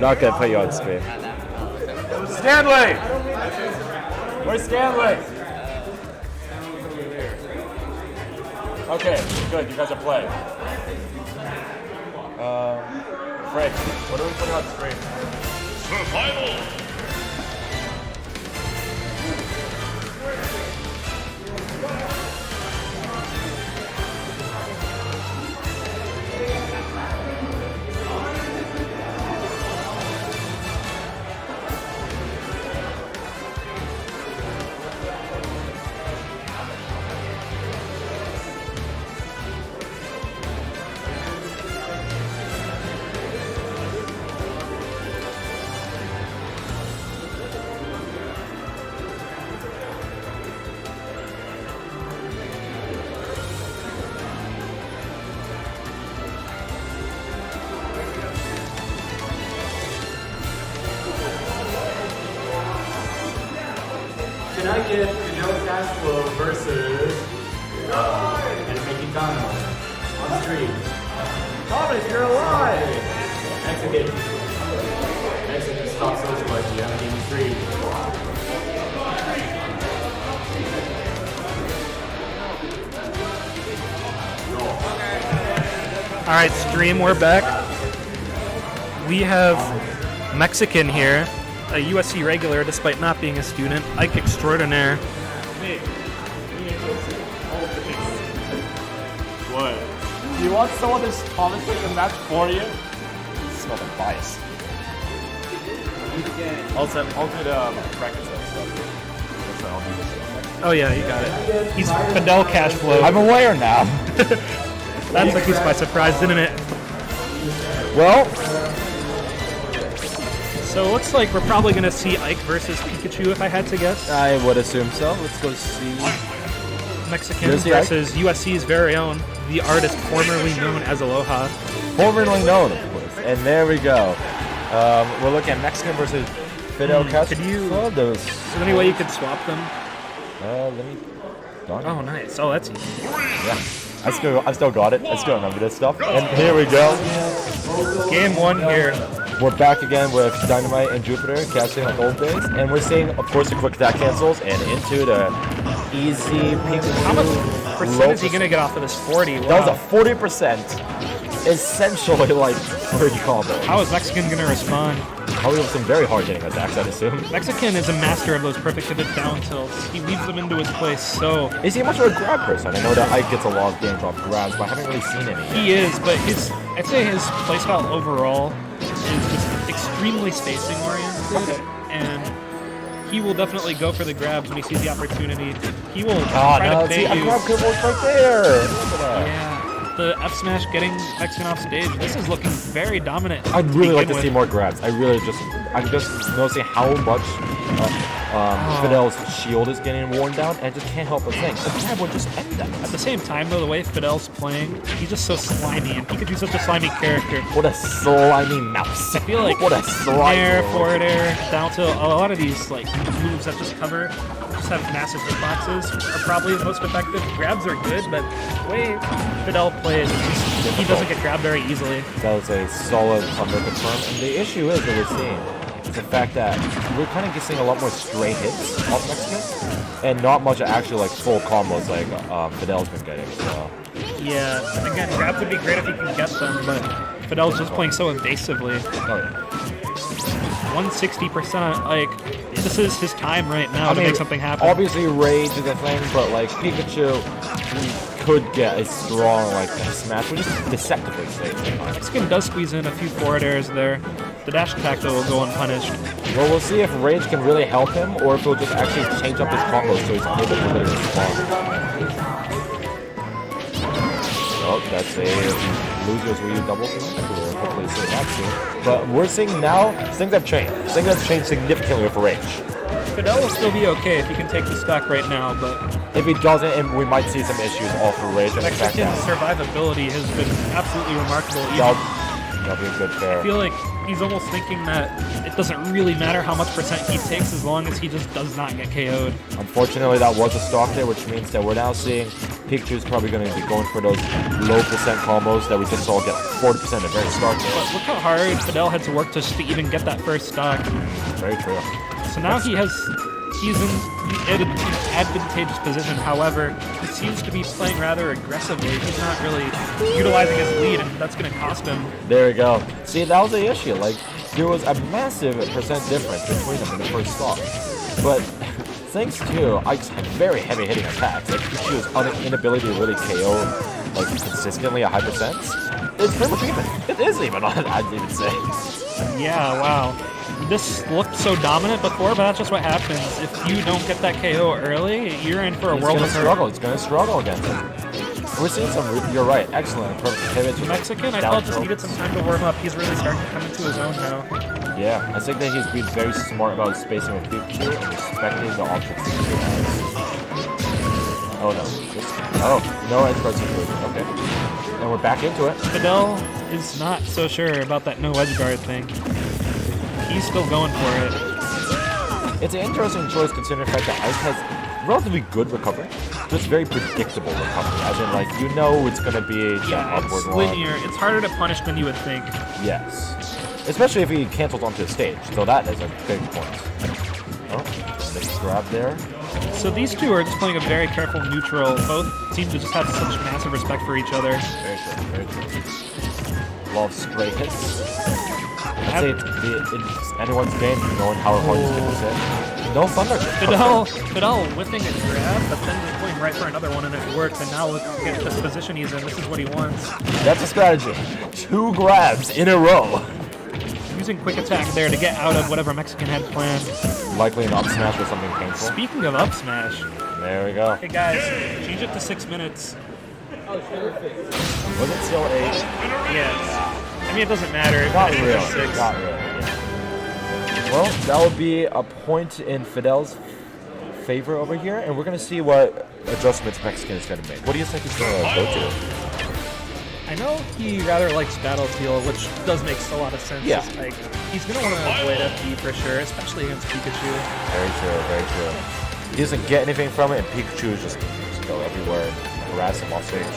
not gonna put you on screen. Stanley! Where's Stanley? Okay, good. You guys are playing. Frank, what are we putting on screen? Survival! Can I get Fidel Castro versus Making Donald on stream? Thomas, you're alive! Exit. Stop socializing. I'm getting stream. All right, stream, we're back. We have Mexican here, a USC regular despite not being a student, Ike extraordinaire. What? Do you want someone to commentate the match for you? Smell the bias. I'll do the practice and stuff. I'll do this stuff. Oh yeah, you got it. He's Fidel Cashflow. I'm aware now. That took you by surprise, didn't it? Well, so it looks like we're probably going to see Ike versus Pikachu if I had to guess. I would assume so. Let's go see. Mexican USC versus USC's very own, the artist formerly known as Aloha. Formerly known, of course. And there we go. We're looking at Mexican versus Fidel Castro. Could you- Is Is there any way you could swap them? Let me. Oh, nice. Oh, that's easy. Yeah. I still got it. I still remember this stuff. And here we go. Game one here. We're back again with Dynamite and Jupiter casting like old days. And we're seeing, of course, the quick attack cancels and into the easy Pikachu. How much percent is he going to get off of this 40? Wow. That was a 40%. Essentially like free combo. How is Mexican going to respond? Probably with some very hard hitting attacks, I'd assume. Mexican is a master of those perfect pivot down tilts. He weaves them into his place so... Is he much of a grab person? I know that Ike gets a lot of games off grabs, but I haven't really seen any yet. He is, but I'd say his playstyle overall is just extremely spacing oriented, and he will definitely go for the grabs when he sees the opportunity. He will try to bait a you. grab could work right there. Look at that. Yeah, the F smash getting Mexican off stage. This is looking very dominant. I'd really like to begin see with. more grabs. I'm just noticing how much Fidel's shield is getting worn down, and I just can't help but think the grab would just end that. At the same time, though, the way Fidel's playing, he's just so slimy, and Pikachu's such a slimy character. What a slimy mouse. I feel like what a slimy air, forward air, down tilt, a lot of these like moves that just have massive hitboxes are probably the most effective. Grabs are good, but the way Fidel plays, he doesn't get grabbed very easily. That was a solid comeback confirm, and the issue is that we're seeing is the fact that we're kind of getting a lot more stray hits off Mexican, and not much actually like full combos like Fidel's been getting. So Yeah, again, grabs would be great if he can get them, but Fidel's just playing so evasively. oh yeah. 160%, like, this is his time right now to make something happen. Obviously, Rage is a thing, but like Pikachu could get a strong like smash, which is deceptively safe. Mexican does squeeze in a few forward airs there. The dash attack, though, will go unpunished. Well, we'll see if Rage can really help him, or if he'll just actually change up his combos so he's able to really respond. Oh, that's a losers we double select. We'll hopefully see that soon. But we're seeing now things have changed. Things have changed significantly with Rage. Fidel will still be okay if he can take the stock right now, but If he doesn't, and we might see some issues off of Rage. And the fact Mexican's that survivability has been absolutely remarkable. that'll be a good fair. I feel like he's almost thinking that it doesn't really matter how much percent he takes as long as he just does not get KO'd. Unfortunately, that was a stock there, which means that we're now seeing Pikachu's probably going to be going for those low percent combos that we just saw get 40% at the very start there. But look how hard Fidel had to work just to even get that first stock. Very true. So now he's in an advantageous position. However, he seems to be playing rather aggressively. He's not really utilizing his lead, and that's going to cost him. There we go. See, that was the issue. Like, there was a massive percent difference between them in the first stock. But thanks to Ike's very heavy hitting attacks, like Pikachu's inability to really KO like consistently at high percents, it's pretty much even. It is even, I'd even say. Yeah, wow. This looked so dominant before, but that's just what happens. If you don't get that KO early, you're in for a world of hurt. He's going to struggle against him. We're seeing some, you're right, excellent. Perfect pivots. Mexican, I thought just needed some time to warm up. He's really starting to come into his own now. Yeah, I think that he's been very smart about spacing with Pikachu and respecting the options Pikachu has. Oh no. Oh, no edge guard situation. Okay. And we're back into it. Fidel is not so sure about that no edge guard thing. He's still going for it. It's an interesting choice considering the fact that Ice has relatively good recovery. Just very predictable recovery. As in, like, you know it's going to be that upward it's one. linear. It's harder to punish than you would think. Yes. Especially if he cancels onto the stage. So that is a big point. Oh, nice grab there. So these two are just playing a very careful neutral. Both seem to just have such massive respect for each other. Very true, very true. Love straight hits. I'd say it's anyone's game, knowing how hard he's going to hit. No thunder. Fidel whipping a grab, but then just going right for another one, and it worked. And now look at this position he's in. This is what he wants. That's a strategy. 2 grabs in a row. Using quick attack there to get out of whatever Mexican had planned. Likely an up smash or something painful. Speaking of up smash. There we go. Hey guys, change it to 6 minutes. Was it still 8? Yes. I mean, it doesn't matter. Not It's really. just 6. Not really. Yeah. Well, that would be a point in Fidel's favor over here, and we're going to see what adjustments Mexican is going to make. What do you think he's going to go to? I know he rather likes Battlefield, which does make a lot of sense. Yeah. Like, he's going to want to avoid FD for sure, especially against Pikachu. Very true, very true. He doesn't get anything from it, and Pikachu is just go everywhere and harass him off stage.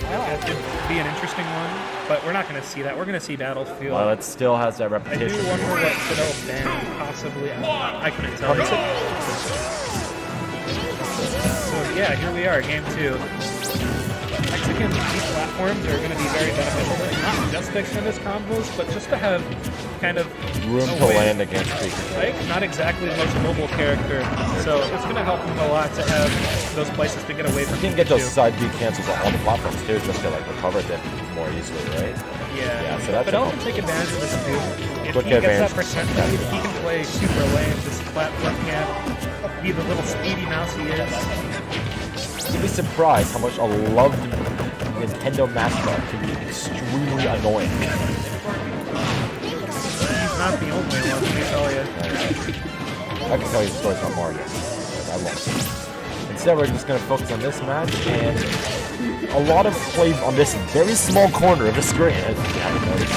That could be an interesting one, but we're not going to see that. We're going to see Battlefield. Well, it still has that I reputation. do wonder what Fidel banned, possibly. I couldn't tell you. So yeah, here we are, game 2. Mexican, these platforms are going to be very beneficial, not just to extend his combos, but just to have kind of Room to land against Pikachu. Like, not exactly the most mobile character, so it's going to help him a lot to have those places to get away from. You can get those side B cancels on all the platforms too, just to like recover them more easily, right? Yeah, so that's Fidel can take advantage of this too. If Quick he gets advantage. that percent, he can play super lane, just platform camp, be the little speedy mouse he is. You'd be surprised how much a loved Nintendo mascot can be extremely annoying. He's not the only one, let me tell you. I can tell you stories about Mario, but I won't. Instead, we're just going to focus on this match and a lot of play on this very small corner of the screen. As you haven't noticed.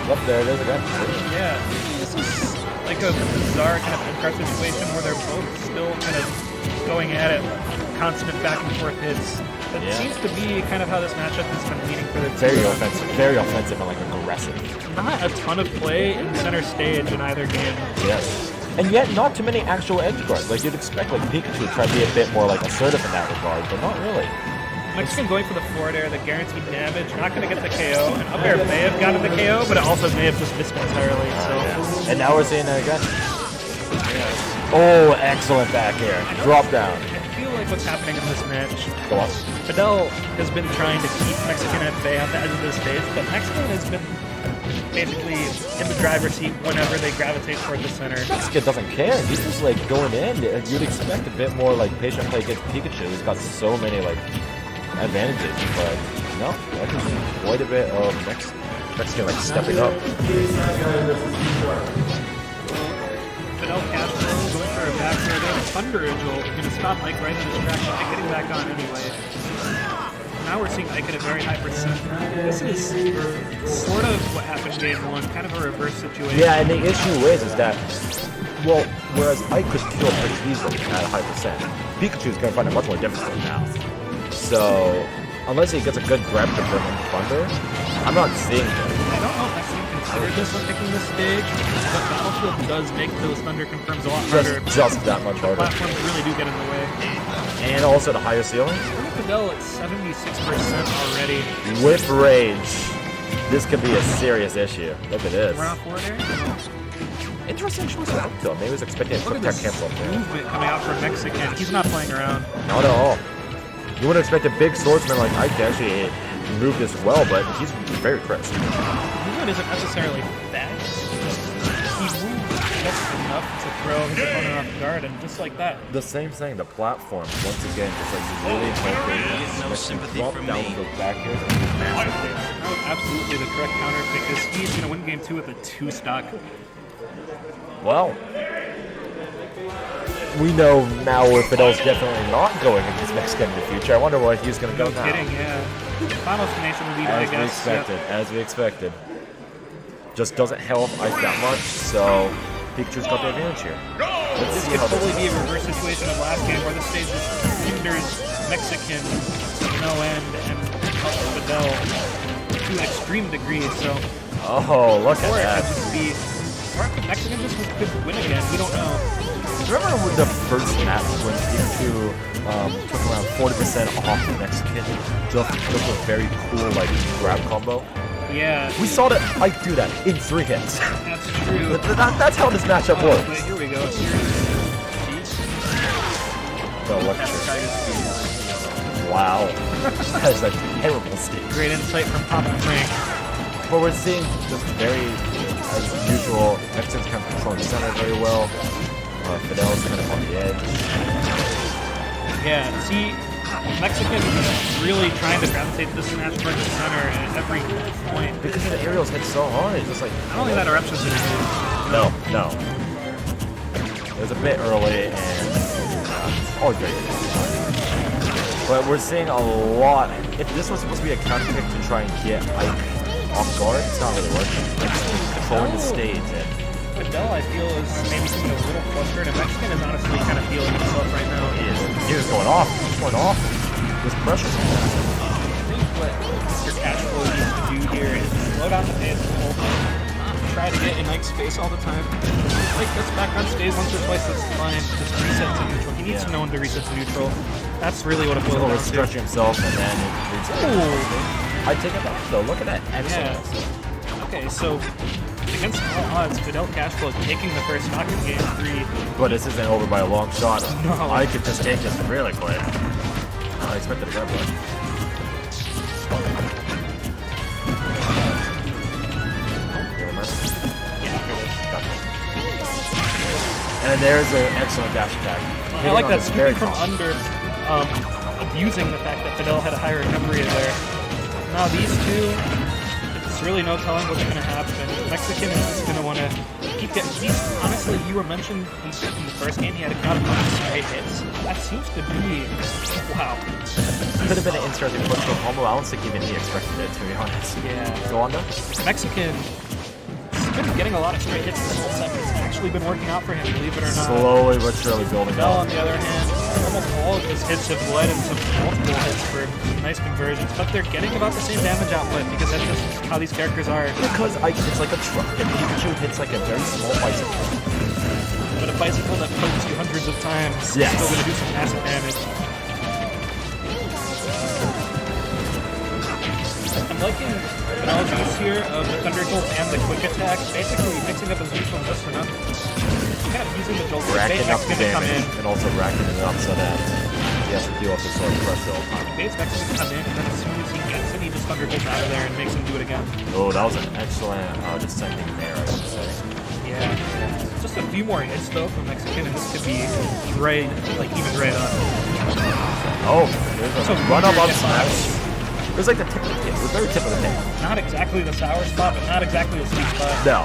Yep, there it is again. Yeah, this is like a bizarre kind of in-card situation where they're both still kind of going at it, constant back and forth hits. That seems to be kind of how this matchup has been leading for the team. Very offensive and like aggressive. Not a ton of play in center stage in either game. Yes. And yet, not too many actual edge guards. Like, you'd expect, like, Pikachu to try to be a bit more, like, assertive in that regard, but not really. Mexican going for the forward air, the guaranteed damage, not going to get the KO. An up air may have gotten the KO, but it also may have just missed entirely. So. And now we're seeing it again. Oh, excellent back air. Drop down. I feel like what's happening in this match, Go on. Fidel has been trying to keep Mexican at bay on the edge of the stage, but Mexican has been basically in the driver's seat whenever they gravitate toward the center. Mexican doesn't care. He's just, like, going in. And you'd expect a bit more, like, patient play against Pikachu. He's got so many, like, advantages, but no, that is quite a bit of Mexican like stepping up. Fidel Castro going for a back there. Thunder Jolt going to stop Mike right in the distraction and getting back on anyway. now we're seeing Ike at a very high percent. This is sort of what happened game 1, kind of a reverse situation. Yeah, and the issue is that, well, whereas Ike could kill pretty easily at a high percent, Pikachu's going to find it much more difficult now. So, unless he gets a good grab confirm in Thunder, I'm not seeing it. I don't know if I've seen considered this when picking this stage, but Battlefield does make those Thunder confirms a lot harder. Just that much harder. Platforms really do get in the way. And also the higher ceiling. Fidel at 76% already. With Rage, this could be a serious issue. Look at this. Round 4 there. Interesting choice of outcome. Maybe he was expecting a Look quick at tech this cancel up there. movement coming out from Mexican. He's not playing around. Not at all. You wouldn't expect a big swordsman like Ike to actually move this well, but he's very crisp. Movement isn't necessarily fast. He moves just enough to throw his opponent off guard, and just like that. The same thing, the platform, once again, just like really helping. No sympathy drop from down, me. go back here, and do massive damage. That was absolutely the correct counter because he's going to win game 2 with a 2 stock. Well, we know now where Fidel's definitely not going against Mexican in the future. I wonder where he's going to go No now. kidding, yeah. Final destination will be, I As we guess. expected, as we expected. Just doesn't help Ike that much, so Pikachu's got the advantage here. Let's This see could how totally this be a reverse situation of last game where the stage just hinders Mexican to no end and helps Fidel to an extreme degree. So, Oh, look or at it that. could just be, or if Mexican just could win again. We don't know. Remember when the first match when Pikachu took around 40% off the Mexican, just a very cool like grab combo? Yeah, We saw that Ike do that in 3 hits. that's true. That's how this matchup Oh, works. but here we go. Here's The electric. Wow. That is a terrible stage. great insight from Papa Frank. But we're seeing just very, as usual, Mexican's kind of controlling center very well. Fidel's kind of on the edge. Yeah, see, Mexican really trying to gravitate this match towards the center at every point. Because the aerials hit so hard, it's just like... I don't think that eruption's gonna do. No. It was a bit early and always very good. But we're seeing a lot. If this was supposed to be a counter pick to try and get Ike off guard, it's not really working. It's controlling the stage. And Fidel, I feel, is maybe feeling a little flustered, and Mexican is honestly kind of feeling himself right now. he is going off. He's going off. This pressure. I think what Mr. Cashflow needs to do here is slow down the pace a little bit. Try to get in Ike's face all the time. Like gets back on stage once or twice, that's fine. Just reset to neutral. He needs to know when to reset to neutral. That's really what it He's boils down to. overstretching himself and then it leads to Ooh. I take it back though. Look at that. Excellent. Yeah. Okay, so against all odds, Fidel Cashflow taking the first stock in game 3. But this isn't over by a long shot. No. I could just take this really quick. I expected a grab one. And there's an excellent dash attack. I like that Very scooping from calm. under, abusing the fact that Fidel had a high recovery there. Now these two, it's really no telling what's going to happen. Mexican is just going to want to keep getting. Honestly, you were mentioned in the first game he had a count of 9 straight hits. That seems to be, wow. Could have been an interesting push to combo. I don't think even he expected it, to be honest. Yeah. Go on though. Mexican has been getting a lot of straight hits this whole set. It's actually been working out for him, believe it or not. Slowly but surely building Fidel, up. on the other hand, almost all of his hits have led into multiple hits for nice conversions, but they're getting about the same damage output because that's just how these characters are. Because Ike hits like a truck, and Pikachu hits like a very small bicycle. But a bicycle that pokes you hundreds of times Yes. is still going to do some massive damage. I'm liking Fidel's use here of the Thunder Jolt and the Quick Attack, basically mixing up his neutral just enough. Kind of using the Jolt to bait Racking up the Mexican to come in. damage, and also racking it up so that he has to deal with the sword pressure all the time. Bates Mexican to come in, and then as soon as he gets it, he just Thunder Jolts out of there and makes him do it again. Oh, that was an excellent descending there, I would say. Yeah. Just a few more hits though from Mexican, and this could be right, like even right up. Oh, there's a So run up weird on smash. It was like the tip of the tail. It was very tip of the tail. Not exactly the sour spot, but not exactly the sweet spot. No.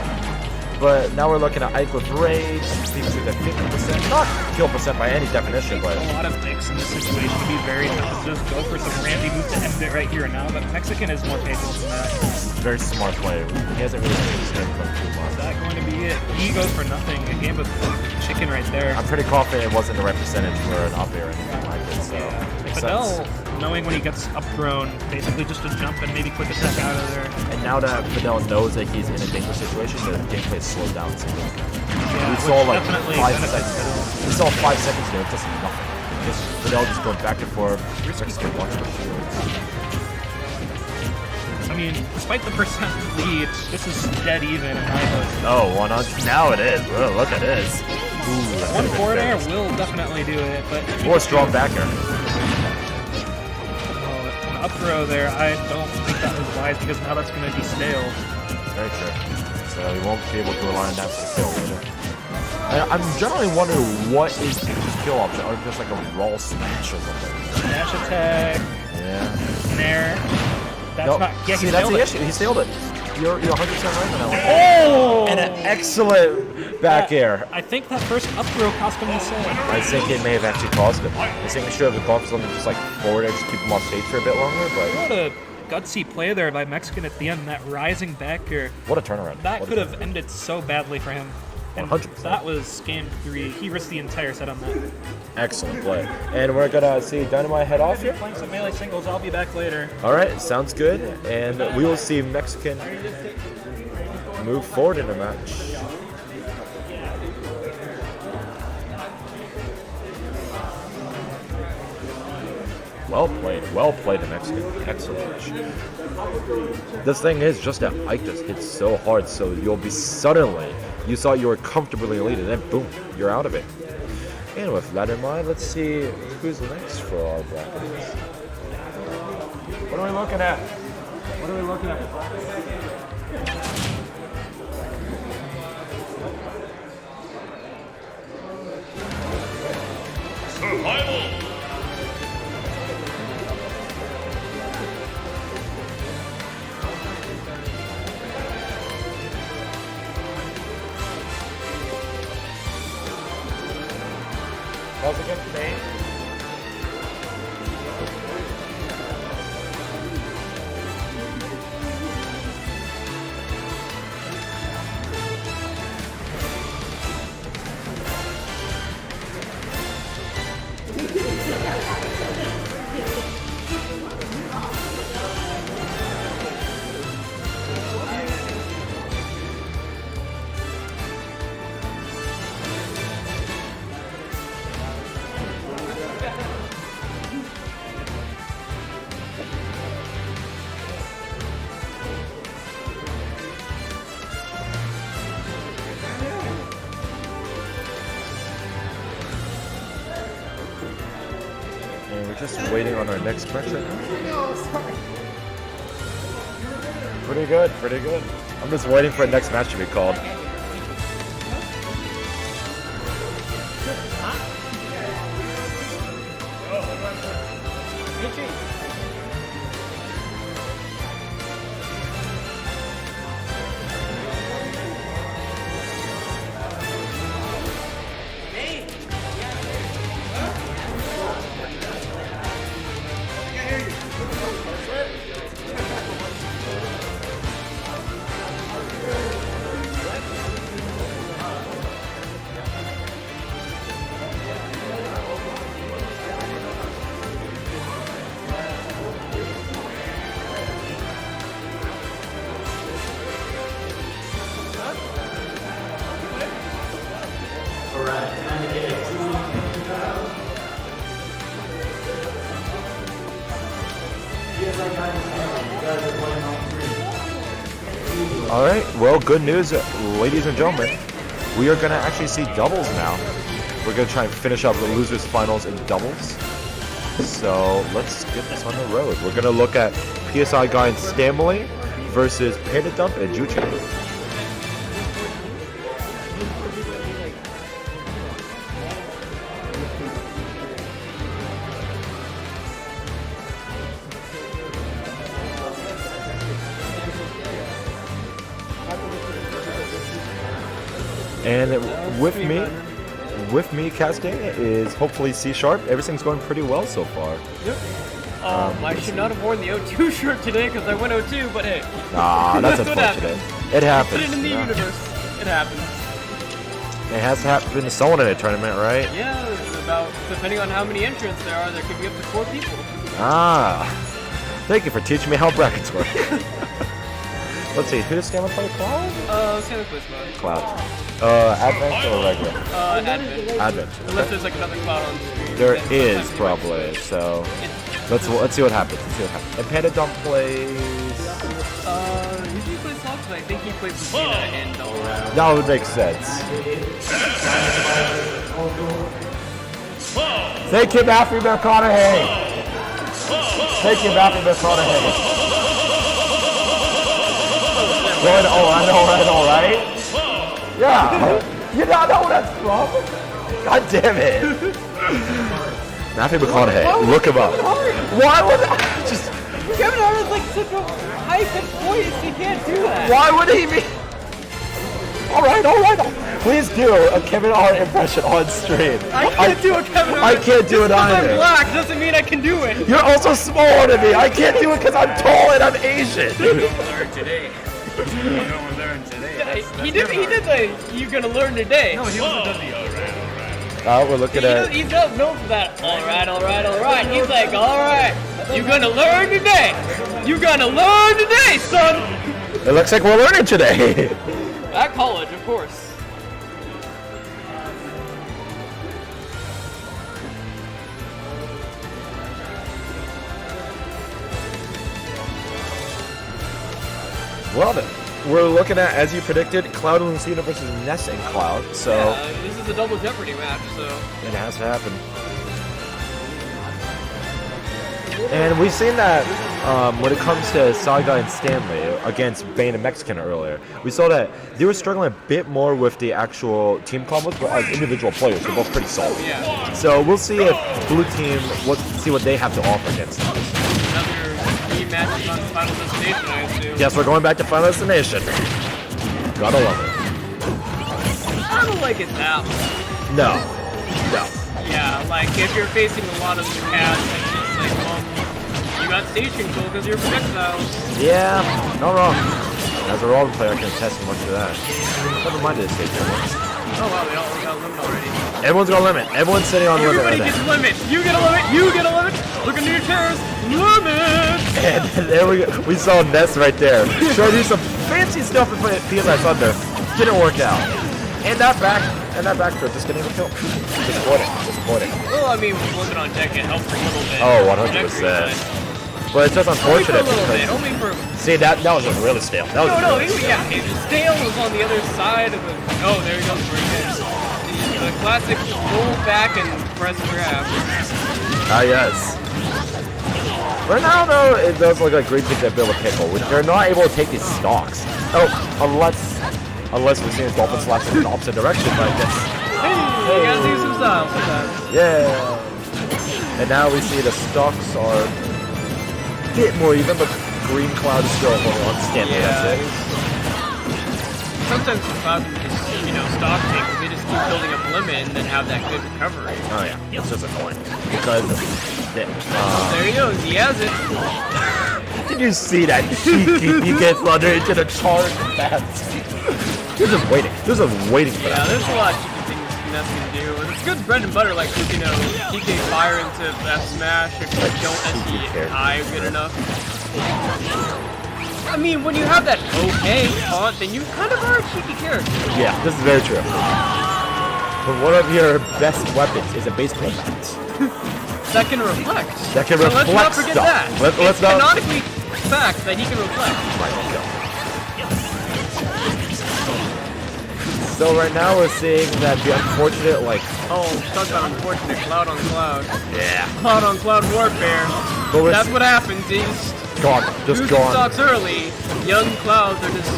But now we're looking at Ike with Rage, Pikachu at 50%. Not kill percent by any definition, but A lot of picks in this situation would be very tough to just go for some randy move to end it right here and now, but Mexican is more patient than that. very smart play. He hasn't really played his game from too Is much. that going to be it? He goes for nothing. A game of chicken right there. I'm pretty confident it wasn't the right percentage for an up air or anything like this, so makes Fidel, sense. knowing when he gets up thrown, basically just to jump and maybe quick attack out of there. And now that Fidel knows that he's in a dangerous situation, the gameplay is slowed down significantly. Yeah, We which saw like definitely 5 benefits seconds. We saw 5 seconds there, just nothing. Just Fidel just going back and forth. Mexican watching the shields. I mean, despite the percent lead, this is dead even in my book. Oh, 100. Now it is. Whoa, look at this. Ooh, that's One gonna be forward air fair. will definitely do it, but Or strong backer. an up throw there, I don't think that was wise because now that's going to be stale. Very true. So he won't be able to rely on that for the kill later. I'm generally wondering what is the kill option, or just like a raw smash or something. Dash attack, Yeah. snare. That's No, not. Yeah, see, he that's nailed the it. issue. He sailed it. You're 100% right on that one. Oh! And an excellent back air. I think that first up throw cost him the save. I think it may have actually caused him. I think we should have gone for something just like forward air, just keep him off stage for a bit longer, but What a gutsy play there by Mexican at the end. That rising back air. what a turnaround. That What a could have turnaround. ended so badly for him. And 100%. that was game 3. He risked the entire set on that. Excellent play. And we're going to see Dynamite head off here. Playing some melee singles. I'll be back later. All right, sounds good. And we will see Mexican move forward in the match. Well played, the Mexican. Excellent match. This thing is just that Ike just hits so hard, so you'll be suddenly, you thought you were comfortably in the lead, and then boom, you're out of it. And with that in mind, let's see who's next for our brackets. What are we looking at? What are we looking at? Survival. How's it going today? And we're just waiting on our next match right now. Pretty good, pretty good. I'm just waiting for the next match to be called. Alright, time to get it. All right, well, good news, ladies and gentlemen. We are going to actually see doubles now. We're going to try and finish up the losers finals in doubles. So let's get this on the road. We're going to look at PSI Guy and Stamley versus Panda Dump and Juche. And with me casting is hopefully C#. Everything's going pretty well so far. Yep. I should not have worn the O2 shirt today because I went O2, but hey. Ah, that's What unfortunate. happens? It happens. Put it in the you know? universe. It happens. It has to happen in someone in a tournament, right? Yeah, about depending on how many entrants there are, there could be up to 4 people. Ah. Thank you for teaching me how brackets work. Let's see, who does Stamina play? Cloud? Santa Quiz mode. Cloud. Advent or regular? Advent. Advent. Unless there's like another cloud on screen. There is probably, so let's see what happens. And Panda Dump plays. Usually plays Logs, but I think he plays Lucina and Double Round. That would make sense. Thank you, Matthew McConaughey. Thank you, Matthew McConaughey. Good, oh, I know, right? Yeah. You not know that's from? God damn it. Matthew McConaughey, look him up. Why would I just... Kevin Hart is like such a high-pitched voice, he can't do that. Why would he be... Alright. Please do a Kevin Hart impression on stream. I can't do a Kevin Hart. I can't do it Just 'cause either. I'm black doesn't mean I can do it. You're also smaller than me. I can't do it because I'm tall and I'm Asian. Learn today. You don't learn today. He did the "you're gonna learn today." No, he also does the alright. We're looking at... He does know for that. All right. He's like, all right, you're gonna learn today. You're gonna learn today, son. It looks like we're learning today. At college, of course. Well then, we're looking at, as you predicted, Cloud and Lucina versus Ness and Cloud. So Yeah, this is a double Jeopardy match, so. it has to happen. And we've seen that when it comes to Saga and Stanley against Bane and Mexican earlier, we saw that they were struggling a bit more with the actual team combos, but as individual players, they're both pretty solid. Yeah. So we'll see if Blue Team, see what they have to offer against us. Another three matches on Final Destination, I assume. Yes, we're going back to Final Destination. Gotta love it. I don't like it that much. No. Yeah, like if you're facing a lot of cats, it's just like, well, you got stage control because you're projectiles. Yeah, not wrong. As a role player, I can attest much to that. Never mind this stage limit. Oh wow, they all got limit already. Everyone's got a limit. Everyone's sitting on limit Everybody right gets now. limit. You get a limit. You get a limit. Look into your chairs. Limit. And there we go. We saw Ness right there. Trying to do some fancy stuff in PSI Thunder. Didn't work out. And that back throw just getting a kill. Disappointing. Well, I mean, looking on deck, it helps a little bit. Oh, 100%. But it's just Only for a unfortunate little bit. because... Only for. See, that was just really stale. That was No, really stale. yeah. Stale was on the other side of the. Oh, there he goes for it. The classic roll back and press grab. Ah, yes. For now, though, it does look like Green Team that build a pickle. They're not able to take these stocks. Oh, unless we're seeing Dolphin slaps in the opposite direction, but I guess. Hey, you gotta do some style sometimes. Yeah. And now we see the stocks are a bit more even, but Green Cloud is still holding on. Stanley, that's it. Sometimes the Cloud can just, stock take. They just keep building up limit and then have that good recovery. Oh yeah, it's just annoying because. There he goes. He has it. Did you see that cheeky? He gets under into the charge bats. They're just waiting. They're just waiting for Yeah, that. there's a lot of cheeky things Ness can do. And it's good bread and butter, like, TK fire into F smash if you don't SDI good enough. I mean, when you have that okay taunt, then you kind of are a cheeky character. Yeah, this is very true. But one of your best weapons is a baseball bat. That can reflect. That can So reflect let's not forget stuff. that. Let's it's not. canonically fact that he can reflect. So right now we're seeing that the unfortunate, Oh, talk about unfortunate cloud on cloud. yeah, Cloud on cloud warfare. but That's what happens. He's gone, just losing gone. stocks early. Young clouds are just,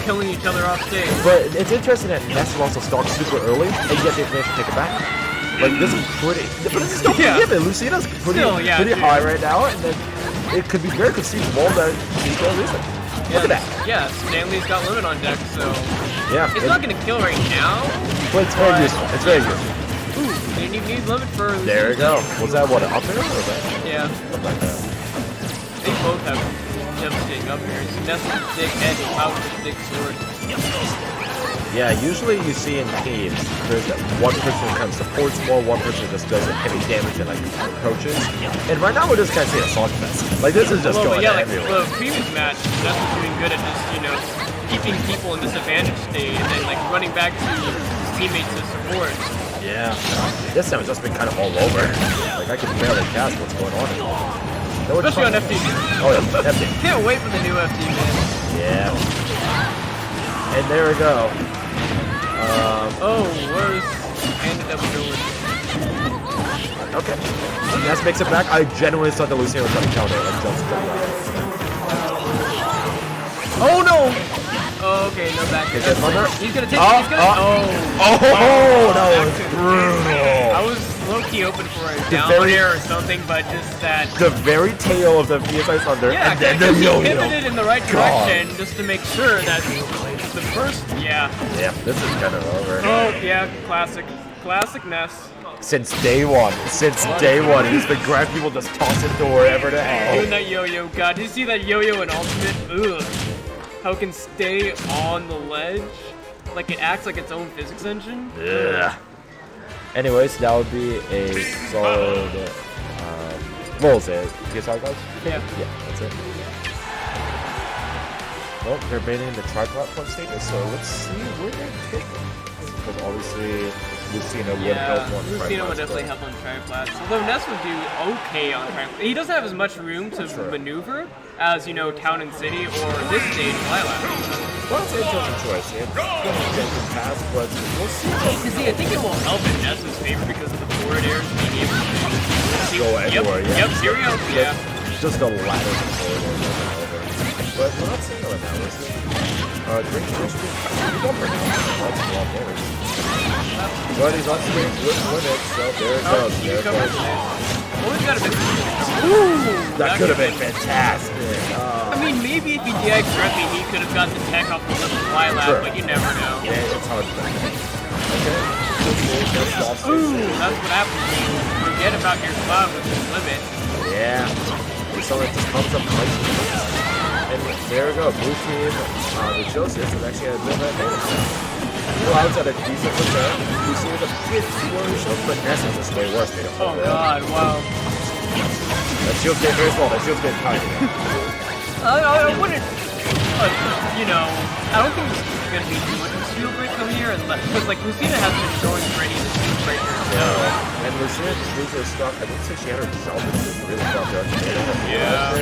killing each other off stage. But it's interesting that Ness also stalks super early, and yet they managed to take it back. Like this is pretty, but this is still pretty Yeah. given. Lucina's pretty, Still, yeah, pretty dude. high right now, and then it could be very conceivable that she's gonna lose it. Look at that. Yeah, Stanley's got limit on deck, so Yeah. it's not gonna kill right now. But it's very useful. It's very useful. Ooh, didn't even need limit for. There we go. Was that what, up there or was that? Yeah, Something like that. they both have devastating up here. So that's a big edge, out with a big sword. Yeah, usually you see in teams, there's that one person who kind of supports more, one person just does heavy damage and like approaches. And right now we're just kind of seeing a slug fest. Like this is just Well, going but yeah, like everywhere. the previous match, that's doing good at just, you know, keeping people in disadvantage state and then like running back to his teammates to support. Yeah. This time it's just been kind of all over. Like I can barely cast what's going on. No, it's Especially on fun. FD. Oh yeah, FD. Can't wait for the new FD, man. Yeah. And there we go. Oh, where's ended up doing? Okay. Ness makes it back. I genuinely thought that Luciano was going to counter. Like, just Oh no! Oh, okay, no back. Is it mother? He's gonna take. Oh, He's gonna. Oh, that was brutal. I was low-key open for a The down very- air or something, but just that. The very tail of the PSI Thunder, Yeah, and then because the he yo-yo. pivoted in the right God. direction just to make sure that the first. Yeah. Yeah, this is kind of over. Oh yeah, classic Ness. Since day one, he's been grabbing people, just tossing to wherever the Doing hell. that yo-yo. God, did you see that yo-yo in Ultimate? Ugh. How it can stay on the ledge? Like it acts like its own physics engine? Yeah. Anyways, that would be a solid. What was it? PSI guys? Yeah. Yeah, that's it. Well, they're banning the tri-platform stages, so let's see where they take them. Because obviously, Lucina would help on Lucina would tri-plats, definitely but- help on tri-plats. Although Ness would do okay on tri-plats. He doesn't have as much room to maneuver as, you know, Town and City or this stage, Lilac. Well, it's an interesting choice. It's going to get the pass, but we'll see. You see, I think it will help in Ness's favor because of the forward airs being able to Go anywhere, yeah. Yep, here we go. Yeah. Just the ladder control over. But we're not seeing it right now, is it? Drink first. He's up right now. That's a lot of damage. But he's on screen with it, so there it goes. You There it covered goes. it. Always got a bit. Ooh! That could have been fantastic. I mean, maybe if he DX correctly, he could have got the tech off the lip of Lilac, Sure. but you never know. Yeah, it's hard to Okay. Ooh, that's what happens when you forget about your cloud with this limit. Yeah. So it just comes up nice. And there we go. Blue team, the Joseph is actually a bit of advantage. Cloud's at a decent percent. We see the bit slow, but Ness is just way worse. They don't Oh god, wow. That shield's getting very small. That shield's getting tiny. I wouldn't, you know, I don't think there's going to be too much of a shield break come here, because, like, Lucina has been showing for any of the shield breakers, so. And Lucina just loses her stuff. I don't think she had her jump, which is really tough there. Yeah.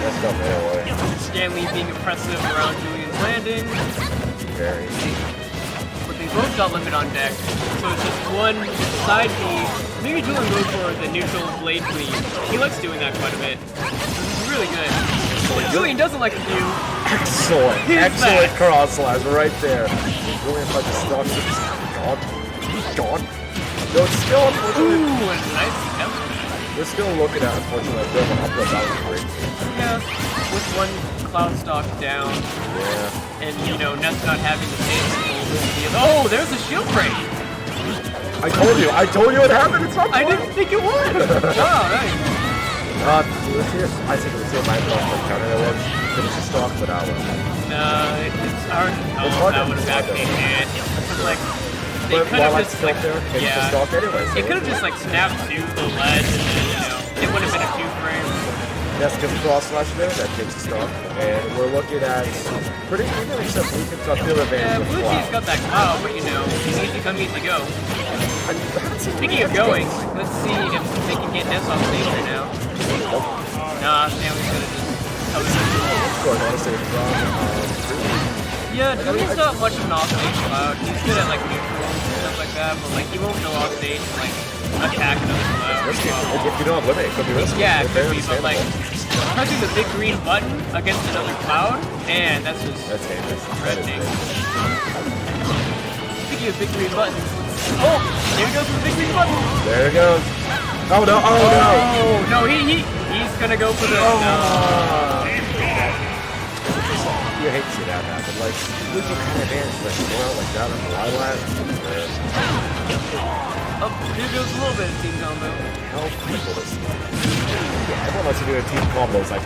Messed up there, boy. Stanley being oppressive around Julian's landing, Very. but they both got limit on deck, so it's just one side B. Maybe Julian goes for the neutral blade cleave. He likes doing that quite a bit. This is really good. What Julian doesn't like to do. Excellent. He's Excellent back. cross slash right there. Julian tried to stop. He's gone. He's gone. No, it's still unfortunately. Ooh, and nice step. We're still looking at, unfortunately, a bit of an upload. That was great. Yeah, with one cloud stock down, Yeah. and you know, Ness not having the same control. Oh, there's a shield break. I told you it happened. It's not I didn't think it would. Oh, nice. I think it was in my counter that was finish the stock, but I will. It's hard. Oh, It's hard that to- would have it's hard backed to- me, man. It's like they But could while have it's just still like there, finish the yeah. stock anyway. So It could have just like snapped to the ledge, and then, you know, it would have been a 2-frame. That's gonna cross slash there. That takes the stock, and we're looking at pretty even except we can start field advantage. Yeah, with Blue Cloud. Team's got that cloud, but you know, easy come, easy go. Speaking of going, let's see if they can get Ness off stage right now. Nah, Stanley's gonna just cover Yeah, Julian's not much of an off-stage cloud. He's good at like neutral and stuff like that, but like he won't go off-stage and like attack another cloud. Risky. If you don't have limit, it could be risky. Yeah, it Very could be, but like understandable. pressing the big green button against another cloud, man, that's just That's dangerous. threatening. Speaking of big green buttons, oh, there goes the big green button. There it goes. Oh no! Oh no! Oh no, he's gonna go for the. No. you hate to see that happen. Like, lose your kind of advantage, like, go out like that on the Lilac. Oh, here goes a little bit of team combo. Hell, people this. Yeah, everyone likes to do a team combo. It's like,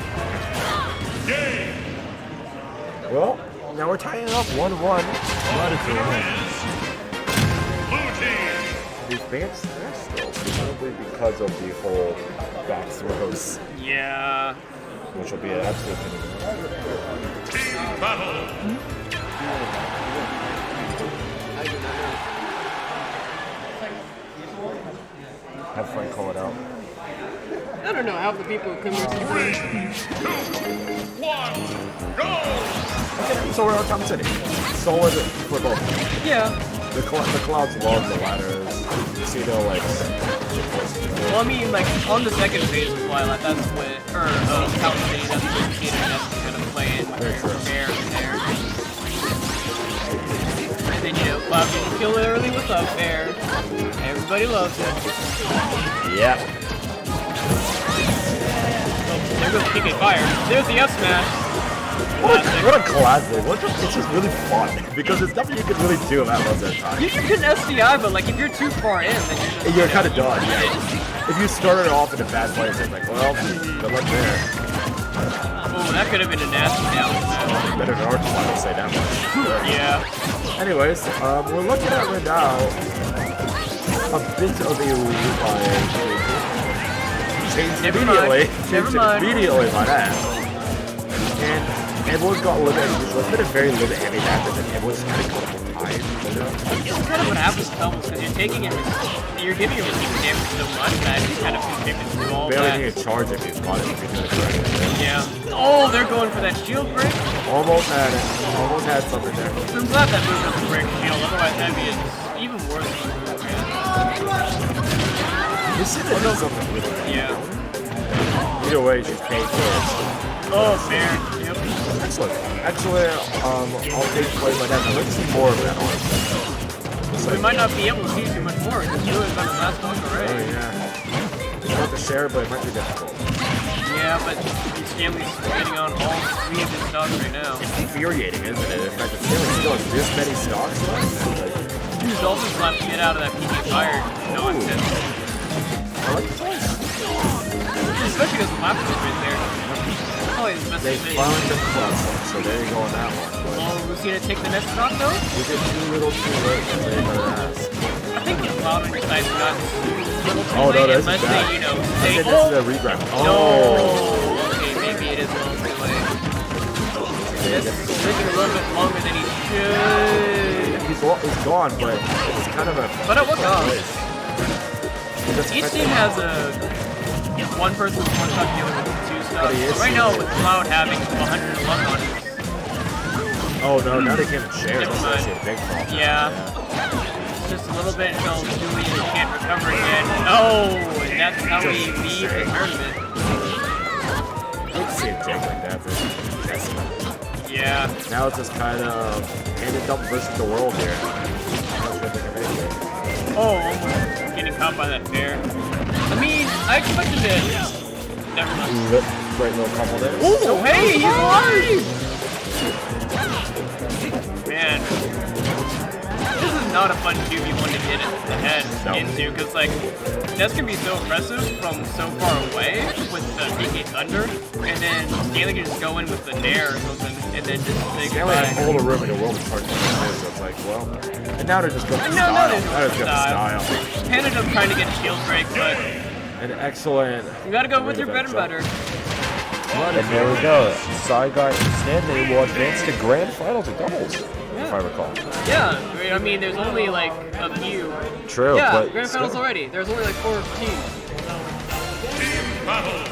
well, now we're tying it up 1-1. These bands, they're still probably because of the whole back throws, Yeah. which will be an absolute have Frank call it out. I don't know how the people come here to play. 2, 1, go! So we're on Tom City. So was it for both. Yeah. The clouds love the ladders. You see, they'll like. Well, I mean, like, on the second phase of Twilight, that's when, or Town City, that's when Kid and Ness kind of playing with their bear in there. And then, you know, Cloud getting killed early with up bear. Everybody loves it. Yeah. Oh, there goes PK Fire. There's the F smash. What a classic. It's just really fun because it's nothing you can really do that most of the time. You can SDI, but like if you're too far in, then You're kind of done, yeah. If you started off in a bad place, it's like, well, good luck there. Oh, that could have been a nasty down. Better than our final, say that much. Yeah. Anyways, we're looking at right now a bit of a change immediately. Never mind. Immediately by that. And everyone's got limited. There's been a very limited heavy damage, and everyone's kind of comfortable time. You know? It's kind of what happens with Pebbles because you're taking him, you're giving him receiver damage so much that he's kind of constricted through all Barely that. need to charge if he's got it. If he's doing it correctly. Yeah. Oh, they're going for that shield break. Almost had it. Almost had something there. So I'm glad that move doesn't break shield. Otherwise, that'd be even worse. You see that does something with it. Yeah. Either way, she's paid for it. Oh, fair. Yep. Excellent. Actually, I'll take play my dad. I'd like to see more of that, honestly. We might not be able to see too much more because Drew is on the last one Oh, already. yeah. It's not to share, but it might be difficult. Yeah, but Stanley's getting on all 3 of his stocks right now. It's infuriating, isn't it? In fact, Stanley still has this many stocks left. Like, He's also left to get out of that PK Fire nonsense. I like the choice. Especially because the lap was right there. Probably his best They decision. found the plus, so there you go on that one. Oh, Lucina take the next stock though? We did too little too late, so they better ask. I think the cloud on your side is not too little too Oh, no, late this is unless bad. they, you know, I say, think this is a regrab. no. Oh! Okay, maybe it is a little too late. This is taking a little bit longer than he should. He's gone, but it's kind of a... But at what cost? That's Each effective. team has a one person with 1 stock, the other with 2 stocks. But he is So right now with Cloud having 111 on it. Oh no, now they can't share. Never That's mind. actually a big problem. Yeah. Just a little bit until Julian can't recover again. No! And that's how we leave the tournament. I don't see a jump like that for Testament. Yeah. Now it's just kind of hand it dump versus the world here. Oh, almost getting caught by that bear. I mean, I expected it. Never mind. Great little couple there. Oh, hey, he's alive! Man. This is not a fun 2v1 to hit the head into, because, like, Ness can be so impressive from so far away with the PK Thunder, and then Stanley can just go in with the Nair or something, and then just say Stanley has goodbye. all the room in the world to charge the so it's like, well... And now they're just going for No, style. no, they're Now they're just going style. for style. Panda up trying to get a shield break, but An excellent... you gotta go with your bread and butter. And there we go. Saigon and Stanley will advance to grand finals of doubles, if I recall. Yeah, I mean, there's only like a few. True, Yeah, but grand finals already. There's only like 4 teams. Team battle.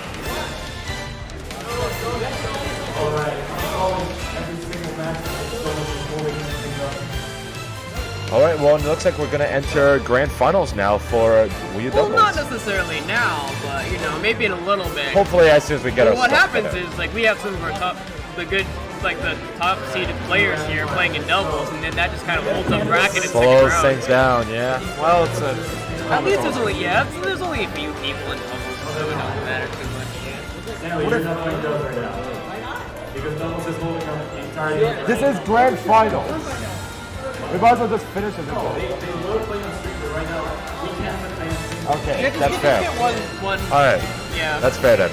All right, well, it looks like we're going to enter grand finals now for Wii U Well, doubles. not necessarily now, but you know, maybe in a little bit. Hopefully, as soon as we get Well, our what stuff happens together. is like we have some of our the top seeded players here playing in doubles, and then that just kind of holds up bracket in second Slows round. things down, yeah. Well, it's a... At least there's only there's only a few people in doubles, so it doesn't matter too much. Yeah. Stanley, you're not playing doubles right now. Because Doubles is holding up the entire game. This is grand final. We might as well just finish it. They will play on stream, but right now we can't play on stream. Okay, You that's just fair. get one. Alright, Yeah. that's fair then.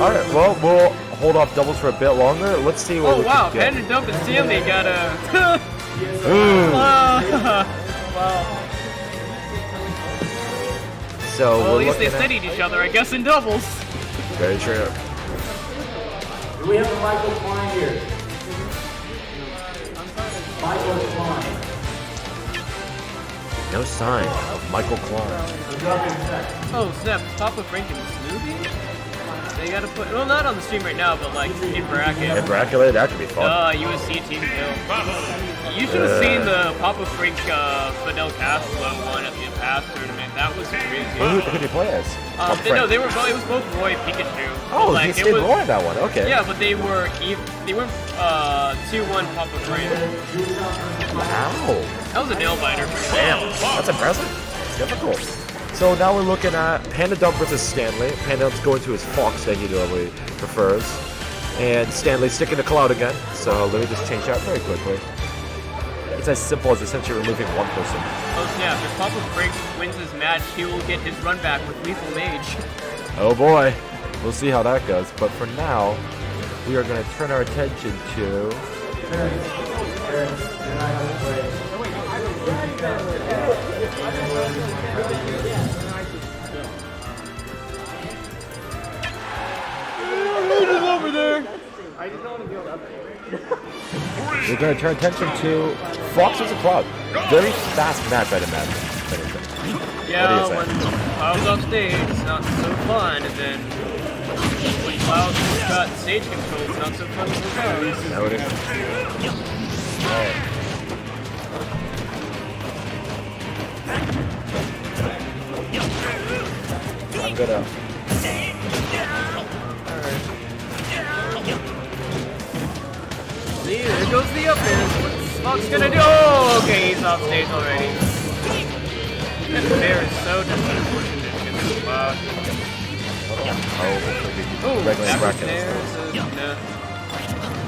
Alright, well, we'll hold off doubles for a bit longer. Let's see what Oh we wow, can get. Pen and Dump and Stanley got a. Ooh. Wow. So Well, we're at least they looking at- studied each other, I guess, in doubles. Very true. Do we have a Michael Klein here? Michael Klein. No sign of Michael Klein. Oh snap, Papa Frank and Snoopy? They gotta put, well not on the stream right now, but like in bracket. And Bracket, that could be fun. USC Team Hill. You should have seen the Papa Frank Fidel Castro one at the past tournament. That was crazy. Who did he play as? Oh, No, they were both, it was both Roy Pikachu. Oh, Like, he it stayed was- Roy in that one. Okay. Yeah, but they were 2-1 Papa Frank. Wow. That was a nail biter. Damn. That's impressive. It's difficult. So now we're looking at Panda Dump versus Stanley. Panda Dump's going to his Fox that he normally prefers. And Stanley sticking to Cloud again. So let me just change that very quickly. It's as simple as essentially removing one person. Oh snap, if Papa Frank wins his match, he will get his run back with Lethal Mage. Oh boy. We'll see how that goes. But for now, we are going to turn our attention to... We're going to turn attention to Fox versus Cloud. Very fast match, I'd imagine. Yeah, What do you when say? Cloud's off stage, it's not so fun, and then when Cloud's got stage control, it's not so fun for Cloud. That would it. Alright. I'm gonna... See, there goes the up air. What's Fox gonna do? Oh, okay, he's off stage already. That bear is so disproportionate against Cloud. Oh, regular back bracket. there, nah.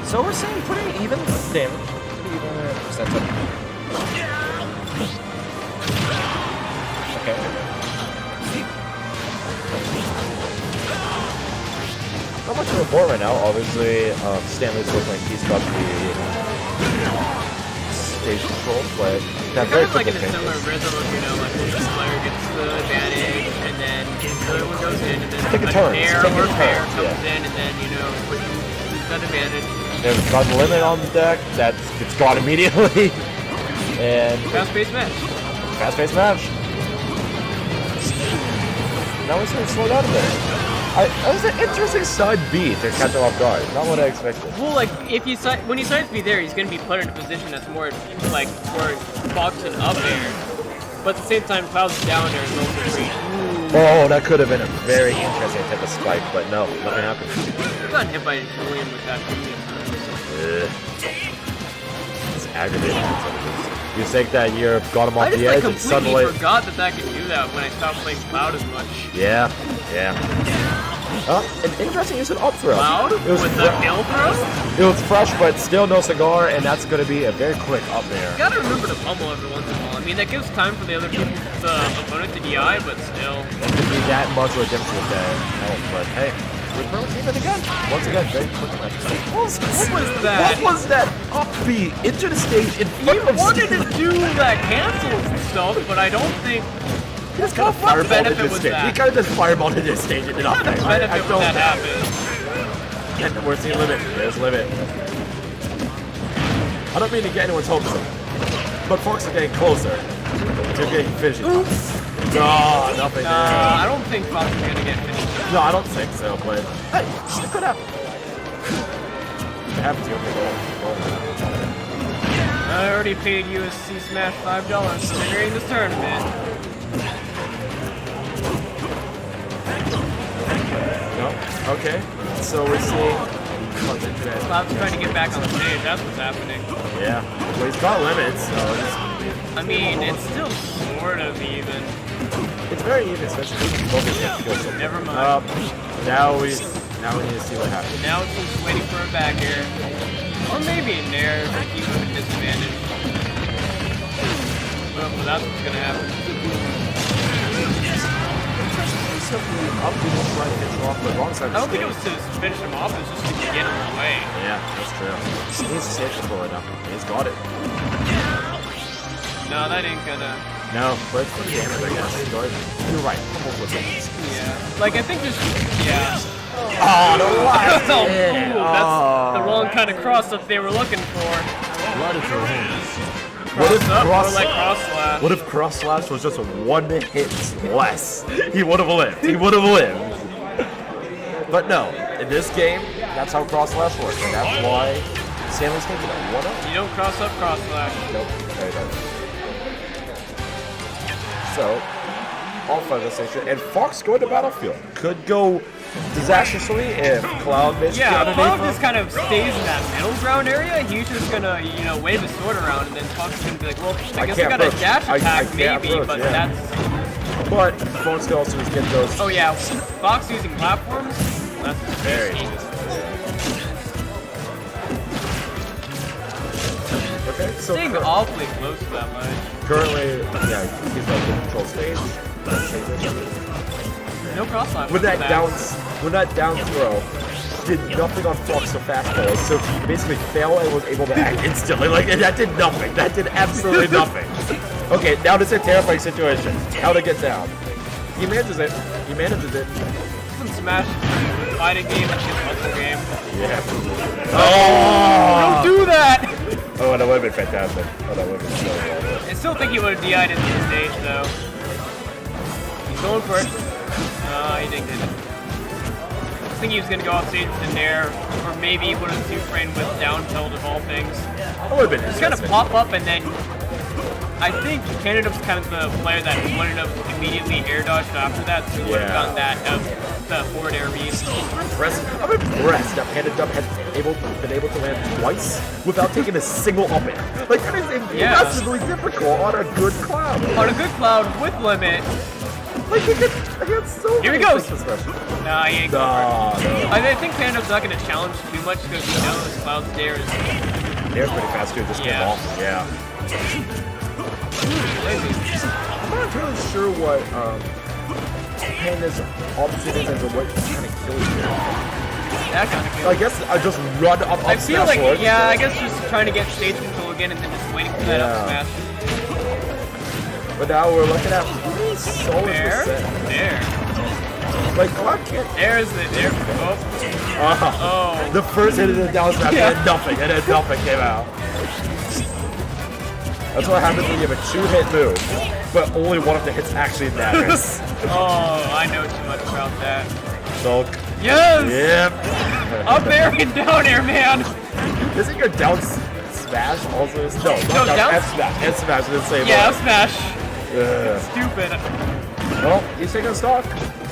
So we're saying pretty even damage. Pretty even percentage. Okay. Not much of a board right now. Obviously, Stanley's looking like he's got the stage control, but that very Kind of like in a quick similar rhythm of, you know, like this player gets the advantage, and then the other one goes in, and then Take a a turn. pair Take a or turn, pair comes yeah. in, and then, you know, who's got advantage. There's gun limit on the deck. It's gone immediately. And Fast-paced match. fast-paced match. Now it's going to slow down a bit. That was an interesting side B to catch him off guard. Not what I expected. Well, like, if you when he sides be there, he's going to be put in a position that's more, like, where Fox and up air. But at the same time, Cloud's down there is also free. Oh, that could have been a very interesting type of spike, but no, nothing happened. He got hit by Julian with that previous time. It's aggravating. You think that you got him off I just the like edge and completely suddenly... forgot that could do that when I stopped playing Cloud as much. Yeah. An interesting use of up throw. Cloud It was with the hill throw? It was fresh, but still no cigar, and that's going to be a very quick up there. You gotta remember to pummel every once in a while. I mean, that gives time for the other people, the opponent to DI, but still. It could be that much of a difference with that help, but hey, we're pro team it again. Once again, very quick match. What was that? What was that up B into the stage in He front of wanted to Steven? do that cancel stuff, but I don't think. He just kind of What fireballed benefit into the was stage. that? He kind of just fireballed into the stage and did What nothing. benefit I would don't that know. happen? And we're seeing Limit. There's Limit. I don't mean to get anyone's hopes up, but Fox are getting closer to getting finished. No, nothing there. I don't think Fox is gonna get finished. No, I don't think so, but hey, it could happen. It happens, you I already paid USC Smash $5 for entering this tournament. No? Okay. So we're seeing Cloud's trying to get back on the stage, that's what's happening. yeah. Well, he's got limits, so I mean, it's still sort of even. it's very even, especially if you focus on kill something. Never mind. Now he's Now we need to see what happens. Now it's just waiting for a back air. Or maybe a nair to keep him at disadvantage. Well, that's what's gonna happen. Simply up to the right pitch off the wrong side of I don't the think it was stage. to finish him off, it's just to get him away. Yeah, that's true. He needs to save control right now. He's got it. No, that ain't gonna. No, but it's pretty damage, I guess. You're right. Almost with it. Yeah. Like, I think just. Yeah. Oh, the last Oh, hit. ooh, that's the wrong kind of cross up they were looking for. Blood is your hands. What if Cross Slash was just 1 hit less? He would have lived. He would have lived. But no, in this game, that's how Cross Slash works, and that's why Stanley's taking it 1-0. You don't cross up, cross slash. Nope, very nice. So, all further station, and Fox going to Battlefield could go disastrously if Cloud misses Yeah, underneath Cloud him. just kind of stays in that middle ground area. He's just gonna, wave his sword around, and then Fox is gonna be like, well, I guess I can't got a approach. dash I attack, can't maybe, approach, but yeah. that's. But Fox can also just get those. Oh yeah, Fox using platforms. That's Very risky. Okay, so Staying awfully close to that line. currently, yeah, he's like in control stage. No cross line. When that down throw did nothing on Fox so fastball, so he basically failed and was able to act instantly. Like, and that did nothing. That did absolutely nothing. Okay, now this is a terrifying situation. How to get down. He manages it. He manages it. Some Smash fighting game, it's a puzzle game. Yeah. Oh! Don't do that! Oh, that would have been fantastic. Oh, that would have been so well. I still think he would have DI'd into the stage, though. He's going for it. He didn't get it. I think he was going to go off stage with the nair, or maybe he would have two-framed with down tilt of all things. That would have been Just kind of interesting. pop up, and then I think Canada's kind of the player that wouldn't have immediately air dodged after that, so he would have Yeah. gotten that the forward air read. I'm impressed that Panda Dump has been able to land twice without taking a single up air. Like, that is impossibly difficult on a good cloud. On a good cloud with limit. Like, he had so Here he many goes. quick specials. Nah, he ain't going for it. No. I think Panda's not going to challenge too much because he knows Cloud's dare is They're pretty fast too, just came Yeah. off. Yeah. lazy. I'm not really sure what Panda's option is and what kind of kills you. That kind of I kill. guess I just run up I feel smash like, forward. yeah, I guess just trying to get stage control again and then just waiting for that up Yeah. smash. But now we're looking at really solid There. percent. There. Like, Cloud can't. There's the, there. Oh. Oh. The first hit of the down smash, Yeah. and then nothing came out. That's what happens when you have a 2-hit move, but only one of the hits actually matters. Oh, I know too much about that. So, Yes! yep. Up air and down air, man! Isn't your down smash also? No, not No, down, down- F smash. F smash is the same. Yeah, way. up smash. Ugh. Stupid. Well, he's taking a stock,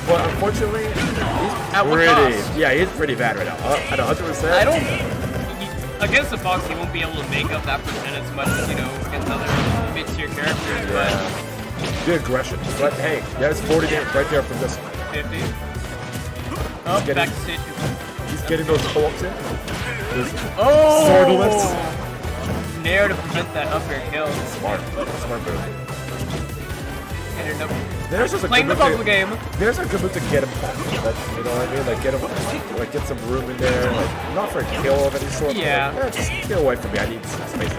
but unfortunately, At what he's pretty. cost? Yeah, he's pretty bad right now. At 100%. I don't. Against the Fox, he won't be able to make up that percent as much as, against other mid-tier characters, Yeah. Good aggression. But hey, there's 40 damage right there from this. but 50. Oh, getting- back to stage. He's getting those pull-ups in. Those Oh! sword lifts. Nair to prevent that up air kill. Smart. Smart move. And end up There's just a playing the good move puzzle to- game. There's a good move to get him back. You know what I mean? Like get him, like get some room in there. Like not for a kill of any sort. but, Yeah. Like, just get away from me. I need some space.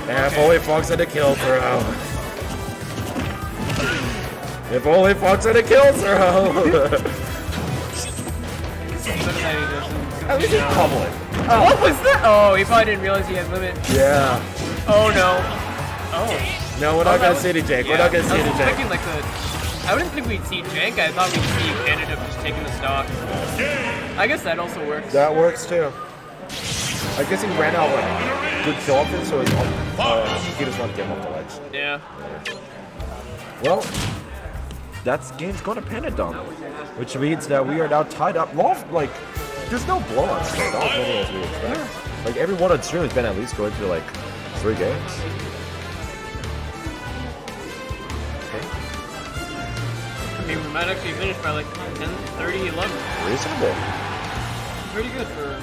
And if only Fox had a kill throw. If only Fox had a kill throw. At least he's pummeling. What was that? Oh, he probably didn't realize he had limit. Yeah. Oh no. Oh. No, we're not gonna see any Jake. We're not gonna see I any was Jake. expecting like the. I wouldn't think we'd see Jank. I thought we'd see Canada just taking the stock. I guess that also works. That works too. I guess he ran out like good kill options, so he just wanted to get him off the ledge. Yeah. Well, that's game's going to Panadon, which means that we are now tied up. Like, there's no blowouts today, not as many as we expect. Like, every one on stream has been at least going through like 3 games. Okay. mean, we might actually finish by like 10, 30, 11. Reasonable. Pretty good for.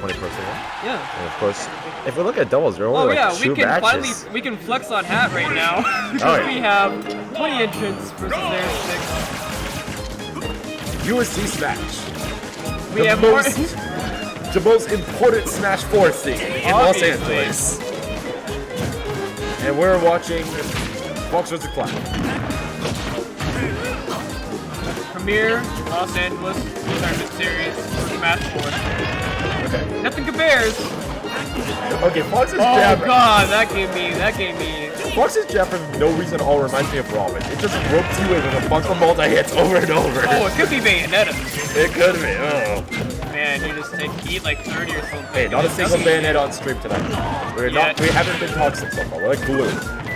20 person. Yeah. And of course, if we look at doubles, there are Oh only yeah, like we 2 can matches. finally we can flex on Hat right now because Oh, yeah. we have 20 entrants versus their 6. USC Smash. We The have the most important Smash 4 scene in Los Obviously. Angeles. And we're watching Fox vs. Cloud. Premier Los Angeles Tournament Series for Smash 4. Okay. Nothing compares. Okay, Fox's Oh jab. god, that gave me. Fox's jab for no reason at all reminds me of Robin. It just ropes you in with a bunch of multi-hits over and over. Oh, it could be Bayonetta. It could be. Oh. Man, you just eat like 30 or something. Hey, not a single bayonet on stream tonight. Yeah. We haven't been toxic so far. We're like glue.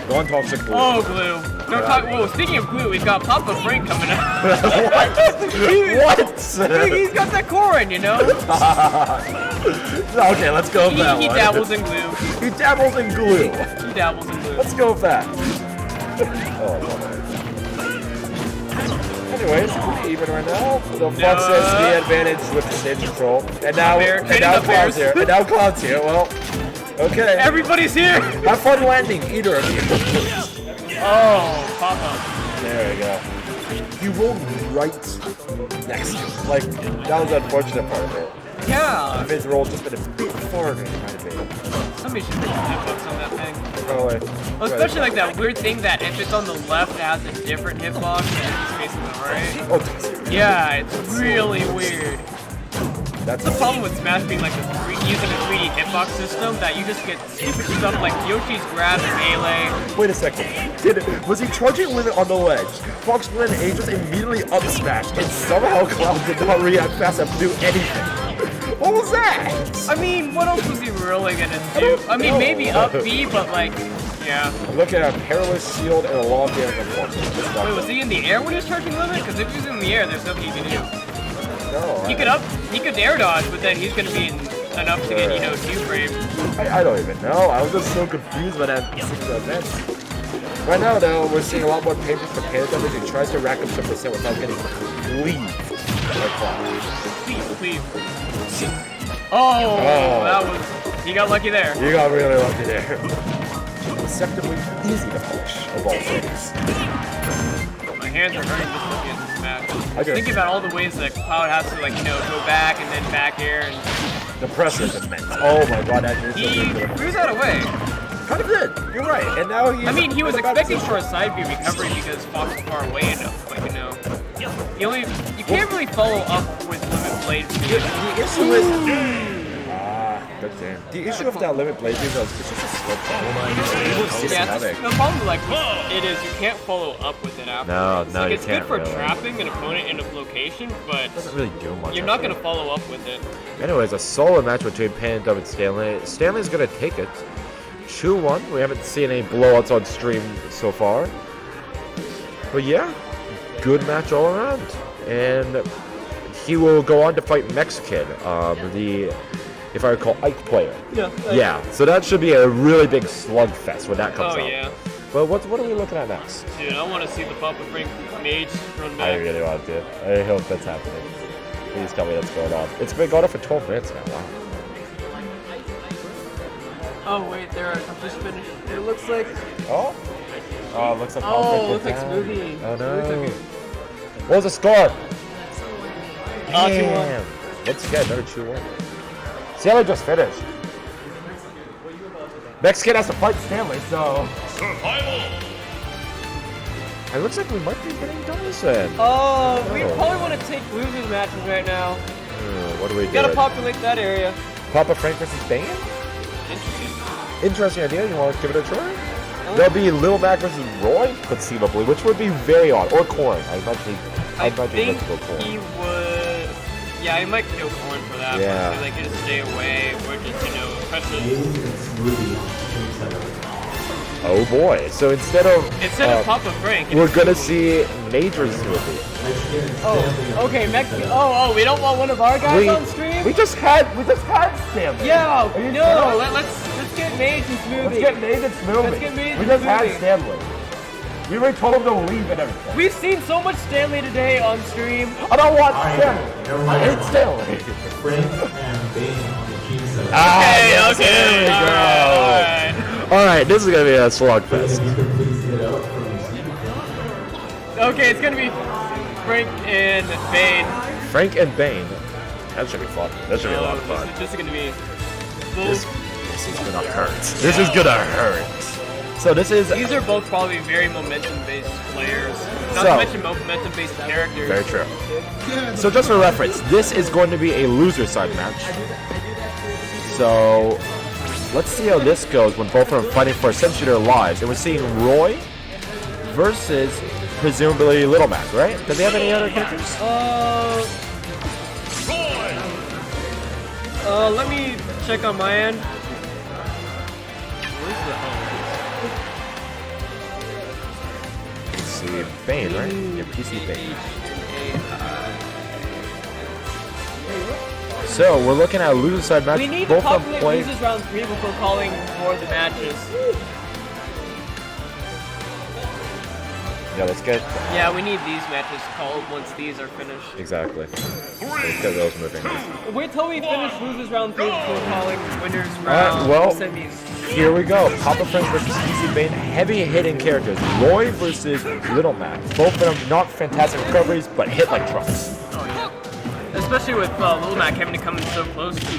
Non-toxic glue. Oh, glue. No, whoa, speaking of glue, we've got Papa Frank coming up. What? He's got that Corrin, you know? Okay, let's go with that He one. dabbles in glue. He dabbles in glue. He dabbles in glue. Let's go with that. Oh, anyways, pretty even right now. So Fox has the advantage with the stage control. And now, Barricading the Cloud's bears. here. And now Cloud's here. Well, okay. Everybody's here! Have fun landing, either of you. Oh, Papa. There we go. You rolled right next to him. Like, that was the unfortunate part of it. Yeah. If his roll just been a bit farther, it might have been. Somebody should put hitbox on that thing. Probably. Well, especially like that weird thing that if it's on the left, it has a different hitbox than if it's facing the right. Oh, that's it. Yeah, it's really weird. That's The problem with Smash being like using a 3D hitbox system that you just get stupid stuff like Yoshi's grab and melee. Wait a second. Was he charging with it on the ledge? Fox went and just immediately up smash, and somehow Cloud did not react fast enough to do anything. What was that? I mean, what else was he really gonna do? I mean, maybe up B, but like, yeah. Look at a perilous shield and a long damage on Fox. Wait, was he in the air when he was charging limit? Because if he was in the air, there's nothing he can do. No, He could air dodge, but then he's gonna be enough to get, 2 frames. I don't even know. I was just so confused by that event. Right now, though, we're seeing a lot more papers for Panda damage. He tries to rack up some percent without getting cleaved by Cloud. Please. Oh, that was. He got lucky there. You got really lucky there. Deceptively easy to push of all things. My hands are hurting just looking at this match. Okay. Thinking about all the ways that Cloud has to, like, go back and then back air, and The pressure is immense. Oh my god, that is he threw that away. kind of did. You're right. And now he's. I mean, he was in the back expecting position. for a side B recovery because Fox was far away enough. Like, you can't really follow up with Limit Blade. The issue is. Good game. The issue of that limit blade is it's just a slow Yeah, it's systematic. just, the problem like it is you can't follow up with it after. No, Like, you it's can't good for really. trapping an opponent in a location, but It doesn't really do much. you're not gonna follow up with it. Anyways, a solid match between Panda and Stanley. Stanley's gonna take it. 2-1. We haven't seen any blowouts on stream so far. But yeah, good match all around. And he will go on to fight Mexican, the, if I recall, Ike player. Yeah. Yeah, so that should be a really big slugfest when that comes Oh out. yeah. But what are we looking at next? Dude, I want to see the Papa Frank Mage run I back. really want to. I hope that's happening. Please tell me that's going on. It's been going on for 12 minutes now. Wow. Oh wait, there are just finished. It looks like. Oh? Oh, it looks like Oh, it looks like Smoothie. Oh no. Smoothie took it. What was the score? 2-1. Damn. Let's get another 2-1. Stanley just finished. Mexican has to fight Stanley, so. Survival. It looks like we might be getting doubles then. Oh, we Oh. probably want to take losers matches right now. What do we do? Gotta populate that area. Papa Frank versus Bane? Interesting. Interesting idea. You want to give it a try? There'll be Lil Mac versus Roy, conceivably, which would be very odd. Or Corn. I imagine I let's think go Corn. he would. Yeah, he might kill Corn for that. Yeah. But, like, just stay away. Or just, press it. Oh boy. So instead of Papa Frank. we're gonna see Major Smoothie. Oh, okay, we don't want one of our guys on stream? We just had Stanley. Yeah, Are you no, sure? let's get Mage and Smoothie. Let's get Mage and Smoothie. Let's get Mage we and just had Smoothie. Stanley. We already told him to leave and everything. We've seen so much Stanley today on stream. I don't want Alright, Stanley. never I mind. hate Stanley. Frank and Bane on the team side. Ah, Okay, yes, there we alright, go. Alright, this is gonna be a slugfest. If you could please get out from the seat. Okay, it's gonna be Frank and Bane. Frank and Bane. That should be fun. That should be a lot of fun. This is gonna be. This is gonna hurt. This is gonna hurt. So this is These are both probably very momentum-based players. Not So- to mention momentum-based characters. very true. So just for reference, this is going to be a loser side match. So let's see how this goes when both of them fighting for essentially their lives. And we're seeing Roy versus presumably Little Mac, right? Do they have any other characters? Let me check on my end. Where's the Let's see, Bane, right? Yeah, PC Bane. So we're looking at a loser side match. We need to Both of them populate play. losers round 3 before calling for the matches. Yeah, let's get Yeah, we need these matches called once these are finished. exactly. Let's get those moving. Wait till we finish losers round 3 before calling winners All right, round well, semis. here we go. Papa Frank versus PC Bane. Heavy hitting characters. Roy versus Little Mac. Both of them not fantastic recoveries, but hit like trucks. Oh yeah. Especially with Little Mac having to come in so close to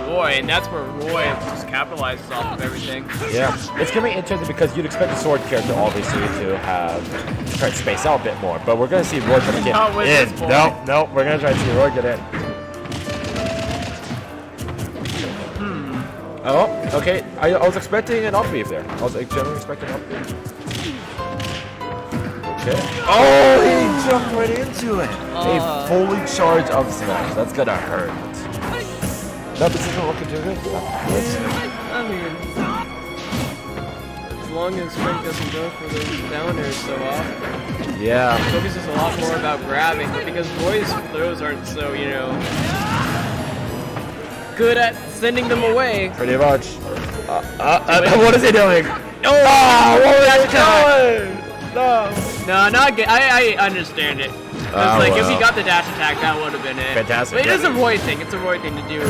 Roy, and that's where Roy just capitalizes off of everything. Yeah, it's gonna be interesting because you'd expect the sword character obviously to have try to space out a bit more, but we're gonna see Roy try to get Not with in. this boy. No, we're gonna try to see Roy get in. Oh, okay. I was expecting an up beef there. I was generally expecting an up beef. Okay. Oh, he jumped right into it. A fully charged up smash. That's gonna hurt. No, this isn't looking too good. I mean, as long as Frank doesn't go for those downers so often, Yeah. focuses a lot more about grabbing, but because Roy's throws aren't so, good at sending them away. Pretty much. What is he doing? Oh, what was he doing? No. No, not good. I understand it. Because, if he got the dash attack, that would have been it. Fantastic, But it is yeah. a Roy thing. It's a Roy thing to do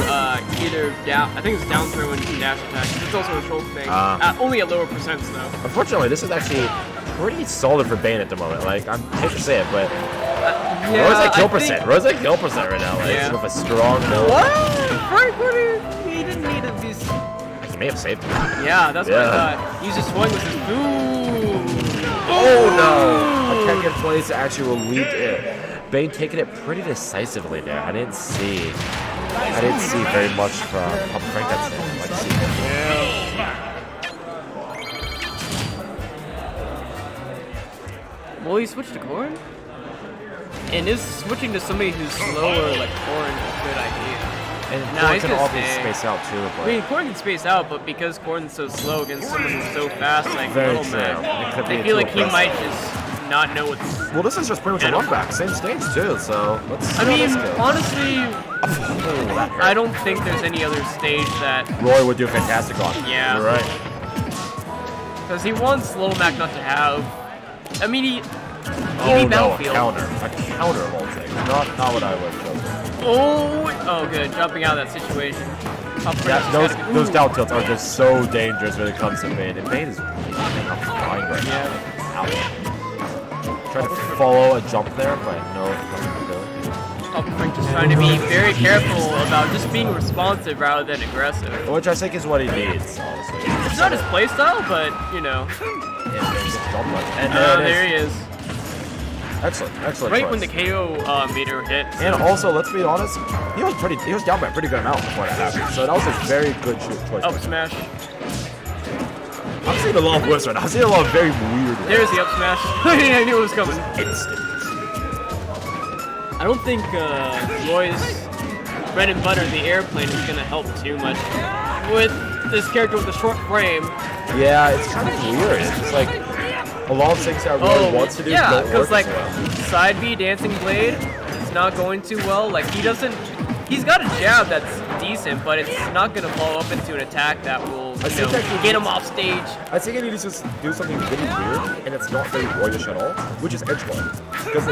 either down. I think it's down throw and dash attack. It's also a troll thing. Only at lower percents, though. Unfortunately, this is actually pretty solid for Bane at the moment. Like, I'm hate to say it, but Yeah, Roy's at kill I think- percent. Roy's at kill percent right now. Like, Yeah. with a strong build. What? Frank, what he didn't need to be. He may have saved him. Yeah, that's what Yeah. I thought. Use his swing with his boom. Oh no! A Tekken plays to actually will lead it. Bane taking it pretty decisively there. I didn't see very much from Papa Frank that time. Like, Well, he switched to Corrin? And is switching to somebody who's slower like Corrin a good idea? and Nah, Corrin he's can gonna obviously stay. space out too. I But mean, Corrin can space out, but because Corrin's so slow against someone who's so fast like Very Little true. It could Mac, be I a feel like he two-up might just not know what's... well, this is just pretty much a run back, same stage too. So let's. See I how mean, this goes. honestly, Oh, that hurt. I don't think there's any other stage that... Roy would do fantastic on. Yeah. You're right. Because he wants Little Mac not to have... I mean, he Oh need no, a Battlefield. counter of all things. Not what I would have chosen. Oh, good. Jumping out of that situation. Papa Frank just Those gotta those ooh. down tilts are just so dangerous when it comes to Bane. And Bane is really flying right now. Ouch. Trying to follow a jump there, but no, nothing to do. Papa Frank just trying to be very careful about just being responsive rather than aggressive. Which I think is what he needs, honestly. It's not his playstyle, but, And there he is. Excellent Right choice. when the KO meter hits. And also, let's be honest, he was down by a pretty good amount before that happened. So that was a very good choice. Up smash. I'm seeing a lot of worse right now. I'm seeing a lot of very weird. There's the up smash. I knew it was coming. instant. I don't think Roy's bread and butter, the airplane, is going to help too much with this character with a short frame. Yeah, it's kind of weird. It's just like a lot of things that Roy wants to do yeah, don't work because like as well. side B dancing blade is not going too well. Like he's got a jab that's decent, but it's not gonna blow up into an attack that will, I think that could get be- him off stage. I think it needs to just do something really weird, and it's not very boyish at all, which is edge guard. Because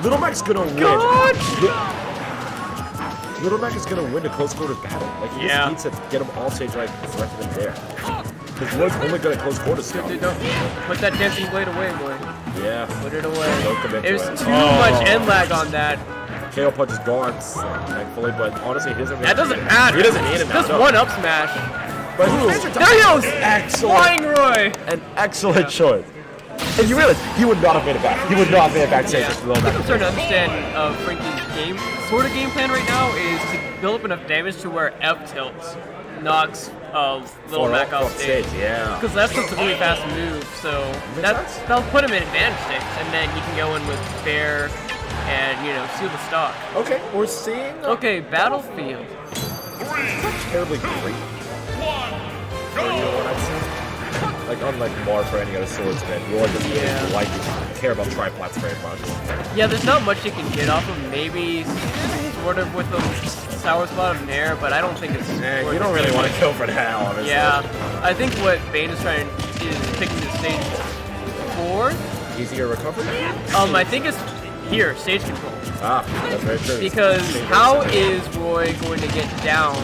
Little Mac's gonna win. Little Mac is gonna win the close quarters battle. Like he just needs to get him off stage right in there. Because Lloyd's only good at close quarters stuff. Put that dancing blade away, boy. Yeah. Put it away. Don't commit to There's it. too much end lag on that. KO punch is gone, thankfully, but honestly, he doesn't. That doesn't matter. He doesn't need it now. Just one up smash. But There he goes! Excellent. Flying Roy! An excellent choice. And you realize he would not have made it back. He would not have made it back to Yeah. Little Mac. I'm starting to understand Frankie's game plan right now is to build up enough damage to where F tilts knocks Little Mac off stage. Yeah. Because F tilt's a really fast move, so that'll put him in advantage state, and then he can go in with Bear and, steal the stock. Okay, we're seeing. Okay, Battlefield. Terribly great. Like unlike Marth or any other swordsman, Roy doesn't really care about triplats very much. Yeah, there's not much you can get off of. Maybe sort of with the sour spot of Nair, but I don't think it's. You don't really want to kill for that, obviously. Yeah, I think what Bane is picking the stage for. Easier recovery. I think it's here, stage control. Ah, that's very true. Because how is Roy going to get down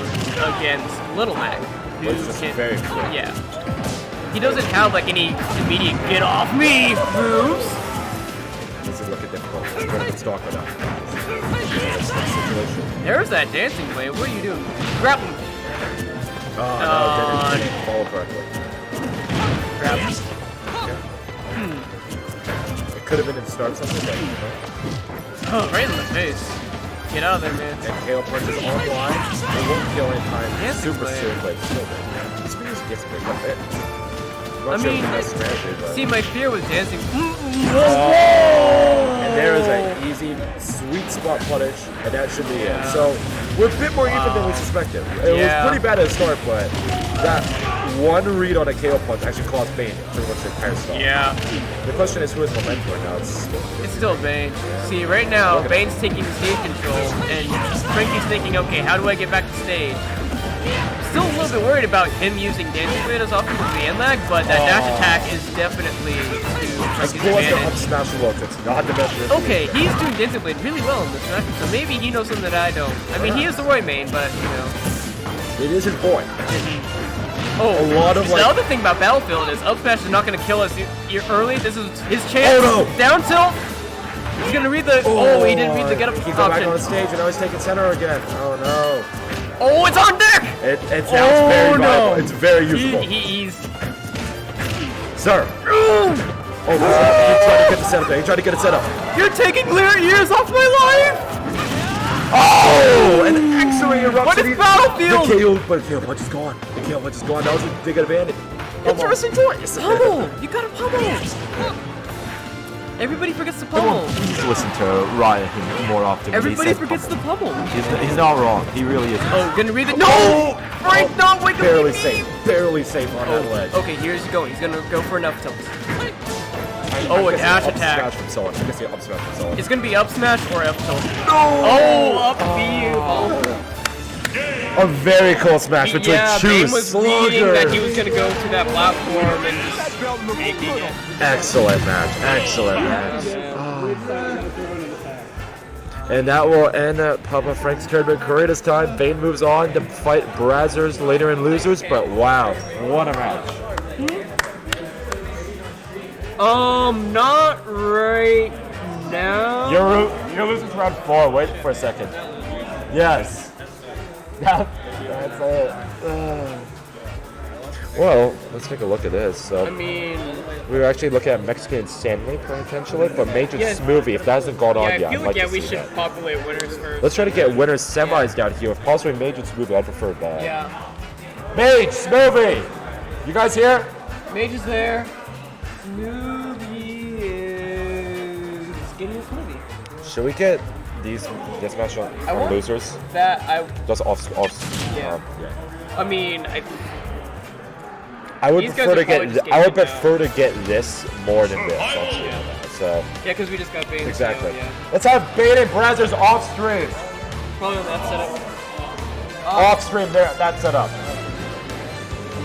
against Little Mac? Which is very quick. Yeah. He doesn't have like any immediate get off me moves. This is looking difficult. It's going to stock with that. There's that dancing way. What are you doing? Grapple. No, didn't follow correctly. Grab. It could have been in start something, but Oh, right in the face. Get out of there, man. and KO punch is online. It won't kill in time. Yes, Super but- still, but still good. This video gets picked up it. I mean, the best strategy, but... see, my fear was dancing. And there is an easy, sweet spot punish, and that should be it. So, we're a bit more even than we suspected. It was pretty bad at the start, but that one read on a KO punch actually cost Bane pretty much the entire start. Yeah. The question is, who is momentum right now? It's still Bane. See, right now, Bane's taking stage control, and Frankie's thinking, okay, how do I get back to stage? Still a little bit worried about him using dancing blade as often as the end lag, but that dash attack is definitely to As Frankie's cool as the up advantage. smash looks, it's not the best. Okay, he's doing dancing blade really well in this match, so maybe he knows something that I don't. I mean, he is the Roy main, but, It is important. Oh, A lot of, the like- other thing about Battlefield is up smash is not going to kill us early. This is his chance. Oh, no. Down tilt. He's going to read the... Oh, he didn't read the get up He got back on the option. stage, and now he's taking center again. Oh, no. Oh, it's on deck! It's very viable. It's very useful. He's... Sir. Oh, he tried to get the setup there. He tried to get it set up. You're taking years off my life! Oh, an excellent eruption. What is Battlefield? The KO, but the KO punch is gone. The KO punch is gone. That was a big advantage. Interesting choice. Pummel! You gotta pummel! Everybody forgets the pummel. Please listen to Ryan more often. Everybody forgets the pummel. He's not wrong. He really is. Oh, gonna read the... No! Frank, no! Wake up! Barely safe. Barely safe on that ledge. Okay, here's going. He's gonna go for enough tilt. Oh, a dash attack. Smash from someone. I can see up smash from someone. It's gonna be up smash or F tilt. No! Oh, up B. A very cool smash between Yeah, two Bane was reading that he sluggers. was gonna go to that platform and just making it. Excellent match. Excellent match. And that will end Papa Frank's tournament career this time. Bane moves on to fight Brazzers later in losers, but wow, what a match. Not right now. You're losing to round 4. Wait for a second. Yes. That's it. Well, let's take a look at this. So I mean, we were actually looking at Mexican Insanely potentially, but Major Smoothie, if that hasn't gone on yeah, yet, I feel I'd like like to we see should that. populate winners first. Let's try to get winners semis down here. If possible, Major Smoothie, I'd prefer that. Yeah. Mage Smoothie! You guys here? Mage is there. Smoothie is getting a smoothie. Should we get these match on want- losers? That I Just off. Yeah. Yeah. I mean I would These prefer guys to are probably get. just I would getting prefer to get this more than this. Actually. So yeah, because we just got Bane. exactly. So, yeah. Let's have Bane and Brazzers off stream. Probably on that setup. Off stream there, that's set up.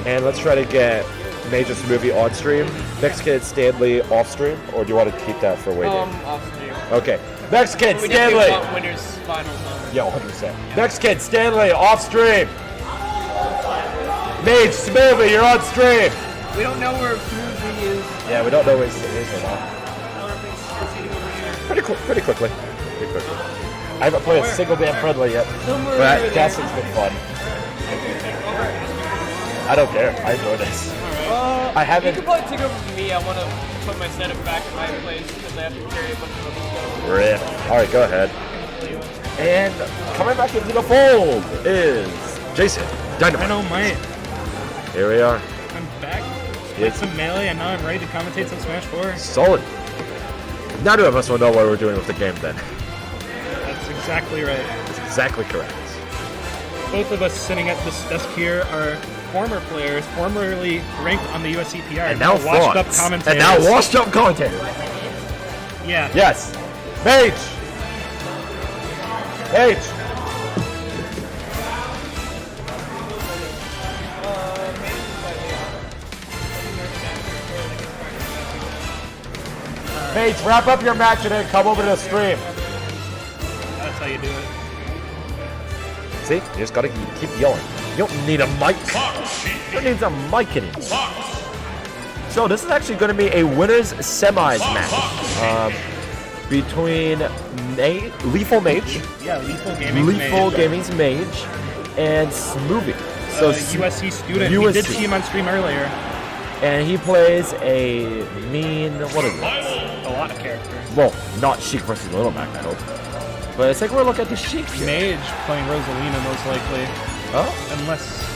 And let's try to get Major Smoothie on stream. Next kid Stanley off stream, or do you want to keep that for waiting? Off stream. Okay. Next kid We definitely Stanley. want winners finals on. Yeah, 100%. Next kid Stanley off stream. Mage Smoothie, you're on stream. We don't know where Smoothie is. Yeah, we don't know where he is right now. Pretty quickly. I haven't played a single damn friendly yet. But casting's been fun. I don't care. I enjoy this. I You haven't. can probably take over from me. I want to put my setup back in my place because I have to carry a bunch of other stuff. Rip. Alright, go ahead. And coming back into the fold is Jason Dynamite. Dynamite. Here we are. I'm back. Yes. Some melee, and now I'm ready to commentate some Smash 4. Solid. Neither of us will know what we're doing with the game then. That's exactly right. That's exactly correct. Both of us sitting at this desk here are former players, formerly ranked on the USC PR, And now washed up frauds. commentators. And now washed up commentators. Yeah. Yes. Mage. Mage, wrap up your match and then come over to the stream. That's how you do it. See? You just gotta keep yelling. You don't need a mic. You need a mic in it. So this is actually going to be a winners semis match between Lethal Mage, Yeah, Lethal Gaming. Lethal Gaming's Mage, and Smoothie. So USC student. USC. We did see him on stream earlier. And he plays a mean, what is it? A lot of characters. Well, not Sheik versus Little Mac, I hope. But it's like we're looking at the Sheik here. Mage playing Rosalina most likely. Oh? Unless,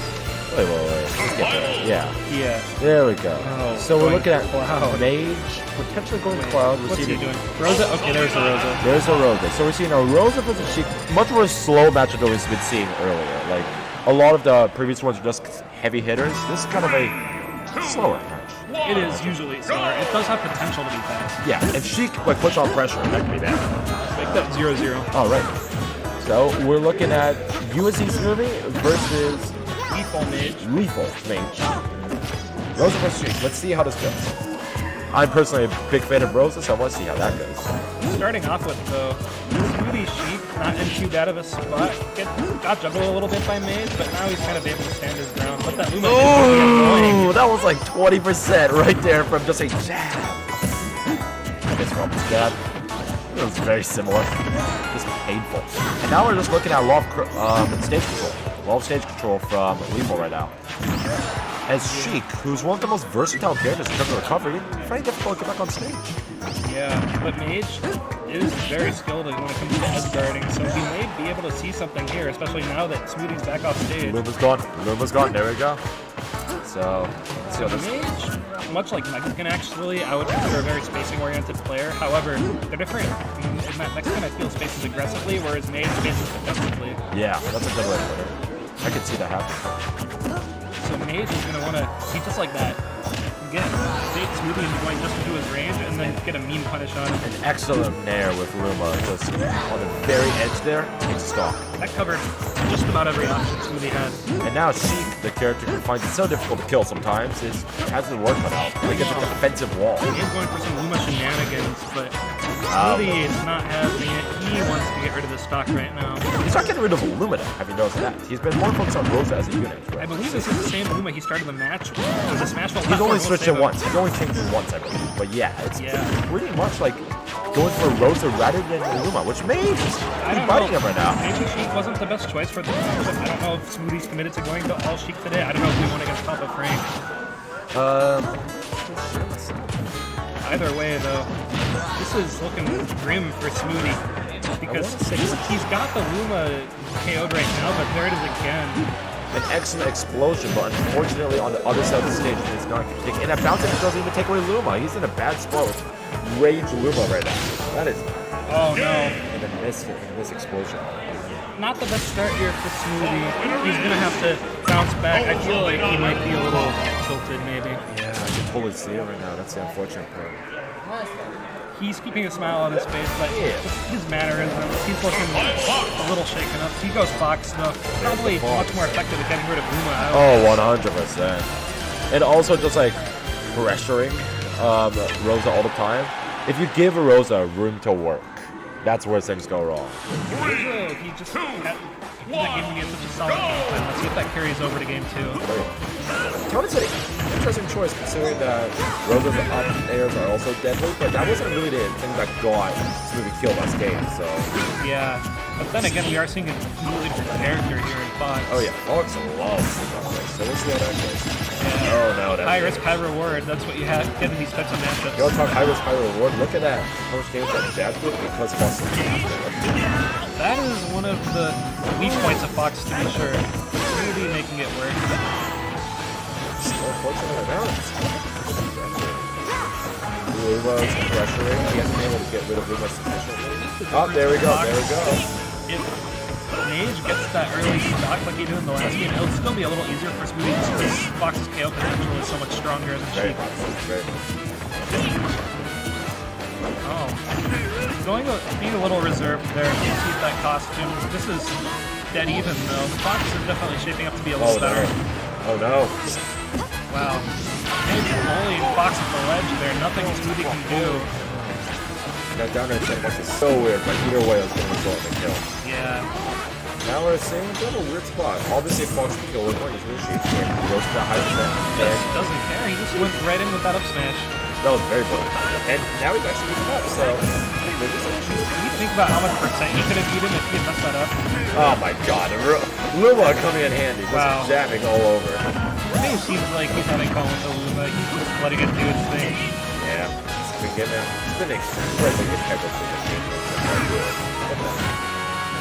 Wait. Let's get there. Yeah. yeah. There we go. Oh, So we're going looking at Cloud. Mage, potentially going Cloud. What's he receiving- doing? Rosa? Okay, there's the Rosa. There's a Rosa. So we're seeing a Rosa versus Sheik. Much more slow matchup than we've been seeing earlier. Like, a lot of the previous ones are just heavy hitters. This is kind of a slower match. It is usually slower. It does have potential to be fast. Yeah, if Sheik like puts on pressure, that could be bad. Make that 0-0. All right. So we're looking at USC Smoothie versus Lethal Mage. Lethal Mage. Rosa versus Sheik. Let's see how this goes. I'm personally a big fan of Rosa, so I want to see how that goes. Starting off with, though, Smoothie Sheik, not in too bad of a spot. Got juggled a little bit by Mage, but now he's kind of able to stand his ground. But that Luma is really annoying. Oh, that was like 20% right there from just a jab. I guess from his jab. It was very similar. Just painful. And now we're just looking at law of stage control. Law of stage control from Lethal right now. As Sheik, who's one of the most versatile characters in terms of recovery, very difficult to get back on stage. Yeah, but Mage is very skilled when it comes to edge guarding, so he may be able to see something here, especially now that Smoothie's back off stage. Luma's gone. There we go. So, let's see how this. Mage, much like Mexican actually, I would consider a very spacing-oriented player. However, they're different. In that Mexican, I feel spaces aggressively, whereas Mage spaces defensively. Yeah, that's a good way to put it. I can see that happening. So Mage is going to want to see just like that. Get Smoothie is going just into his range, and then get a mean punish on him. An excellent nair with Luma, just on the very edge there, takes a stock. That covered just about every option Smoothie had. And now Sheik, the character who finds it so difficult to kill sometimes, has the work cut out. He gets a defensive wall. He is going for some Luma shenanigans, but Smoothie is not having it. He wants to get rid of the stock right now. He's not getting rid of Luma, have you noticed that? He's been more focused on Rosa as a unit. I believe this is the same Luma he started the match with. It was a Smash Ball He's platform, only we'll switched say it that. once. He's only changed it once, I believe. But yeah, it's Yeah. pretty much like going for Rosa rather than Luma, which may I be don't biting know. him right now. Maybe Sheik wasn't the best choice for the matchup. I don't know if Smoothie's committed to going to all Sheik today. I don't know if we want against Papa Frank. Either way, though, this is looking grim for Smoothie. Because he's got the Luma KO'd right now, but there it is again. An excellent explosion, but unfortunately on the other side of the stage, it's not going to take. And that bounce doesn't even take away Luma. He's in a bad spot with Rage Luma right now. That is. Oh no. And then this explosion. Not the best start here for Smoothie. He's gonna have to bounce back. I feel like he might be a little tilted, maybe. Yeah, I can totally see it right now. That's the unfortunate part. he's keeping a smile on his face, but Yeah. just his mannerisms, he's looking a little shaken up. He goes Fox, though. Probably much more effective at getting rid of Luma out. Oh, 100%. And also just like pressuring Rosa all the time. If you give Rosa room to work, that's where things go wrong. Rosa, he just he's not giving it such a solid game plan. Let's see if that carries over to game 2. It's an interesting choice considering that Rosa's up airs are also deadly, but that wasn't really the thing that got Smoothie killed last game, so. Yeah, but then again, we are seeing a completely different character here in Fox. Oh yeah, Fox loves the numbers, so we'll see how that goes. Yeah. Oh no, that's High risk, high reward. That's what you have get in these types of matchups. You want to talk high risk, high reward? Look at that. How much damage that Jab did because Fox is That is one of the weak points of Fox, to be sure. Really making it work. Unfortunately, now Luma's pressuring. He hasn't been able to get rid of Luma sufficiently. Oh, there we go, there we go. If Mage gets that early stock like he did in the last game, it'll still be a little easier for Smoothie because Fox's KO potential is so much stronger than Very Sheik. possible, very possible. Oh. Being a little reserved there. You see that costume. This is dead even though. Fox is definitely shaping up to be a little better. Oh no. Wow. Mage only Fox at the ledge there. Nothing Smoothie can do. That down air checkbox is so weird, but either way it was going to result in a kill. Yeah. Now we're seeing a little weird spot. Obviously Fox can kill with one, he's really shaped here. He goes to the high percent. Just doesn't care. He just went right in with that up smash. That was very bold. And now he's actually moving up, so You think about how much percent you could have beaten if he had messed that up. oh my god, Luma coming in handy, just Wow. jamming all over. It seems like he's having fun with the Luma. He's just letting it do its thing. Yeah, it's been getting out. It's been incredibly integral to the game.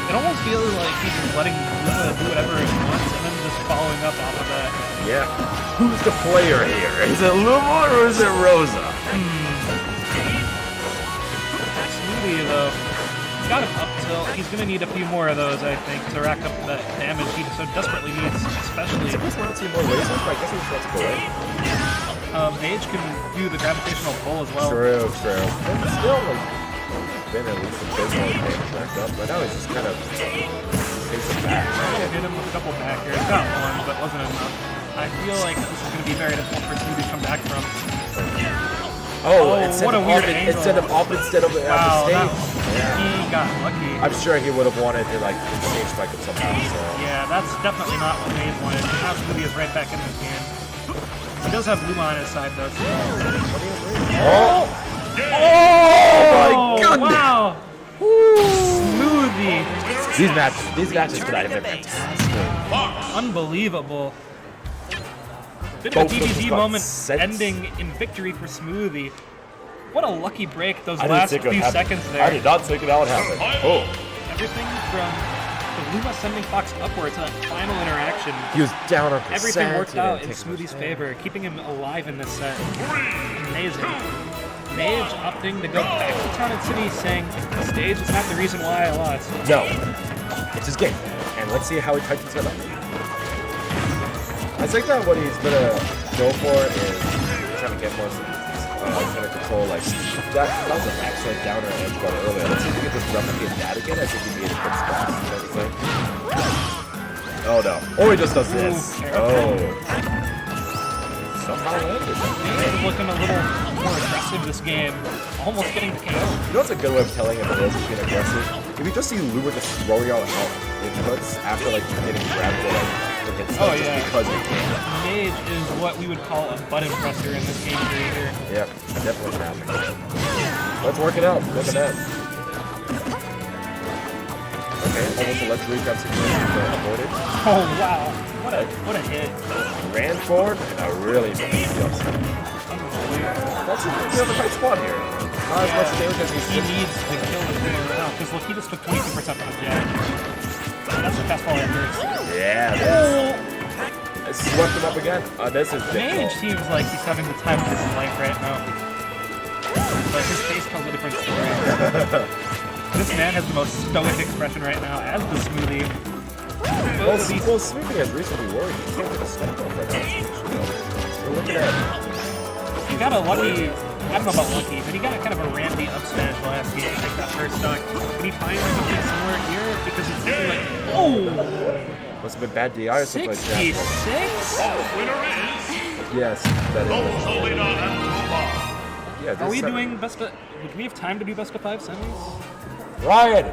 It almost feels like he's just letting Luma do whatever he wants and then just following up off of that. Yeah. Who's the player here? Is it Luma or is it Rosa? Smoothie, though, he's got him up tilt. He's going to need a few more of those, I think, to rack up that damage he so desperately needs, especially. I just want to see more razors, but I guess he's supposed to go away. Mage can do the gravitational pull as well. True. And still, like, been at least a bit more damage racked up, but now he's just kind of takes it back. Hit him with a couple back airs. Got one, but wasn't enough. I feel like this is going to be very difficult for Smoothie to come back from. Oh, what a weird angle. Instead of up, instead of Wow, the that, stage. he got lucky. I'm sure he would have wanted to, like, stage spike him somehow, so. Yeah, that's definitely not what Mage wanted. Now Smoothie is right back in this game. He does have Luma on his side, though. Oh! Oh, my goodness! Wow! Smoothie! These matches tonight have been fantastic. Unbelievable. Bit of a Both of them DBZ got moment sense. ending in victory for Smoothie. What a lucky break those I didn't last think it few would seconds happen. there. I did not think that would happen. Oh. Everything from the Luma sending Fox upwards to that final interaction. He was down on percent. Everything worked out in Take Smoothie's percent. favor, keeping him alive in this set. Amazing. Mage opting to go back to Town and City, saying the stage is not the reason why I lost. No. It's his game. And let's see how he tightens it up. I think that what he's gonna go for is trying to get more kind of control, like, that was an excellent downer edge guard earlier. Let's see if he can just replicate that again. I think he made a good spot. Oh no. Or he just does this. Oh. Somehow landed. Mage looking a little more aggressive this game, almost getting the KO. You know what's a good way of telling if Rose is being aggressive? If you just see Luma just throwing out inputs after, like, getting grabbed or, like, hit Oh, yeah. because he can. Mage is what we would call a button presser in this game creator. Yep, definitely happening. Let's work it out. Look at that. Okay, almost a let's recap situation, but avoided. Oh wow, what a hit. Ran forward, and a really big jump. That's a tight spot here. Not as much damage as He needs to kill the thing now, because look, he just took 22% on his jab. That's the fastball that hurts. Yeah, it swept him up again. This is Mage difficult. seems like he's having the time of his life right now. But his face tells a different story. This man has the most stoic expression right now, as the Smoothie. Well, Smoothie has recently worried. He can't get a step off right now. We're looking at He got a lucky I don't know about lucky, but he got kind of a randy up smash last game, like that first stock. Can he find anything somewhere here? Because it's looking like, oh, Must have been bad DI or something like that. 66? Winner is Yes, that is. Rosalina and Yeah, Are we this doing best of? Do we have time to do best of 5 semis? Ryan!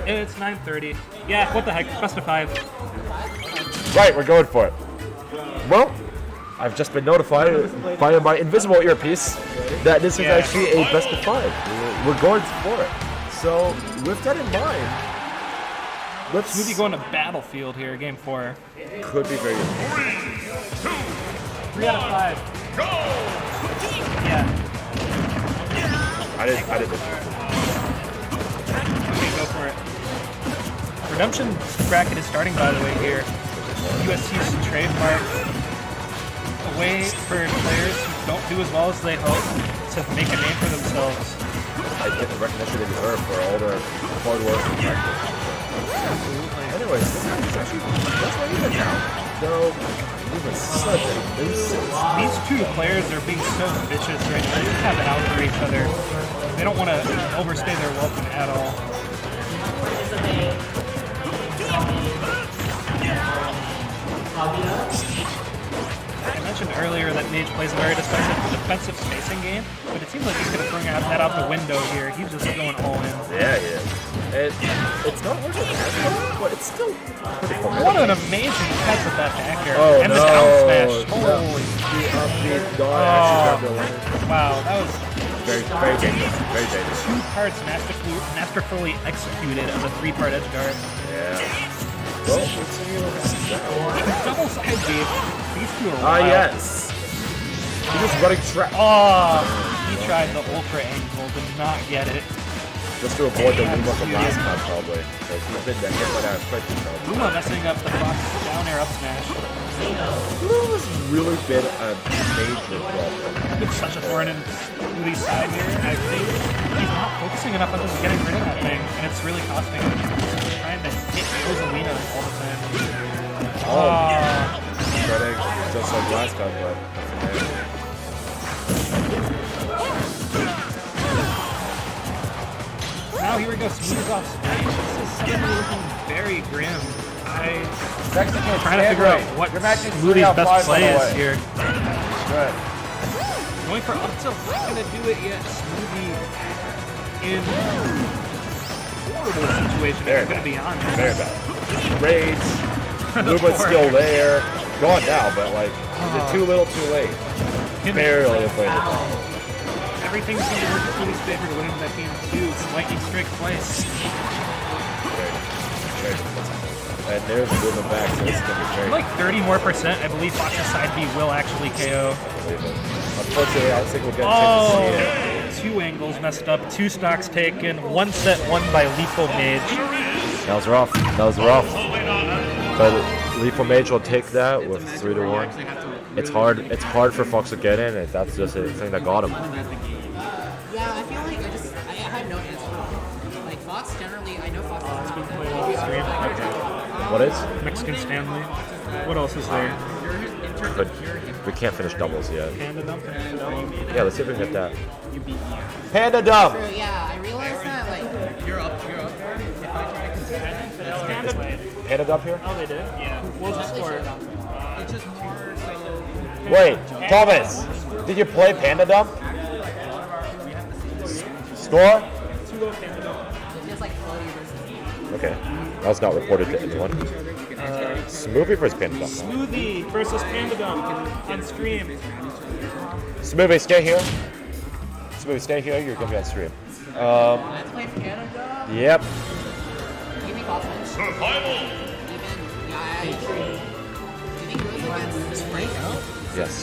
It's 9:30. Yeah, what the heck? Best of 5. Right, we're going for it. Well, I've just been notified by my invisible earpiece that this is actually a best of 5. We're going for it. So, with that in mind, let's... Smoothie going to Battlefield here, game 4. Could be very good. 3 out of 5. go! Yeah. I didn't. Okay, go for it. Redemption bracket is starting, by the way, here. USC's trademark a way for players who don't do as well as they hope to make a name for themselves. I get the recognition they deserve for all their hard work and practice. Anyways, this is actually that's not even now. Though, even such a basic. These two players are being so vicious right now. They just have it out for each other. They don't want to overstay their welcome at all. I mentioned earlier that Mage plays a very defensive spacing game, but it seems like he's going to bring that out the window here. He's just going all in. Yeah, he is. It's not working as well, but it's still pretty formidable. What an amazing catch with that back air. Oh, and no. the down smash. No. Holy. The upbeat dog actually grabbed the lane. Wow, that was Very, very dangerous. Very dangerous. 2 parts masterfully executed as a 3-part edge guard. Yeah. Well, let's see what Double side B. These two are wild. yes. He's just running track. Oh, he tried the ultra angle, did not get it. Just to avoid the Luma from last time, probably. Because he's been hit by that quick himself. Luma messing up the Fox down air up smash. Luma's really been a major problem. It's such a thorn in Rudy's side here. I think he's not focusing enough on just getting rid of that thing, and it's really costing him. He's trying to hit Rosalina all the time. Shredding just like last time, but now here we go, Smooth off stage. This is suddenly looking very grim. I'm trying to figure out what Smoothie's best play is here. good. Going for up tilt, not gonna do it yet. Smoothie in horrible situation. Very I'm gonna be honest. Very bad. Raids. Luma's still there. Gone now, but like, is it too little, too late? Barely avoided. Everything seemed to work in Smoothie's favor to win into that game too. Lightning strike twice. And there's Luma back, so this is gonna be great. Like 30 more %, I believe Fox's side B will actually KO. Unfortunately, I don't think we'll get a chance to see it. 2 angles messed up, 2 stocks taken, 1 set won by Lethal Mage. That was rough. But Lethal Mage will take that with 3-1. It's hard for Fox to get in, and that's just the thing that got him. Yeah, I feel like I had no answer. Like Fox generally, I know Fox has been What is? Mexican Stanley. What else is there? But we can't finish doubles yet. Panda dump? Yeah, let's see if we can get that. Panda dump! true. Yeah, I realized that like You're up there. If I try to contest, Panda dump here? Oh, they did? Yeah. What was the score? it's just hard. So Wait, Thomas, did you play Panda dump? Score? it's just like floaty versus. Okay, that was not reported to anyone. Smoothie versus Panda dump. Smoothie versus Panda dump on stream. Smoothie, stay here. Smoothie, stay here. You're gonna be on stream. Let's play Canada. Yep. Give me confidence. Survival. Even yeah, I agree. Do you think really against Frank? Yes.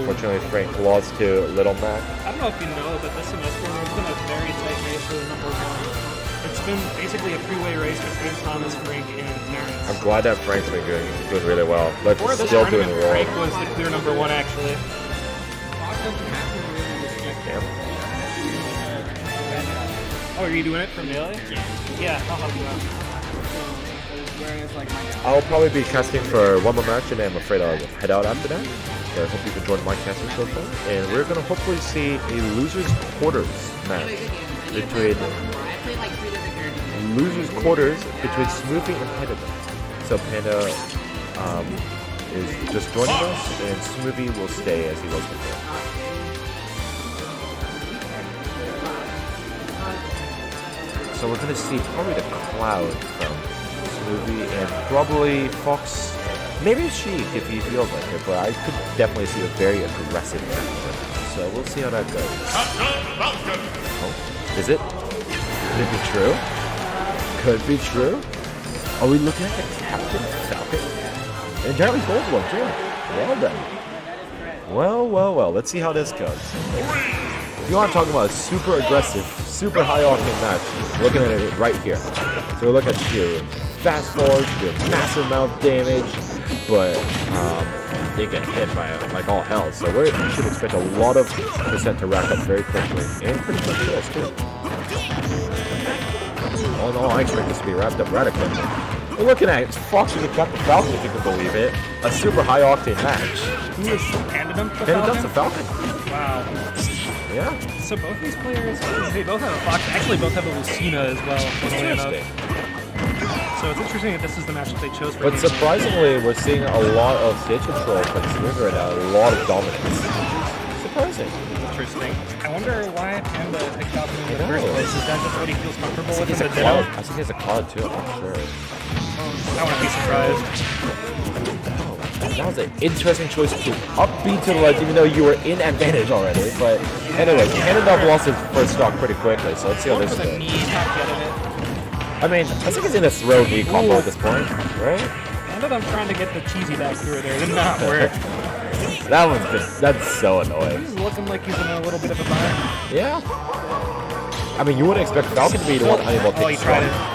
Fortunately, Frank lost to Little Mac. I don't know if you know, but this semester there's been a very tight race for the number 1. It's been basically a 3-way race between Thomas, Frank, and Terrence. I'm glad that Frank's been doing really well, but Before this still doing tournament, the Frank role. was the clear number 1, actually. Damn. Oh, are you doing it for Melee? Yeah, I'll help you out. Whereas like my I'll probably be casting for one more match, and I'm afraid I'll head out after that. So I hope you enjoyed my casting so far. And we're gonna hopefully see a losers quarters match between losers quarters between Smoothie and Panda. So Panda is just joining us, and Smoothie will stay as he was before. So we're gonna see probably the Cloud from Smoothie and probably Fox. Maybe Sheik if he feels like it, but I could definitely see a very aggressive match. So we'll see how that goes. Oh, is it? Could it be true? Could be true? Are we looking at the Captain Falcon? Entirely gold one too. Well done. Well. Let's see how this goes. If you want to talk about a super aggressive, super high octane match, looking at it right here. So we look at Sheer. Fast forward, do a massive amount of damage, but they get hit by like all hell. So we should expect a lot of percent to rack up very quickly and pretty quick kills too. All in all, I expect this to be wrapped up rather quickly. We're looking at Fox with the Captain Falcon, if you can believe it. A super high octane match. Who is Pandadum the Pandadum's the Falcon? Falcon. Wow. Yeah. So both these players, they both have a Fox. Actually, both have a Lucina as well. funnily enough. So it's interesting that this is the match that they chose for. But surprisingly, we're seeing a lot of stage control from Smoothie right now. A lot of dominance. Surprising. Interesting. I wonder why Panda picked out him in the first place. Is that just what he feels comfortable with in the Cloud. Ditto? I think he has a Cloud too, I'm not sure. I wouldn't be surprised. That was an interesting choice to up B to the ledge, even though you were in advantage already. But anyway, Canada lost his first stock pretty quickly, so let's see how this For the goes. knee, not getting it. I mean, I think he's in a throw knee combo at this point, right? Pandadum trying to get the cheesy back through there. Did not work. That one's good. That's so annoying. He's looking like he's in a little bit of a bind. Yeah. I mean, you wouldn't expect Falcon to be the one unable to Oh, he take tried strong.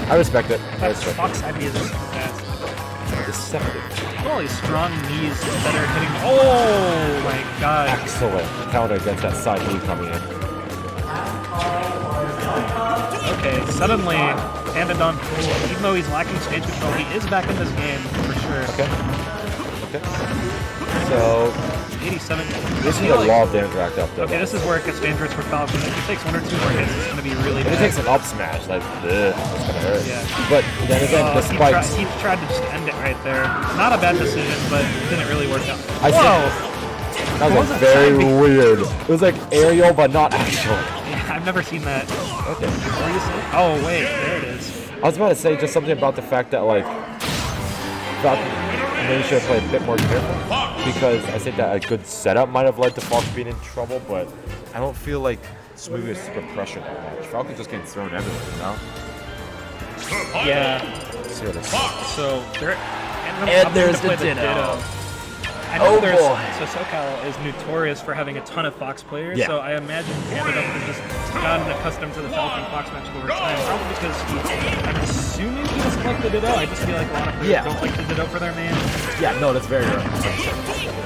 it. I respect it. I That's respect Fox side B is just fast. it. Deceptive. Oh, these strong knees that are hitting. Oh my god. Excellent counter against that side knee coming in. Okay, suddenly, Pandadum, even though he's lacking stage control, he is back in this game for sure. Okay. So, 87. this is a lot of damage racked up though. Okay, this is where it gets dangerous for Falcon. If he takes one or two more hits, it's going to be really If bad. it takes an up smash, like, ugh, it's gonna hurt. Yeah. But then again, the spikes. He tried to just end it right there. Not a bad decision, but it didn't really work out. I Whoa! That was like very weird. It was like aerial, but not actual. Yeah, I've never seen that. Okay. What were you saying? Oh, wait, there it is. I was about to say just something about the fact that, like, Falcon maybe should have played a bit more careful, because I think that a good setup might have led to Fox being in trouble, but I don't feel like Smoothie is super pressured that much. Falcon's just getting thrown everywhere, you know? Yeah. Let's see what this So, there... And there's the Ditto. I know Oh, boy. So SoCal is notorious for having a ton of Fox players, Yeah. so I imagine Pandadum has just gotten accustomed to the Falcon Fox match over time. Probably because I'm assuming he doesn't like the Ditto. I just feel like a lot of players don't like the Ditto for their main. Yeah, no, that's very right.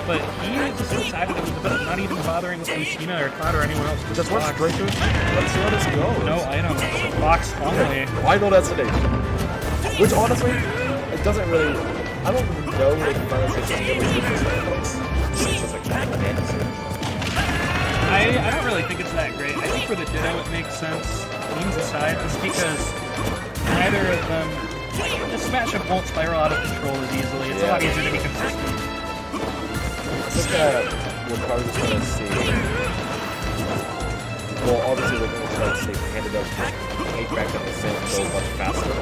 But he just decided it was about not even bothering with Lucina or Cloud or anyone else. Just went Fox. straight to it. Let's see how this goes. No items. Fox only. Final destination. Which honestly, it doesn't really. I don't know if final destination really different. It's just like I don't really think it's that great. I think for the Ditto it makes sense, memes aside, just because neither of them, this matchup won't spiral out of control as easily. It's a lot easier to be consistent. I think that we're probably just going to see. Well, obviously we're going to try to see Pandadum take back up the same so much faster.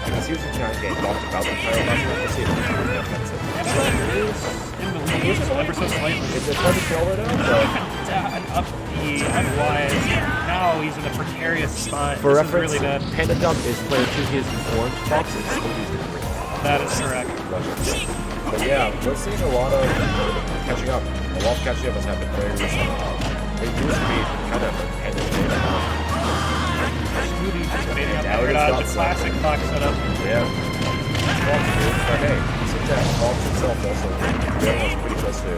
Because he was trying to get knocked about the entire last round. Let's see if he can get offensive. Pandadum is in the lead, ever so slightly. It's hard to tell right now, Down, up the unwise. Now he's in a precarious spot. For This reference, is really bad. Pandadum is player 2, he is orange boxes. That is correct. But yeah, we're seeing a lot of catching up. A lot of catching up has happened very recently. It used to be kind of Pandadum. Smoothie just waiting up Now there. it is It's not a so. classic Fox setup. Yeah. But hey, I think that Fox himself also was pretty close to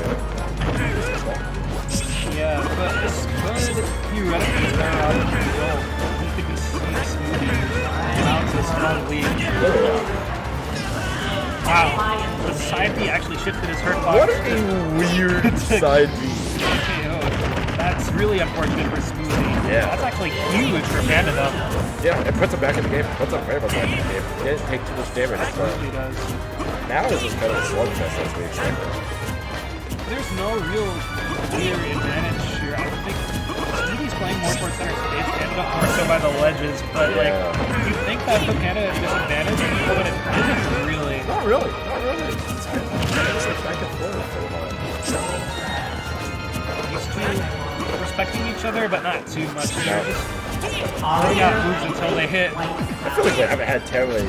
this as well. Yeah, but this could theoretically start out of control. He could be seeing Smoothie mounts a strong lead. Wow. The side B actually shifted his hurt box. What a weird side B. KO. That's really unfortunate for Smoothie. Yeah. That's actually huge for Panda though. Yeah, it puts him back in the game. Puts him very much back in the game. He didn't take too much damage. Absolutely does. Now it's just kind of a slugfest as we expected. There's no real clear advantage here. I think Smoothie's playing more towards center stage, ended up more so by the ledges, but like, you think that put Panda at a disadvantage, but it isn't really. Not really. Not really. It's like back and forth for a while. These two respecting each other, but not too much. They got moves until they hit. I feel like we haven't had terribly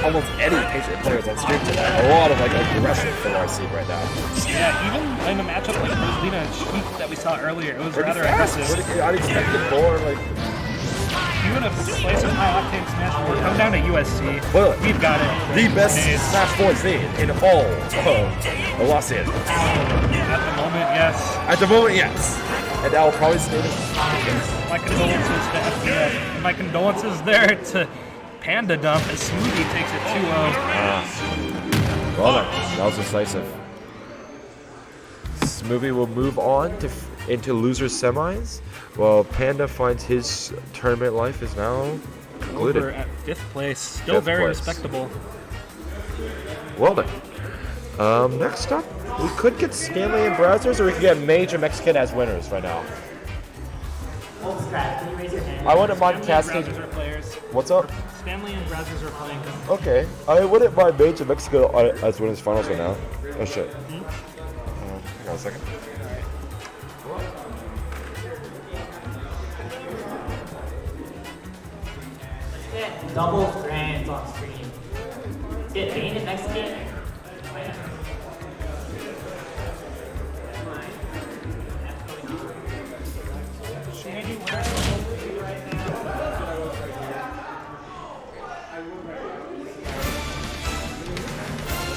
almost any patient players on stream today. A lot of like aggressive from our scene right now. Yeah, even in a matchup like Rosalina and Sheik that we saw earlier, it was Pretty rather fast. aggressive. Pretty unexpected more like Even if we play some high octane smash, we'll come down to USC. Well, We've got it. the best Days. Smash 4 scene in all of Los Angeles. At the moment, yes. At the moment, yes. And that will probably stay the My condolences to FBF. And my condolences there to Panda Dump as Smoothie takes it 2-0. Well done. That was decisive. Smoothie will move on to into loser semis, while Panda finds his tournament life is now concluded. Over at 5th place. Still Fifth very place. respectable. Well done. Next up, we could get Stanley and Brazzers, or we could get Mage and Mexican as winners right now. Can you raise your hand? I wouldn't mind Stanley casting. and Brazzers are players. What's up? Stanley and Brazzers are playing. Okay, I wouldn't mind Mage and Mexico as winners finals right now. Oh shit. Hang on a second. Get double strands on stream. Get Bane and Mexican.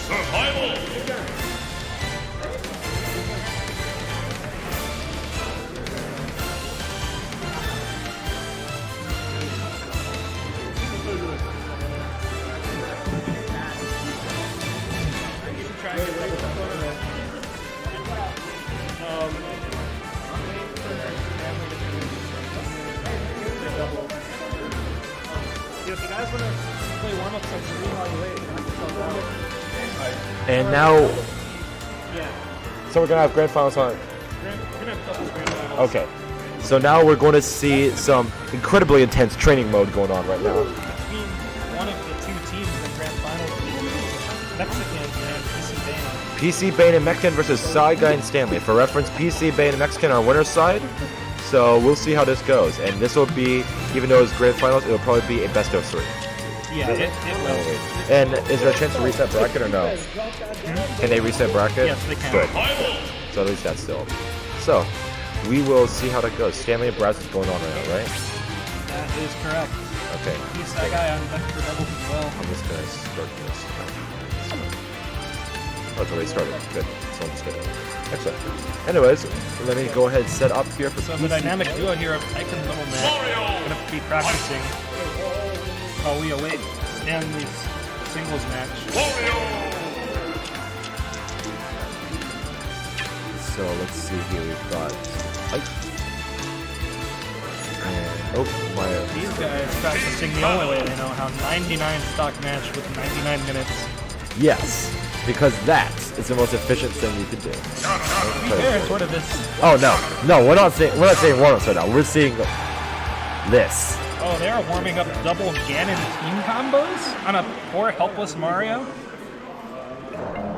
Survival. If you guys want to play warm-ups on stream while you wait, And now, yeah. so we're gonna have grand finals on. We're gonna have doubles grand finals. Okay, so now we're going to see some incredibly intense training mode going on right now. Between one of the two teams in grand finals, Mexican and PC Bane. PC Bane and Mexican versus Side Guy and Stanley. For reference, PC Bane and Mexican are winner's side. So we'll see how this goes. And this will be, even though it's grand finals, it'll probably be a best of 3. Yeah, it will. And is there a chance to reset bracket or no? Can they reset bracket? Yes, they can. Good. So at least that's still. So we will see how that goes. Stanley and Brass is going on right now, right? That is correct. Okay. He's that guy on deck for doubles as well. I'm just gonna start this. Oh, it's already started. Good. So almost good. Excellent. Anyways, let me go ahead and set up here for So the dynamic duo here of Tyke and Little Man going to be practicing while we await Stanley's singles match. So let's see here. We've got Ike. And my. These guys practicing the only way they know how. 99 stock match with 99 minutes. Yes, because that is the most efficient thing you can do. To be fair, it's sort of this. Oh no, we're not saying warm-ups right now. We're seeing this. Oh, they're warming up double Ganon team combos on a poor helpless Mario.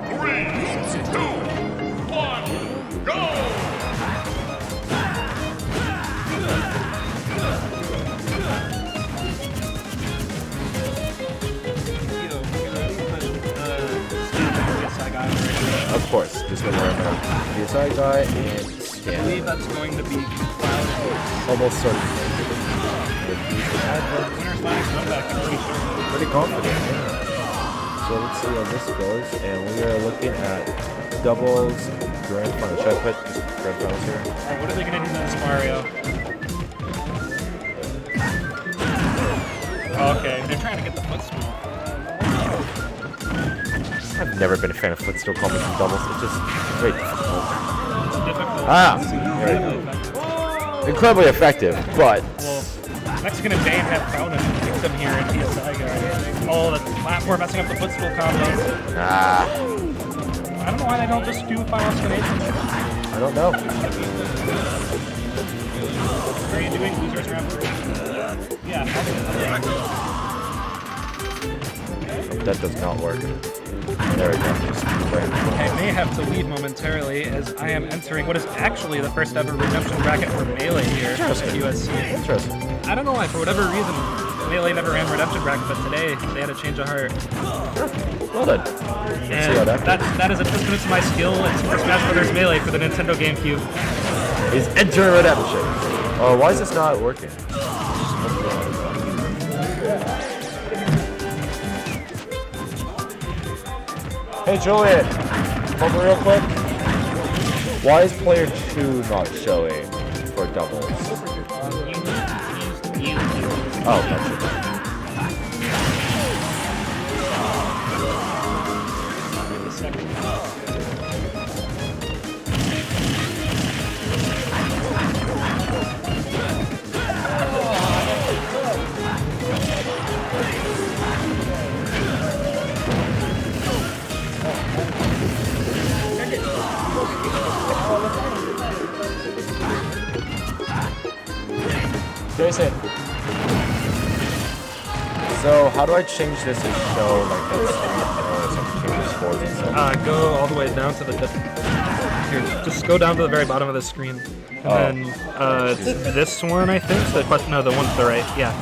3, 2, 1, go! Of course, just gonna remember the side guy and I Stan. believe that's going to be Cloud. Almost certain. Winner's finals comeback, I'm pretty sure. Pretty confident, yeah. So let's see how this goes, and we are looking at doubles grand final. Should I put just grand finals here? Alright, what are they going to do to this Mario? Okay, they're trying to get the foot smooth. never been a fan of footstool combos and doubles. It's just very difficult. Difficult. Ah, Very there you effective. go. Incredibly effective, but Well, Mexican and Bane have found a victim here in TSI guy. Oh, the platform messing up the footstool combos. ah, I don't know why they don't just do final estimation. I don't know. Are you doing losers round 3? Yeah. That does not work. There we go. I may have to leave momentarily as I am entering what is actually the first ever redemption bracket for Melee here at USC. Interesting. I don't know why, for whatever reason, Melee never ran redemption bracket, but today they had a change of heart. Well done. And how that that is a testament to my skill in Super Smash Bros. Melee for the Nintendo GameCube. He's entering redemption. Oh, why is this not working? Hey Julian, over real quick. Why is player 2 not showing for doubles? Oh, that's it. Jason. So how do I change this and show like this? Change the scores and stuff. Go all the way down to the here. Just go down to the very bottom of the screen, and then this one I think. So the question, no, the one to the right. Yeah.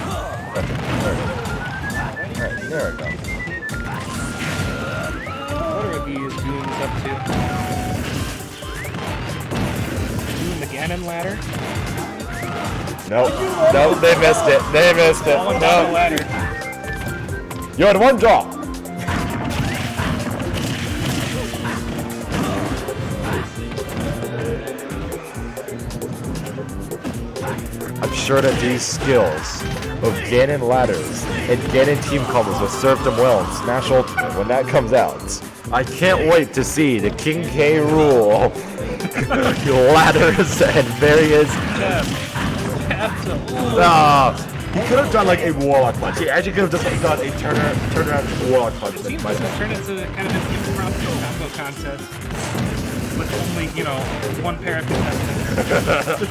Okay. Alright, there we go. What are these goons up to? Doing the Ganon ladder. Nope. Nope, they missed it. They missed it. Falling down the No. ladder. You had one drop. I'm sure that these skills of Ganon ladders and Ganon team combos will serve them well in Smash Ultimate when that comes out. I can't wait to see the King K rule ladders and various. He could have done like a Warlock punch. He actually could have just done a turnaround Warlock punch. It seems like it's turned into kind of an impromptu combo contest with only, you know, one pair of contestants.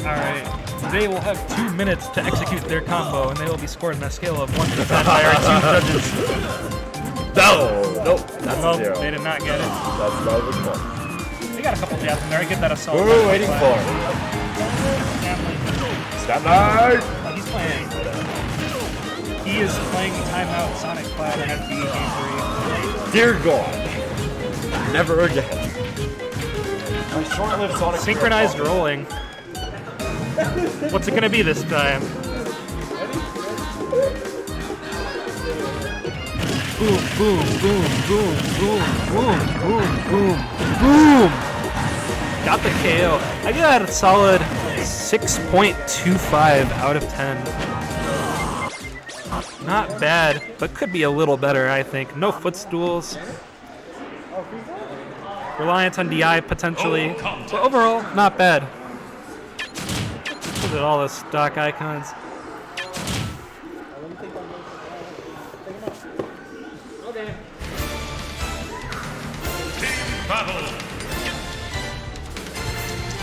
Alright, they will have 2 minutes to execute their combo, and they will be scored on a scale of 1 to 10 by our 2 judges. Nope, that's Nope, a zero. they did not get it. That's not a good one. They got a couple jabs in there. I get that assault. Who are we waiting for? Stanley! He's playing. He is playing timeout Sonic Cloud and FD Game 3. Dear God. Never again. My short-lived Sonic. Synchronized rolling. What's it gonna be this time? Boom, boom, boom, boom, boom, boom, boom, boom, boom. Got the KO. I give that a solid 6.25 out of 10. Not bad, but could be a little better, I think. No footstools. Reliant on DI potentially. But overall, not bad. Look at all the stock icons. Battle.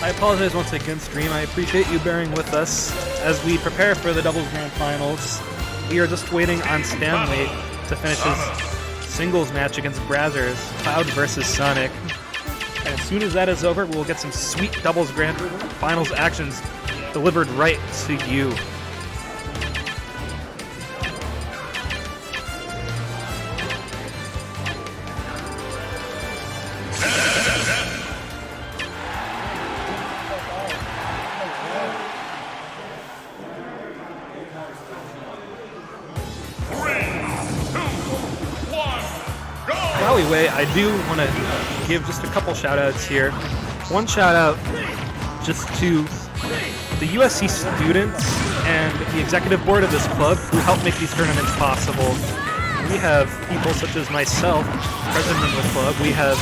I apologize once again, stream. I appreciate you bearing with us as we prepare for the doubles grand finals. We are just waiting on Stanley to finish his singles match against Brazzers, Cloud versus Sonic. And as soon as that is over, we'll get some sweet doubles grand finals actions delivered right to you. While we wait, I do want to give just a couple shout-outs here. One shout-out just to the USC students and the executive board of this club who help make these tournaments possible. We have people such as myself, president of the club. We have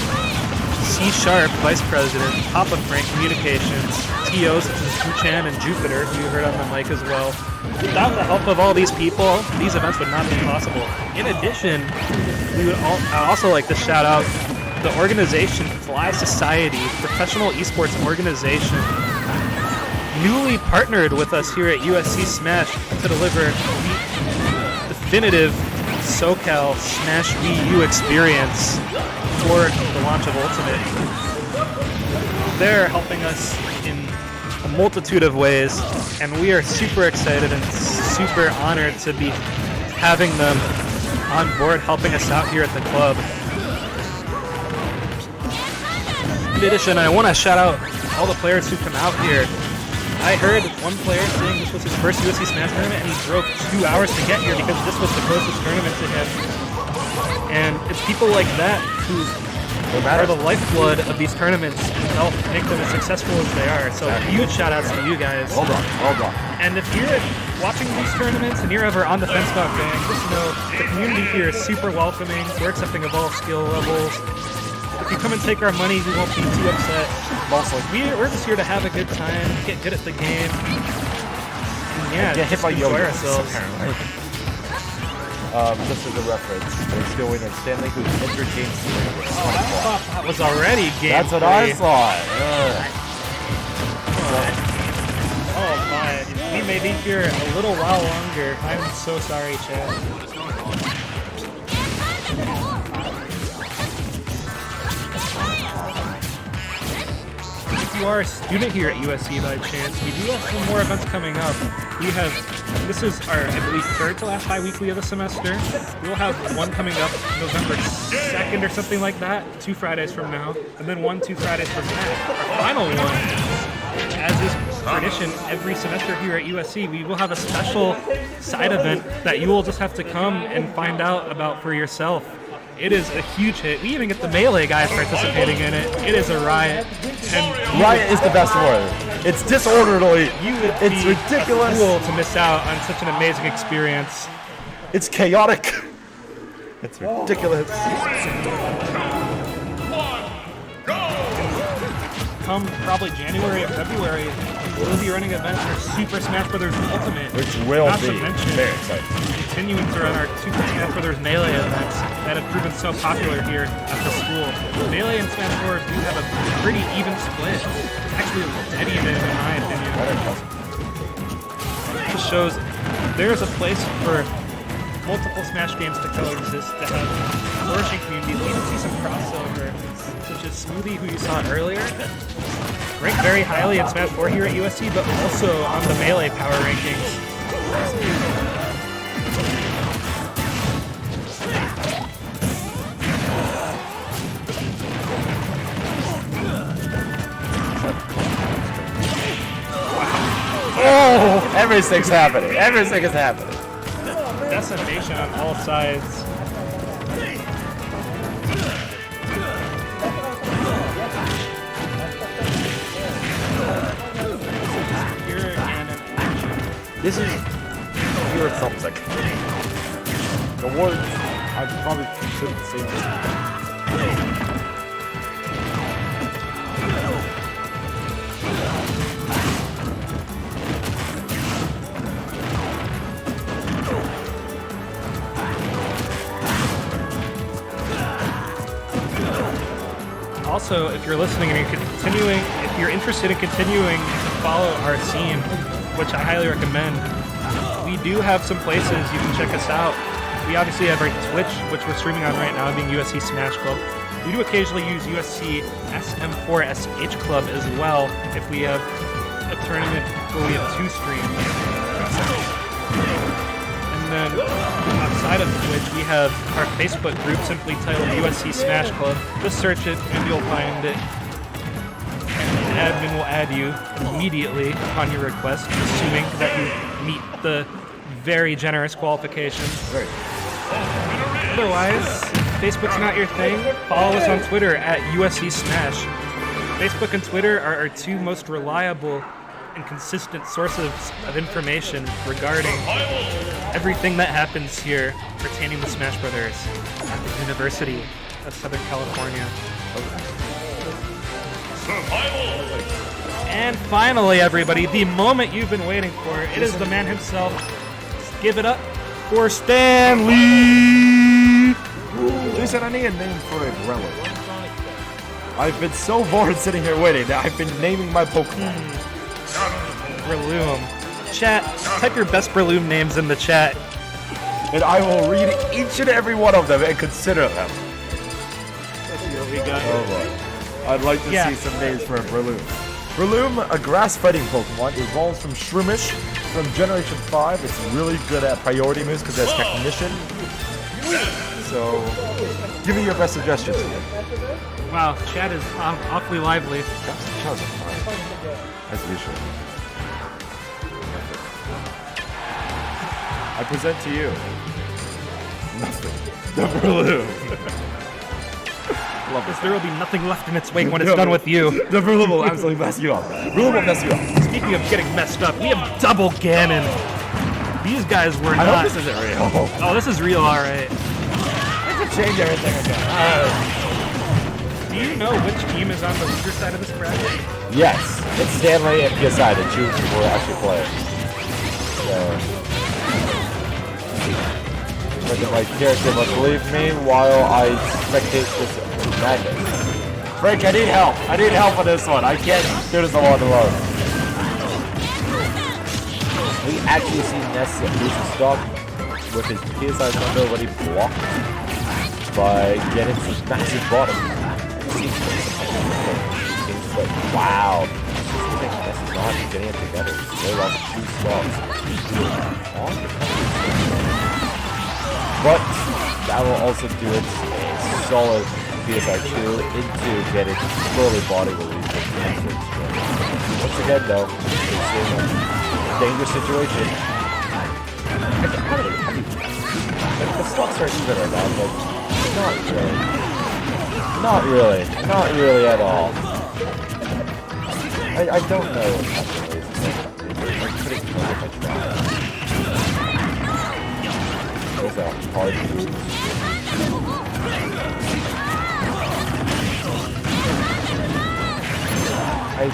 C Sharp, vice president, Papa Frank, communications, TOs such as Fuchan and Jupiter, who you heard on the mic as well. Without the help of all these people, these events would not be possible. In addition, I'd also like to shout out the organization Fly Society, professional esports organization, newly partnered with us here at USC Smash to deliver the definitive SoCal Smash Wii U experience for the launch of Ultimate. They're helping us in a multitude of ways, and we are super excited and super honored to be having them on board helping us out here at the club. In addition, I want to shout out all the players who come out here. I heard one player saying this was his first USC Smash tournament, and he drove 2 hours to get here because this was the closest tournament to him. And it's people like that who are the lifeblood of these tournaments and help make them as successful as they are. So huge shout outs to you guys. Hold on. And if you're watching these tournaments and you're ever on the fence about going, just know the community here is super welcoming. We're accepting of all skill levels. If you come and take our money, we won't be too upset. Also, we're just here to have a good time, get good at the game, and Get hit by enjoy yo-yos, ourselves. apparently. Just as a reference, we're still waiting on Stanley, who's entertained tournaments. Oh, I thought that was already game. That's what I thought. Oh my, we may be here a little while longer. I'm so sorry, Chad. If you are a student here at USC by chance, we do have some more events coming up. This is our, I believe, third to last Biweekly of the semester. We'll have one coming up November 2nd or something like that, 2 Fridays from now, and then 2 Fridays from that. Our final one, as is tradition every semester here at USC, we will have a special side event that you will just have to come and find out about for yourself. It is a huge hit. We even get the Melee guys participating in it. It is a riot. And Riot is the best word. It's disorderly. It's ridiculous. It's cool to miss out on such an amazing experience. It's chaotic. It's ridiculous. Come probably January or February, we'll be running events for Super Smash Bros. Ultimate. Which will Not be to mention, very exciting. continuing to run our Super Smash Bros. Melee events that have proven so popular here at the school. Melee and Smash 4 do have a pretty even split. Actually, dead even in my opinion. It just shows there's a place for multiple Smash games to coexist, to have flourishing communities. We even see some crossover, such as Smoothie, who you saw earlier, ranked very highly in Smash 4 here at USC, but also on the Melee power rankings. Oh, everything's happening. Everything is happening. Decimation on all sides. Here again in action. This is pure something. The word I probably shouldn't say this. Also, if you're listening and if you're interested in continuing to follow our scene, which I highly recommend, we do have some places you can check us out. We obviously have our Twitch, which we're streaming on right now, being USC Smash Club. We do occasionally use USC SM4SH Club as well if we have a tournament where we have 2 streams. And then outside of Twitch, we have our Facebook group simply titled USC Smash Club. Just search it and you'll find it. And the admin will add you immediately upon your request, assuming that you meet the very generous qualifications. Otherwise, if Facebook's not your thing, follow us on Twitter at USC Smash. Facebook and Twitter are our 2 most reliable and consistent sources of information regarding everything that happens here pertaining to Smash Brothers at the University of Southern California. Survival. And finally, everybody, the moment you've been waiting for. It is the man himself. Let's give it up for Stan Lee! Listen, I need a name for a relic. I've been so bored sitting here waiting that I've been naming my Pokemon. Breloom. Chat, type your best Breloom names in the chat. And I will read each and every one of them and consider them. Oh boy. I'd like to see some names for a Breloom. Breloom, a grass-fighting Pokemon, evolves from Shroomish from Generation 5. It's really good at priority moves because it has Technician. So, give me your best suggestions here. Wow, chat is awfully lively. As usual. I present to you nothing. The Breloom. Love this. There will be nothing left in its wake when it's done with you. The Breloom will absolutely mess you up. Breloom will mess you up. Speaking of getting messed up, we have double Ganon. These guys were I not. hope this isn't real. Oh, this is real, alright. I could change everything again. Do you know which team is on the loser side of this bracket? Yes, it's Stanley and PSI, the two people who actually play. So, my character must leave me while I spectate this madness. Frank, I need help. I need help on this one. I can't do this alone. We actually see Ness lose his stock with his PSI thunder already blocked by getting his massive bottom. Seems like, wow. Ness is not getting it together. They lost 2 stocks. But that will also do it a solid PSI2 into getting slowly body release. Once again, though, it's in a dangerous situation. The stocks are even or not, but not really. Not really. Not really at all. I don't know what's happening. I couldn't tell if I tried. There's a hard boost. I'm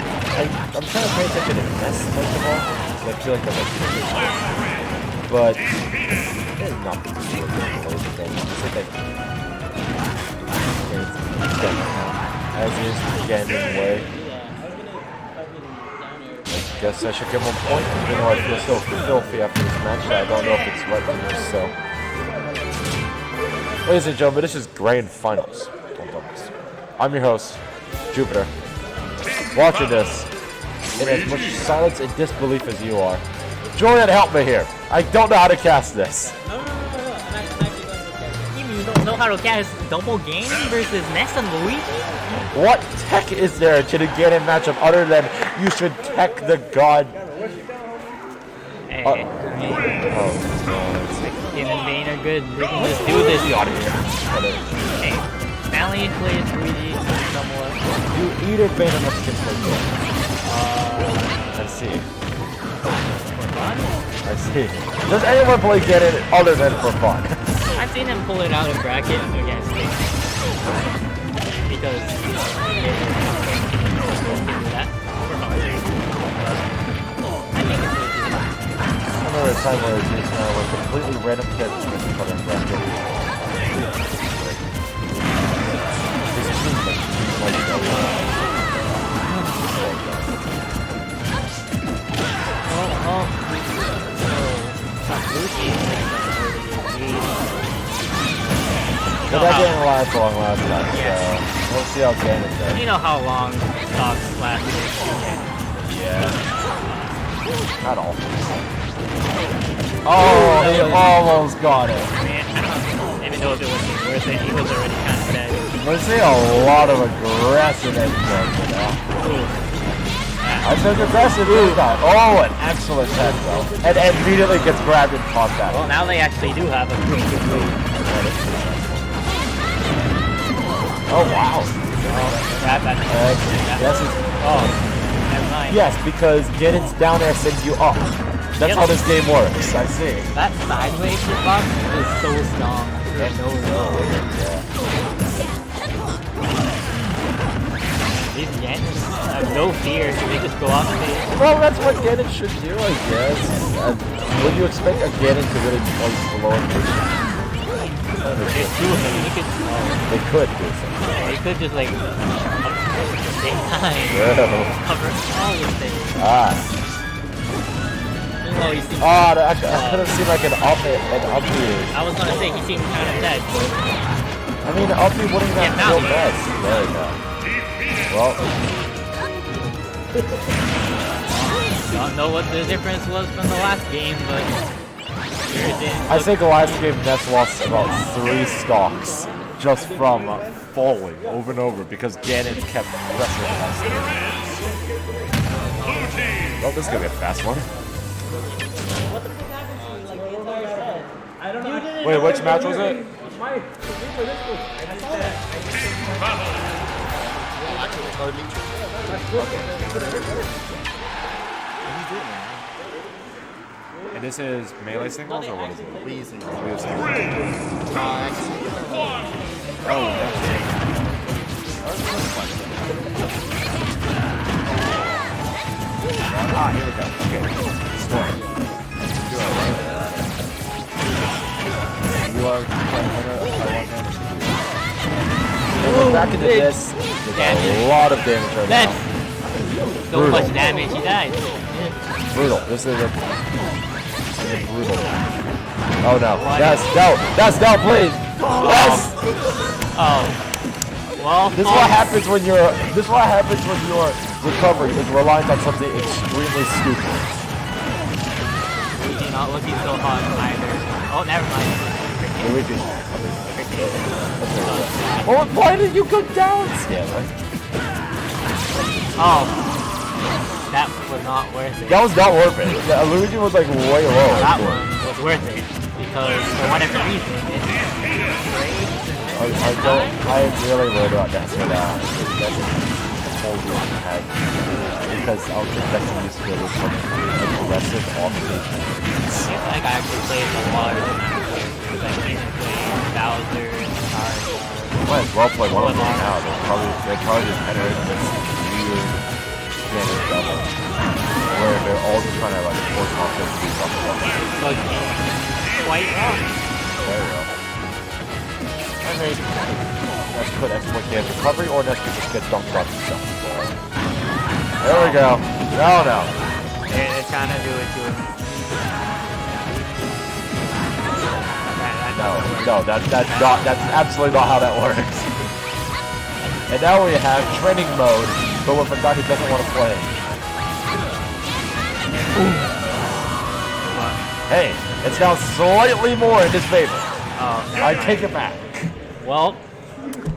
trying to pay attention to Ness most of all, because I feel like I'm like, but there's nothing to do with it. As is getting away. I guess I should give him a point, even though I feel so filthy after this match. I don't know if it's right to do so. Ladies and gentlemen, this is Grand Finals. I'm your host, Jupiter. Watching this in as much silence and disbelief as you are. Julian, help me here. I don't know how to cast this. No. You don't know how to cast double game versus Ness and Luigi? What tech is there to the Ganon matchup other than you should tech the god? Hey, Kim and Bane are good. We can just do this. Hey, Stanley plays Luigi somewhat. You either Bane or Mexican play. I see. For fun? I see. Does anyone play Ganon other than for fun? I've seen him pull it out of bracket against me. Because he do that for fun. I think it's legit. I remember a time where it was a completely random character in the color bracket. This seems like but that didn't last long last time, so we'll see how Ganon does. You know how long stocks last. Yeah. Not all. Oh, he almost got it. Man, I don't even know if it was worth it. He was already kind of dead. We're seeing a lot of aggressive endpoints now. I said aggressive this time. Oh, an excellent tech though. And immediately gets grabbed and caught that. Well, now they actually do have a pretty good lead. Oh, wow. That's Yes, it's... oh, never 9. Yes, because Ganon's down air sends you up. That's Yep. how this game works. I see. That sideways hitbox is so strong. There's no These Yannis have no fear, so they just go off stage. Well, that's what Ganon should do, I guess. Would you expect a Ganon to really play slow and patient? There's two of them. He could, They could do something. he could just like at the same time cover all the things. Oh, he seems, That could have seemed like an up here. I was gonna say he seemed kind of dead. I mean, up here wouldn't Yeah, have now feel he bad. There we go. Well, Don't know what the difference was from the last game, but here it is. I think the last game Ness lost about 3 stocks just from falling over and over because Ganon kept pressuring us. Oh, this is gonna be a fast one. Wait, which match was it? And this is melee singles or what is it? Wii singles. Wii singles. Oh, that's it. Here we go. Okay. Storm. You are back into this. There's a lot of damage right That's now. so much damage, he died. Brutal. This is a brutal. Oh no. That's down. That's down, please. Yes. Oh. Well, This is what happens when you're. This is what happens when your recovery is reliant on something extremely stupid. Luigi not looking so hot either. Oh, never mind. Oh, why did you go down? Yeah, Oh. That was not worth it. that was not worth it. Yeah, Luigi was like way low. That one was worth it. Because for whatever reason, it's I really worried about that, but that's a whole reason I had. Because I was expecting this to be some aggressive offstage. It's like I actually played a lot of because I came and played Bowser, Mario. Might as well play one of them now. They're probably just entering this weird standard double where they're all just trying to like force offense to do something. So quite wrong. There we go. And they Ness could exploit damage recovery or Ness could just get dunked on himself. There we go. No. They're trying to do it to him. No, that's absolutely not how that works. And now we have training mode, but with a guy who doesn't want to play. Hey, it's now slightly more in his favor. I take it back. Well,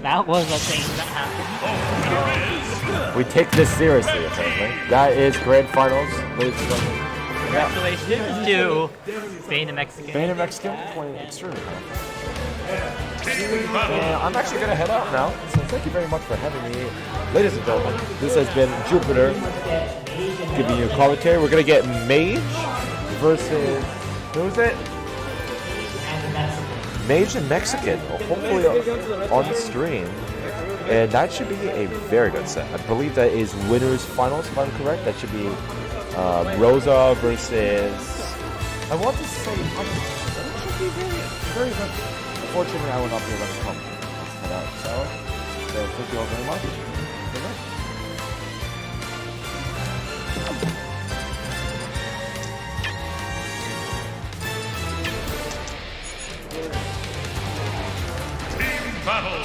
that was a thing that happened. We take this seriously, apparently. That is grand finals, ladies and gentlemen. Congratulations to Spain the Mexican. Spain and Mexican playing extremely well. And I'm actually going to head out now, so thank you very much for having me. Ladies and gentlemen, this has been Jupiter giving you a commentary. We're going to get Mage versus, who is it? Mage and Mexican, hopefully on the stream. And that should be a very good set. I believe that is winners finals, if I'm correct. That should be Rosa versus, I want to say, that should be very good. Unfortunately, I will not be able to come head out. So thank you all very much. Good night. Team battle.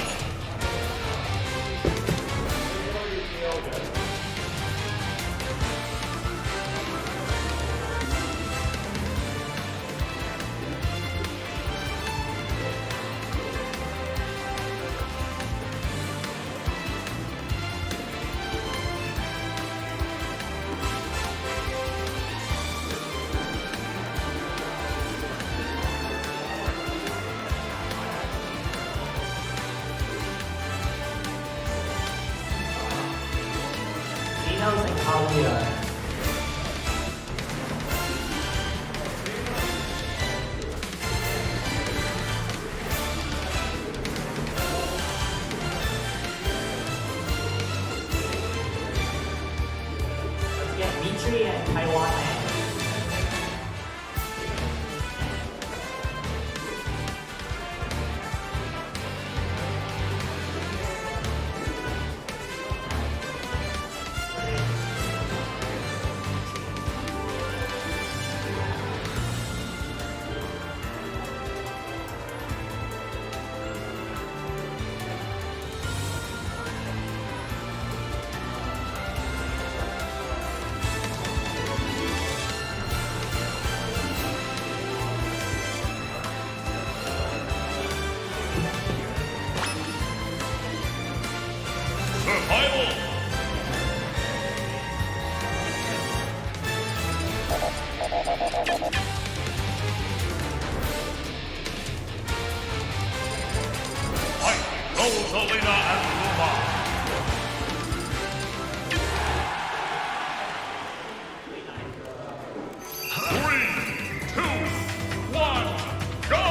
that was like probably let's get Mitri and Taiwan Man. Survival. Fight Rosalina and Luma. Three, two, one, go!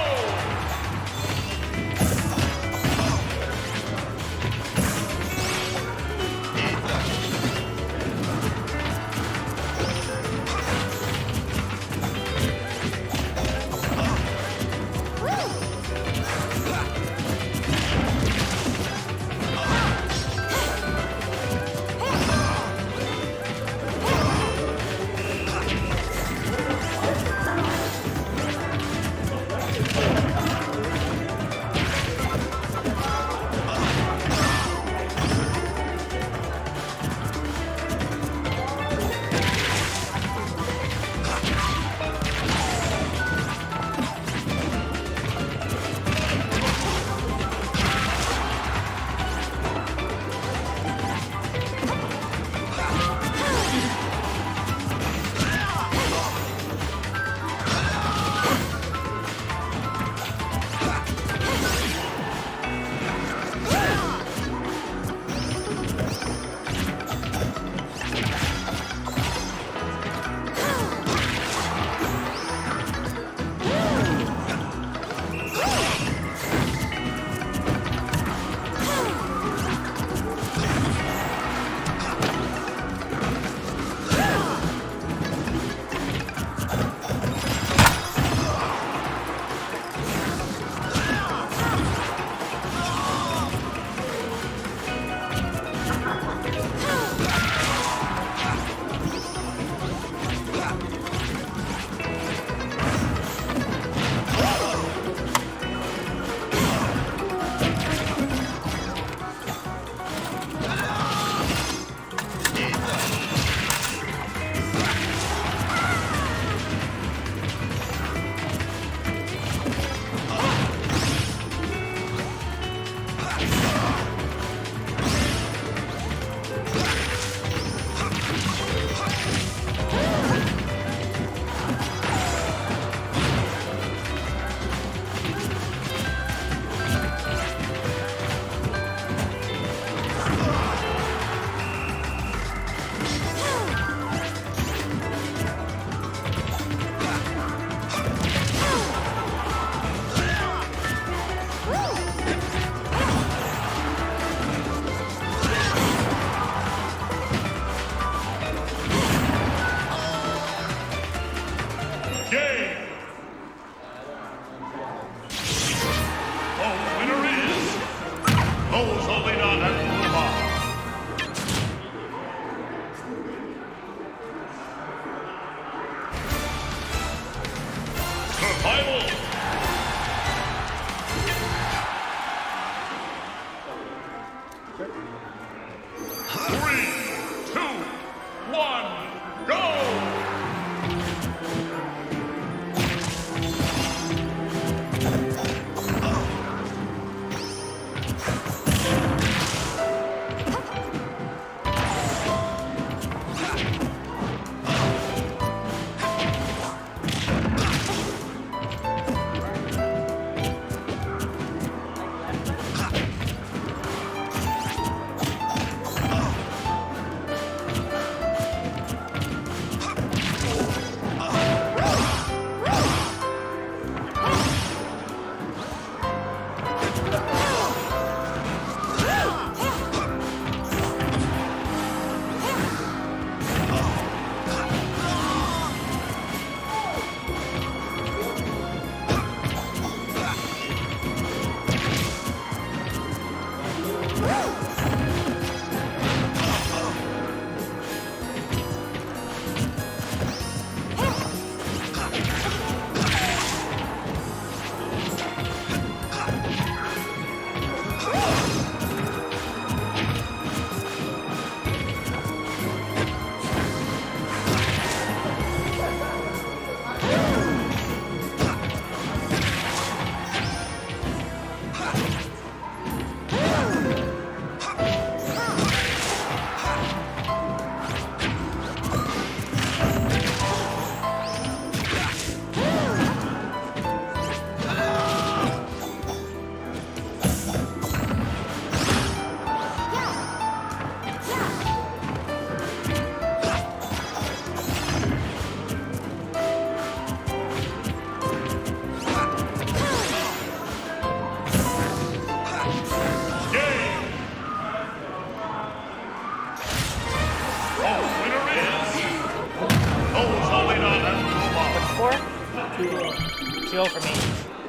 2-0 for me.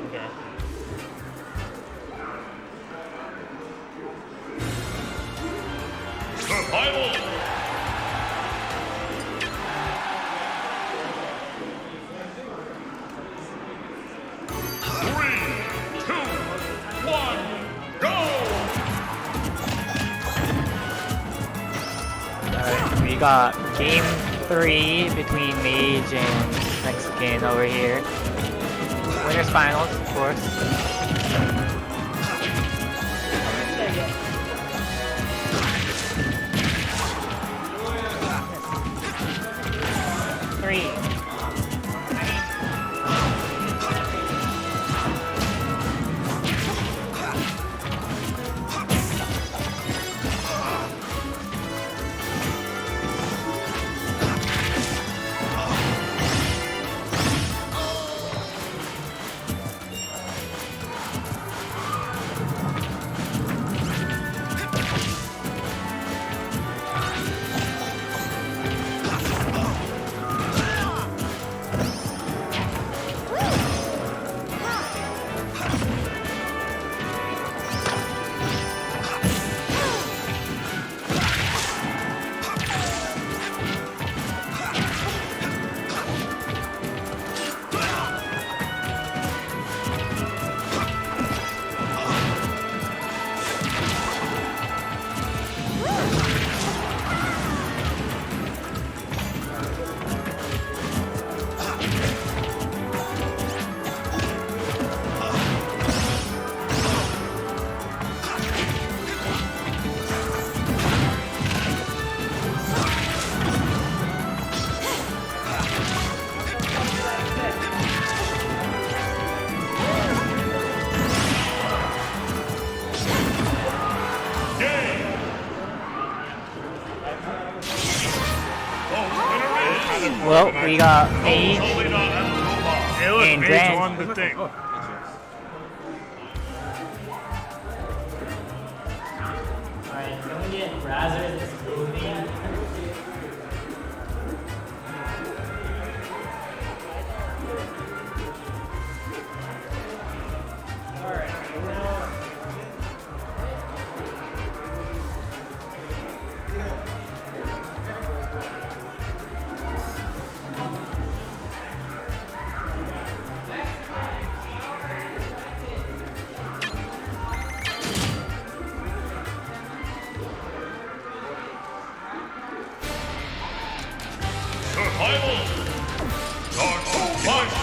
Okay. Survival. 3, 2, 1, go! Alright, we got game 3 between Mage and Mexican over here. Winners finals, of course. Three. Well, we got Mage and Grand. the thing. Alright, can we get Razzers this movie? Survival. Dark Punch.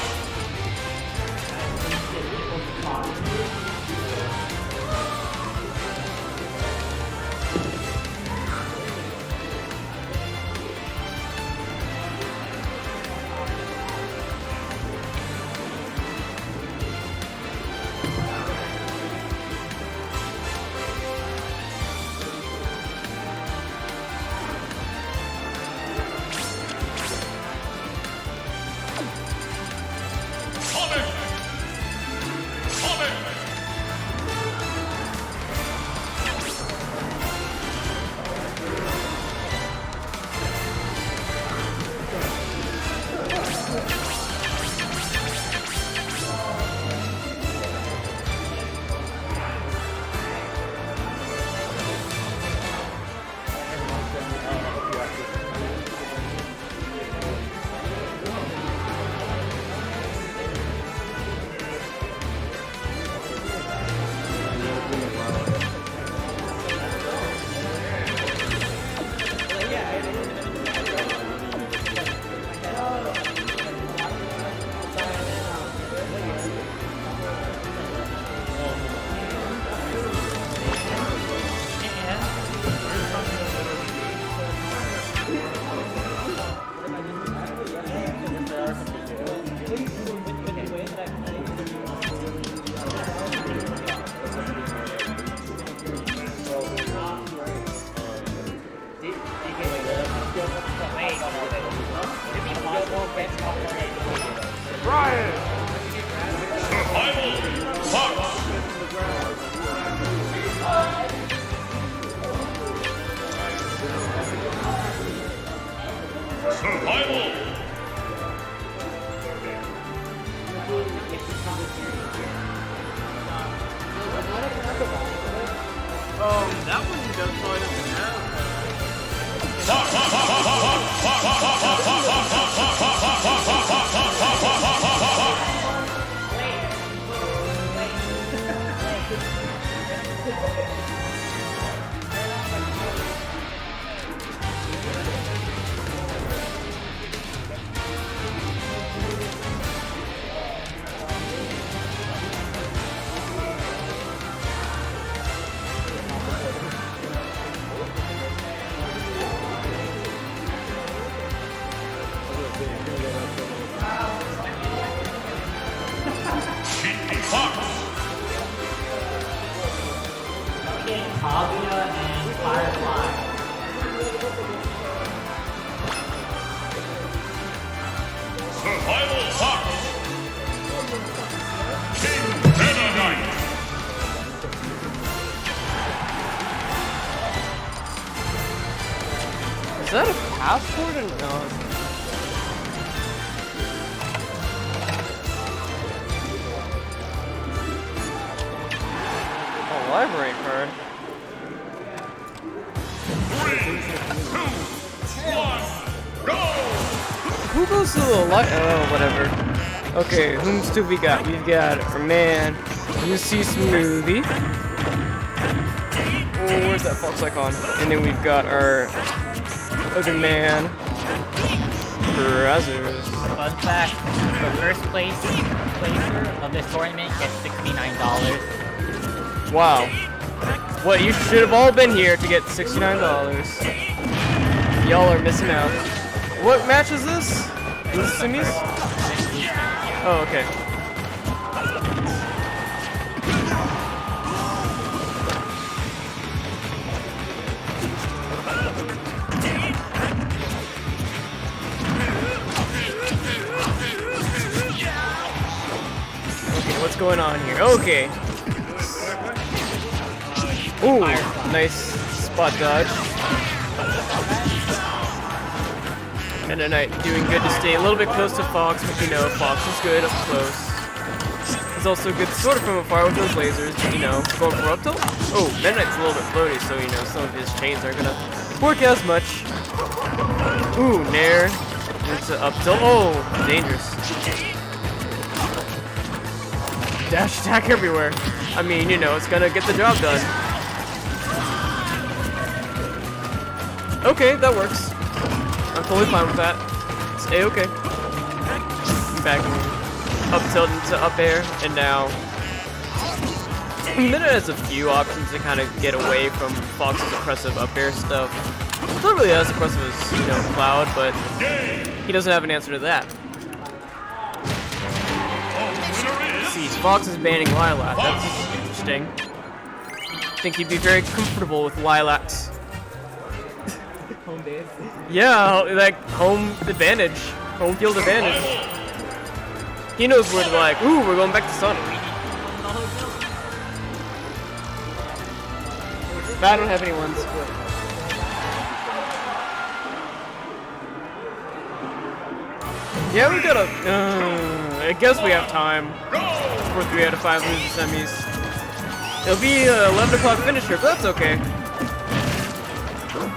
Kaguya and Firefly. Survival Fox. King Meta Knight. Is that a passport or no? A library card. 3, 2, 1, go! Who goes to the oh, whatever. Okay, whom do we got? We've got our man, UC Smoothie. Oh, where's that Fox icon? And then we've got our other man, Brazzers. Fun fact, the first placer of this tournament gets $69. Wow. What, you should have all been here to get $69. Y'all are missing out. What match is this? Is this semis? Oh, okay. Okay, what's going on here? Okay. Ooh, nice spot dodge. Meta Knight doing good to stay a little bit close to Fox, but you know, Fox is good up close. He's also good sort of from afar with those lasers, you know, going for up tilt. Oh, Meta Knight's a little bit floaty, so you know, some of his chains aren't gonna work as much. Ooh, Nair. Into up tilt. Oh, dangerous. Dash attack everywhere. I mean, you know, it's gonna get the job done. Okay, that works. I'm totally fine with that. It's A-okay. Back up tilt into up air, and now Meta has a few options to kind of get away from Fox's oppressive up air stuff. It's not really as oppressive as, you know, Cloud, but he doesn't have an answer to that. See, Fox is banning Lilac. That's interesting. I think he'd be very comfortable with Lilacs. Home base. Yeah, like home advantage, home field advantage. He knows where to like, ooh, we're going back to Sonic. I don't have any ones. Yeah, we got a. I guess we have time for 3 out of 5 losing semis. It'll be 11 o'clock finisher, but that's okay.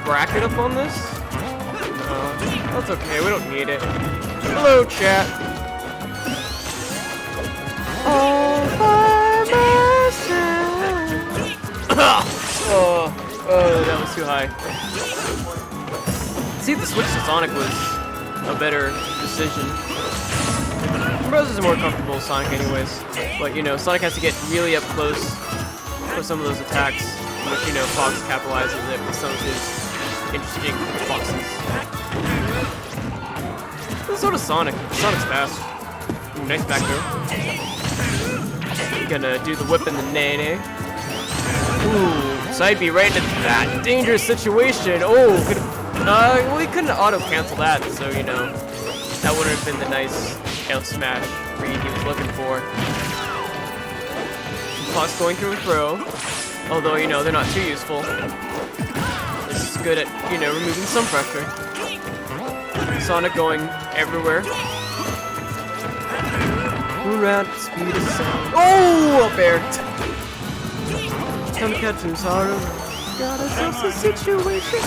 Bracket up on this? No, that's okay, we don't need it. Hello, chat. All by myself. Oh, that was too high. See, the switch to Sonic was a better decision. Brothers are more comfortable with Sonic anyways. But, you know, Sonic has to get really up close for some of those attacks, which, you know, Fox capitalizes it with some of his interesting boxes. This is sort of Sonic. Sonic's fast. Ooh, nice back throw. Gonna do the whip and the nay-nay. Ooh, side B right into that dangerous situation. Oh, well, he couldn't auto-cancel that, so, you know, that would have been the nice out smash read he was looking for. Fox going through a throw, although, you know, they're not too useful. This is good at, you know, removing some pressure. Sonic going everywhere. Around speed of sound. Oh, up air. Come catch him, Sonic. Got ourselves a situation.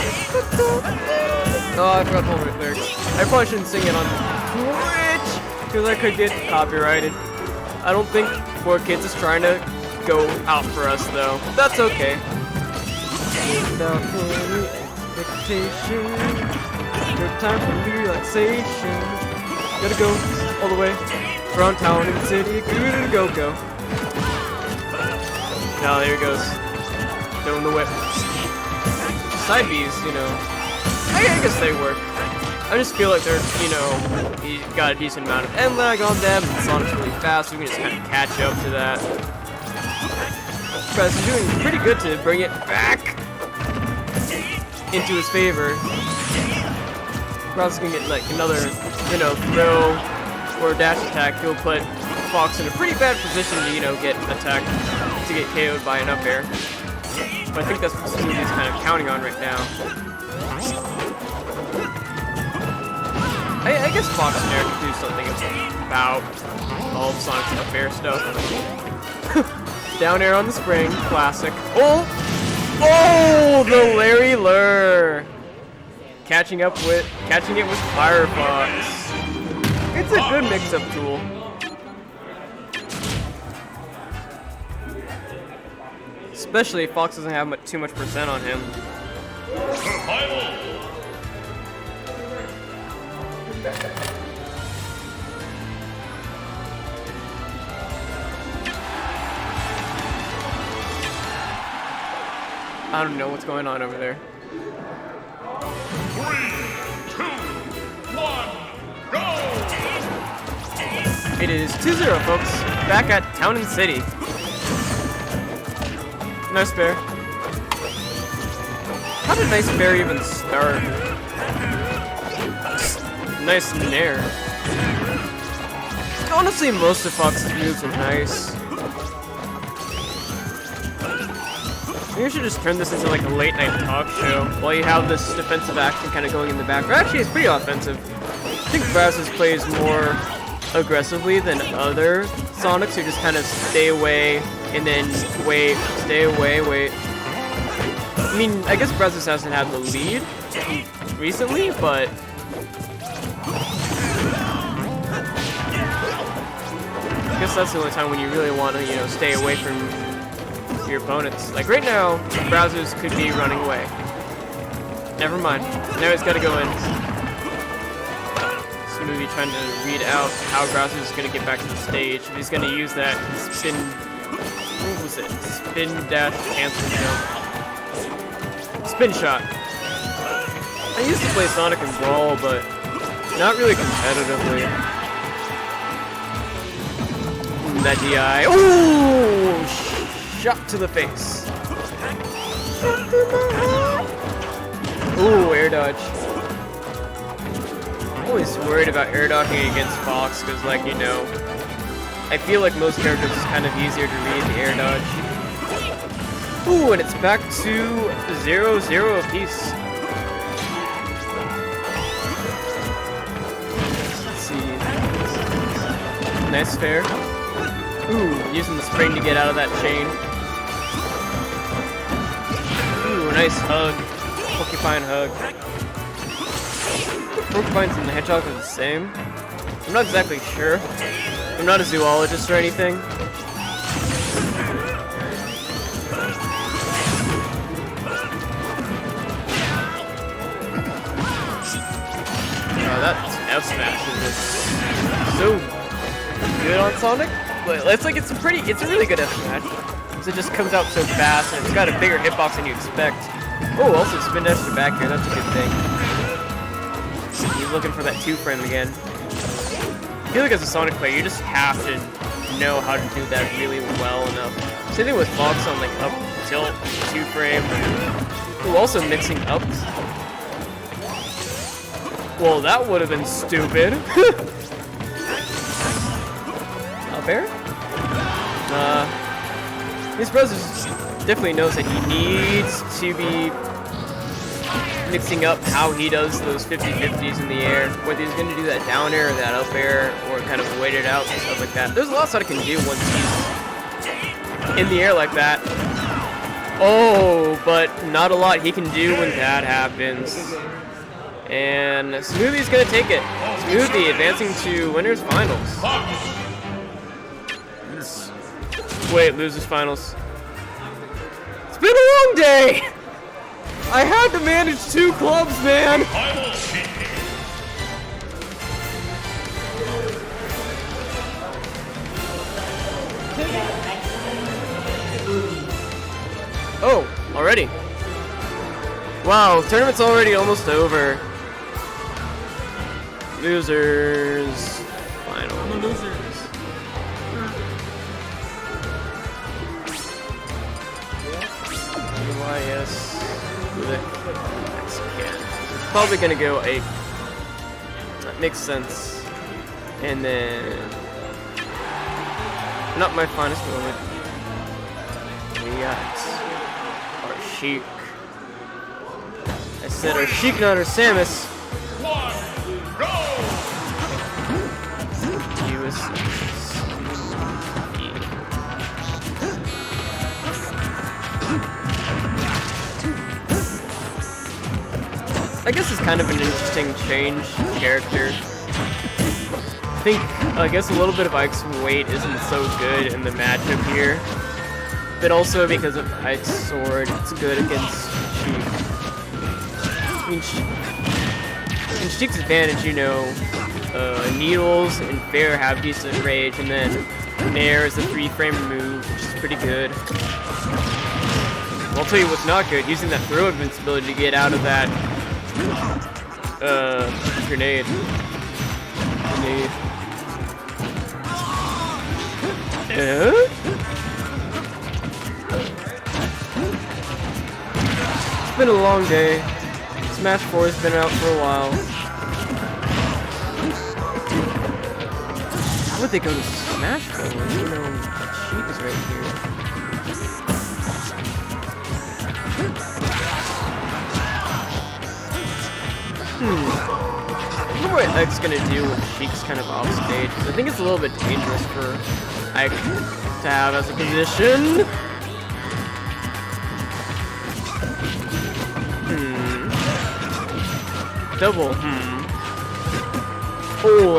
Oh, I forgot the whole lyrics. I probably shouldn't sing it on Twitch because I could get copyrighted. I don't think 4Kids is trying to go out for us though. That's okay. Without any expectation, no time for relaxation. Gotta go all the way around town and the city. Go, go. Now there he goes. Throwing the whip. Side Bs, you know, I guess they work. I just feel like they're, you know, he got a decent amount of end lag on them, and Sonic's really fast, so we can just kind of catch up to that. But he's doing pretty good to bring it back into his favor. Bowser's gonna get like another, you know, throw or dash attack. He'll put Fox in a pretty bad position to, you know, get attacked, to get KO'd by an up air. But I think that's what he's kind of counting on right now. I guess Fox and Air could do something about all of Sonic's up air stuff. Down air on the spring, classic. Oh! Oh! The Larry Lure! Catching it with Firefox. It's a good mix-up tool. Especially if Fox doesn't have too much percent on him. Survival. I don't know what's going on over there. 3, 2, 1, go! It is 2-0, folks. Back at Town and City. Nice bear. How did Nice Bear even start? Nice nair. Honestly, most of Fox's moves are nice. Maybe we should just turn this into like a late night talk show while you have this defensive action kind of going in the background. Actually, it's pretty offensive. I think Brazos plays more aggressively than other Sonics who just kind of stay away and then wait, stay away, wait. I mean, I guess Brazos hasn't had the lead recently, but I guess that's the only time when you really want to, you know, stay away from your opponents. Like right now, Brazos could be running away. Never mind. Now he's got to go in. This movie trying to read out how Brazos is going to get back to the stage. He's going to use that spin. What was it? Spin dash cancel jump. Spin shot. I used to play Sonic and Brawl, but not really competitively. That DI. Ooh! Shot to the face. Ooh, air dodge. I'm always worried about air dodging against Fox because, like, you know, I feel like most characters it's kind of easier to read the air dodge. Ooh, and it's back to 0-0 apiece. Let's see. Nice fair. Ooh, using the spring to get out of that chain. Ooh, nice hug. Porcupine hug. Porcupines and the hedgehog are the same. I'm not exactly sure. I'm not a zoologist or anything. Oh, that F smash is just so good on Sonic. It's like it's a really good F smash. Because it just comes out so fast and it's got a bigger hitbox than you expect. Oh, also spin dash to back here. That's a good thing. He's looking for that 2-frame again. I feel like as a Sonic player, you just have to know how to do that really well enough. Same thing with Fox on like up tilt, 2-frame. Ooh, also mixing ups. Well, that would have been stupid. Up air? His brother definitely knows that he needs to be mixing up how he does those 50-50s in the air, whether he's going to do that down air or that up air, or kind of wait it out and stuff like that. There's a lot Sonic can do once he's in the air like that. Oh, but not a lot he can do when that happens. And Smoothie's gonna take it. Smoothie advancing to winners finals. Wait, losers finals. It's been a long day! I had to manage 2 clubs, man! Oh, already. Wow, tournament's already almost over. Losers final. I'm a loser. UYS Mexican. It's probably gonna go 8. That makes sense. And then not my finest moment. We got our Sheik. I said our Sheik, not our Samus. USC. I guess it's kind of an interesting change character. I guess a little bit of Ike's weight isn't so good in the matchup here. But also because of Ike's sword, it's good against Sheik. I mean, in Sheik's advantage, you know, Needles and Fair have decent rage, and then Nair is a 3-frame move, which is pretty good. Well, I'll tell you what's not good, using that throw invincibility to get out of that grenade. It's been a long day. Smash 4 has been out for a while. How would they go to Smash 4? You know, Sheik is right here. I wonder what Ike's gonna do when Sheik's kind of off stage. I think it's a little bit dangerous for Ike to have as a position. Double, Oh,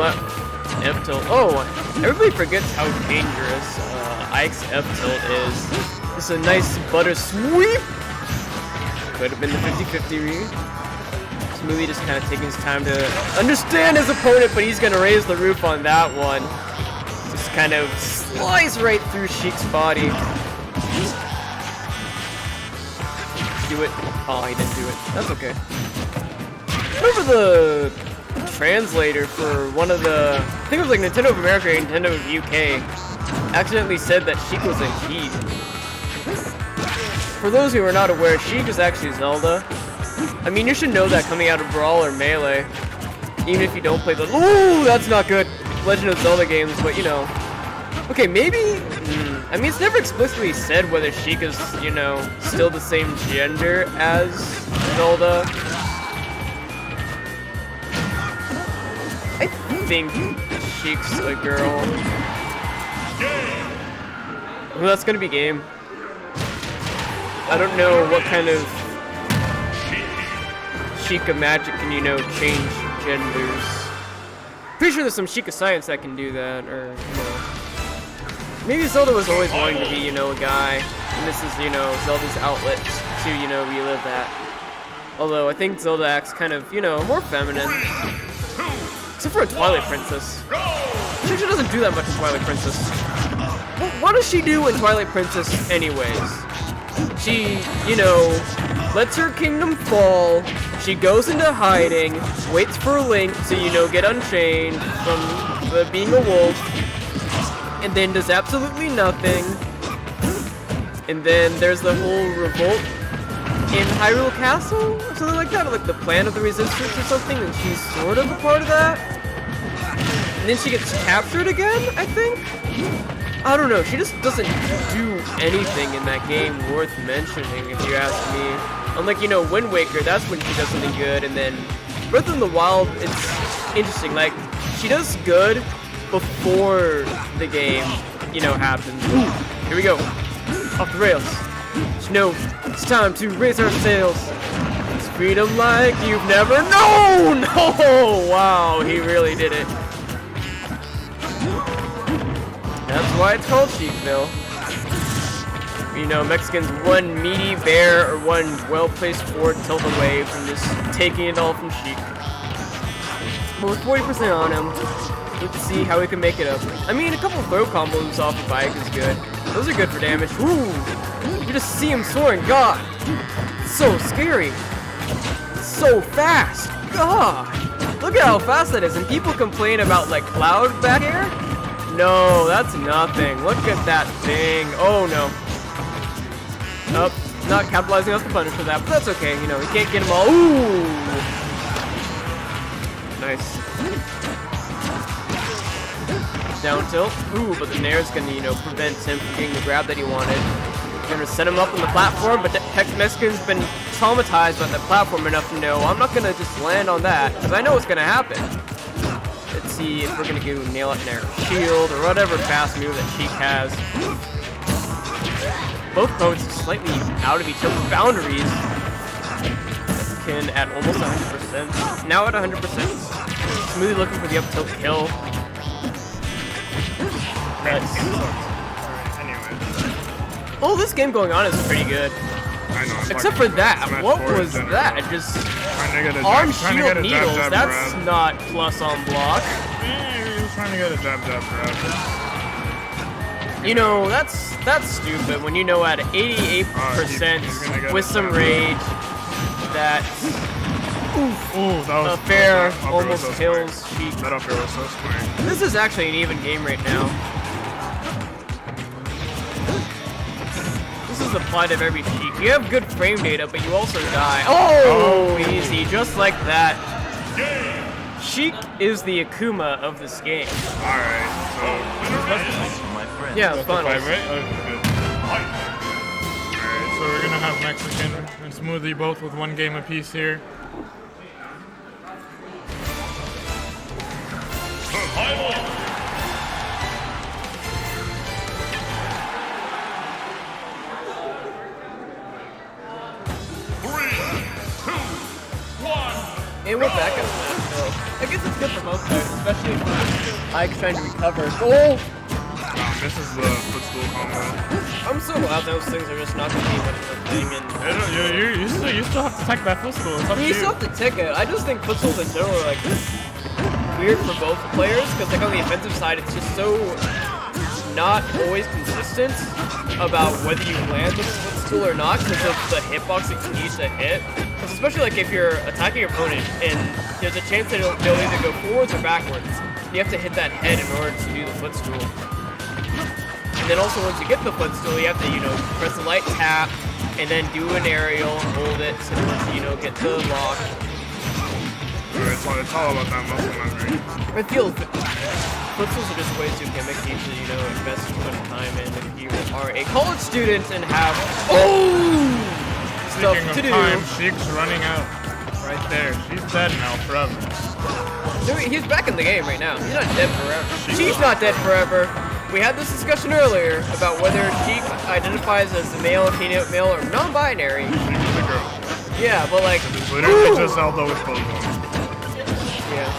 F tilt. Oh, everybody forgets how dangerous Ike's F tilt is. It's a nice butter sweep. Could have been the 50-50 read. Smoothie just kind of taking his time to understand his opponent, but he's gonna raise the roof on that one. Just kind of slice right through Sheik's body. Do it. Oh, he didn't do it. That's okay. Remember the translator for one of the, I think it was like Nintendo of America or Nintendo of UK, accidentally said that Sheik was a he. For those who are not aware, Sheik is actually Zelda. I mean, you should know that coming out of Brawl or Melee, even if you don't play the, ooh, that's not good, Legend of Zelda games, but you know. Okay, maybe, I mean, it's never explicitly said whether Sheik is, you know, still the same gender as Zelda. I think Sheik's a girl. Well, that's gonna be game. I don't know what kind of Sheikah magic can, you know, change genders. Pretty sure there's some Sheikah science that can do that, or, you know. Maybe Zelda was always wanting to be, you know, a guy, and this is, you know, Zelda's outlet to, you know, relive that. Although, I think Zelda acts kind of, you know, more feminine. Except for a Twilight Princess. She actually doesn't do that much in Twilight Princess. Well, what does she do in Twilight Princess anyways? She, you know, lets her kingdom fall, she goes into hiding, waits for Link to, you know, get unchained from being a wolf, and then does absolutely nothing. And then there's the whole revolt in Hyrule Castle, or something like that, or like the plan of the Resistance or something, and she's sort of a part of that. And then she gets captured again, I think? I don't know, she just doesn't do anything in that game worth mentioning, if you ask me. Unlike, you know, Wind Waker, that's when she does something good, and then Breath of the Wild, it's interesting, like, she does good before the game, you know, happens. Ooh, here we go. Off the rails. damage. No, it's time to raise our sails. It's freedom like you've never known. Oh, wow, he really did it. That's why it's called Sheikville. You know, Mexicans one meaty bear or one well-placed forward tilt away from just taking it all from Sheik. But with 40% on him, let's see how we can make it up. I mean, a couple throw combos off the bike is good. Those are good for damage. Ooh, you just see him soaring. God, it's so scary. It's so fast. God, look at how fast that is. And people complain about like cloud back here. No, that's nothing. Look at that thing. Oh no. Nope, not capitalizing off the punish for that, but that's okay. You know, he can't get them all. Ooh, nice. Down tilt. Ooh, but the nair's gonna, you know, prevent him from getting the grab that he wanted. Gonna set him up on the platform, but Mexican's been traumatized by the platform enough to know I'm not gonna just land on that, because I know what's gonna happen. Let's see if we're gonna go nail it nair shield or whatever fast move that Sheik has. Both poets are slightly out of each other's boundaries. Mexican at almost 100%. Now at 100%. Smoothly looking for the up tilt kill. Oh, this game going on is pretty good. I know. Except for that. What was that? Just arm shield needles. That's not plus on block. He was trying to get a jab grab. You know, that's stupid when you know at 88% with some rage that that was fair almost kills Sheik. That up air was so smart. This is actually an even game right now. This is the plight of every Sheik. You have good frame data, but you also die. Oh, easy, just like that. Sheik is the Akuma of this game. Alright, so yeah, finals. Right? Okay, good. Alright, so we're gonna have Mexican and Smoothie both with one game apiece here. Survival. 3, 2, 1. And we're back at the match, so I guess it's good for both sides, especially if Ike's trying to recover. Oh! Misses the footstool combo. I'm so glad those things are just not going to be much of a thing. And You still have to tech that footstool. It's up to you still have to tick it. I just think footstools in general are like weird for both players because like on the offensive side, it's just so not always consistent about whether you land with the footstool or not because of the hitbox that you need to hit. Because especially like if you're attacking your opponent and there's a chance that they'll either go forwards or backwards. You have to hit that head in order to do the footstool. And then also once you get the footstool, you have to, you know, press a light tap and then do an aerial and hold it so that, you know, get the lock. It's all about that muscle memory. I feel footstools are just ways too gimmicky to, you know, invest too much time in if you are a college student and have stuff to do. Time, Sheik's running out. Right there. She's dead now forever. No, he's back in the game right now. He's not dead forever. She's not dead forever. We had this discussion earlier about whether Sheik identifies as a male, female, or non-binary. She's a girl. Yeah, but like... Literally just Zelda with both of them. Yeah.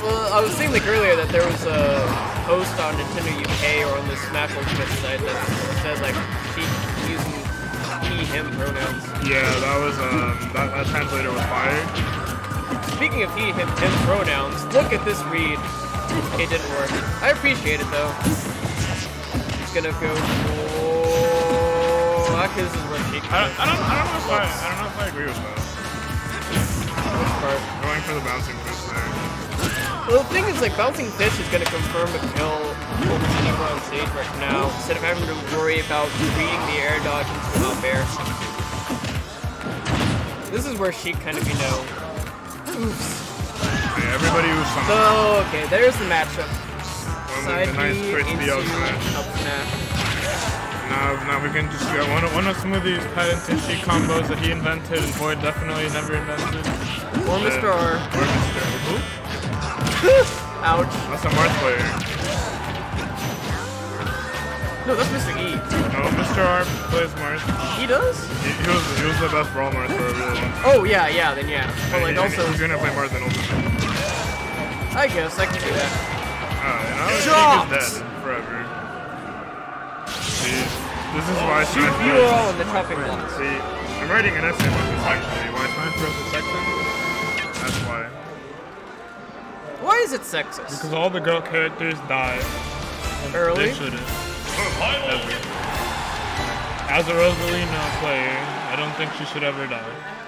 Well, I was saying like earlier that there was a post on Nintendo UK or on the Smash Ultimate site that said like Sheik using he, him pronouns. Yeah, that was, that translator was fire. Speaking of he, him pronouns, look at this read. It didn't work. I appreciate it though. He's gonna go for... This is where Sheik... I don't know if I agree with that. Which part? Going for the bouncing fish there. Well, the thing is, like, bouncing fish is gonna confirm a kill almost anywhere on stage right now, instead of having to worry about reading the air dodge into up air. This is where Sheik kind of, you know... Oops. Okay, everybody was fine. So, okay, there's the matchup. Side nice B crispy into out smash. up smash. Now we can just go one of Smoothie's patented Sheik combos that he invented and Void definitely never invented. Or Mr. R. Or Mr. Who? Ouch. That's a Marth player. No, that's Mr. E. No, Mr. R plays Marth. He does? He was the best Brawl Marth for a really long time. Oh, yeah, then yeah. But like also... He's gonna play Marth in Ultimate. I guess, I can see that. Sheik is dead forever. See, this is why Smash You are all in the chopping block. See, I'm writing an essay about this actually. Why Smash Bros. Is sexist? That's why. Why is it sexist? Because all the girl characters die. Early? They shouldn't. Ever. As a Rosalina player, I don't think she should ever die.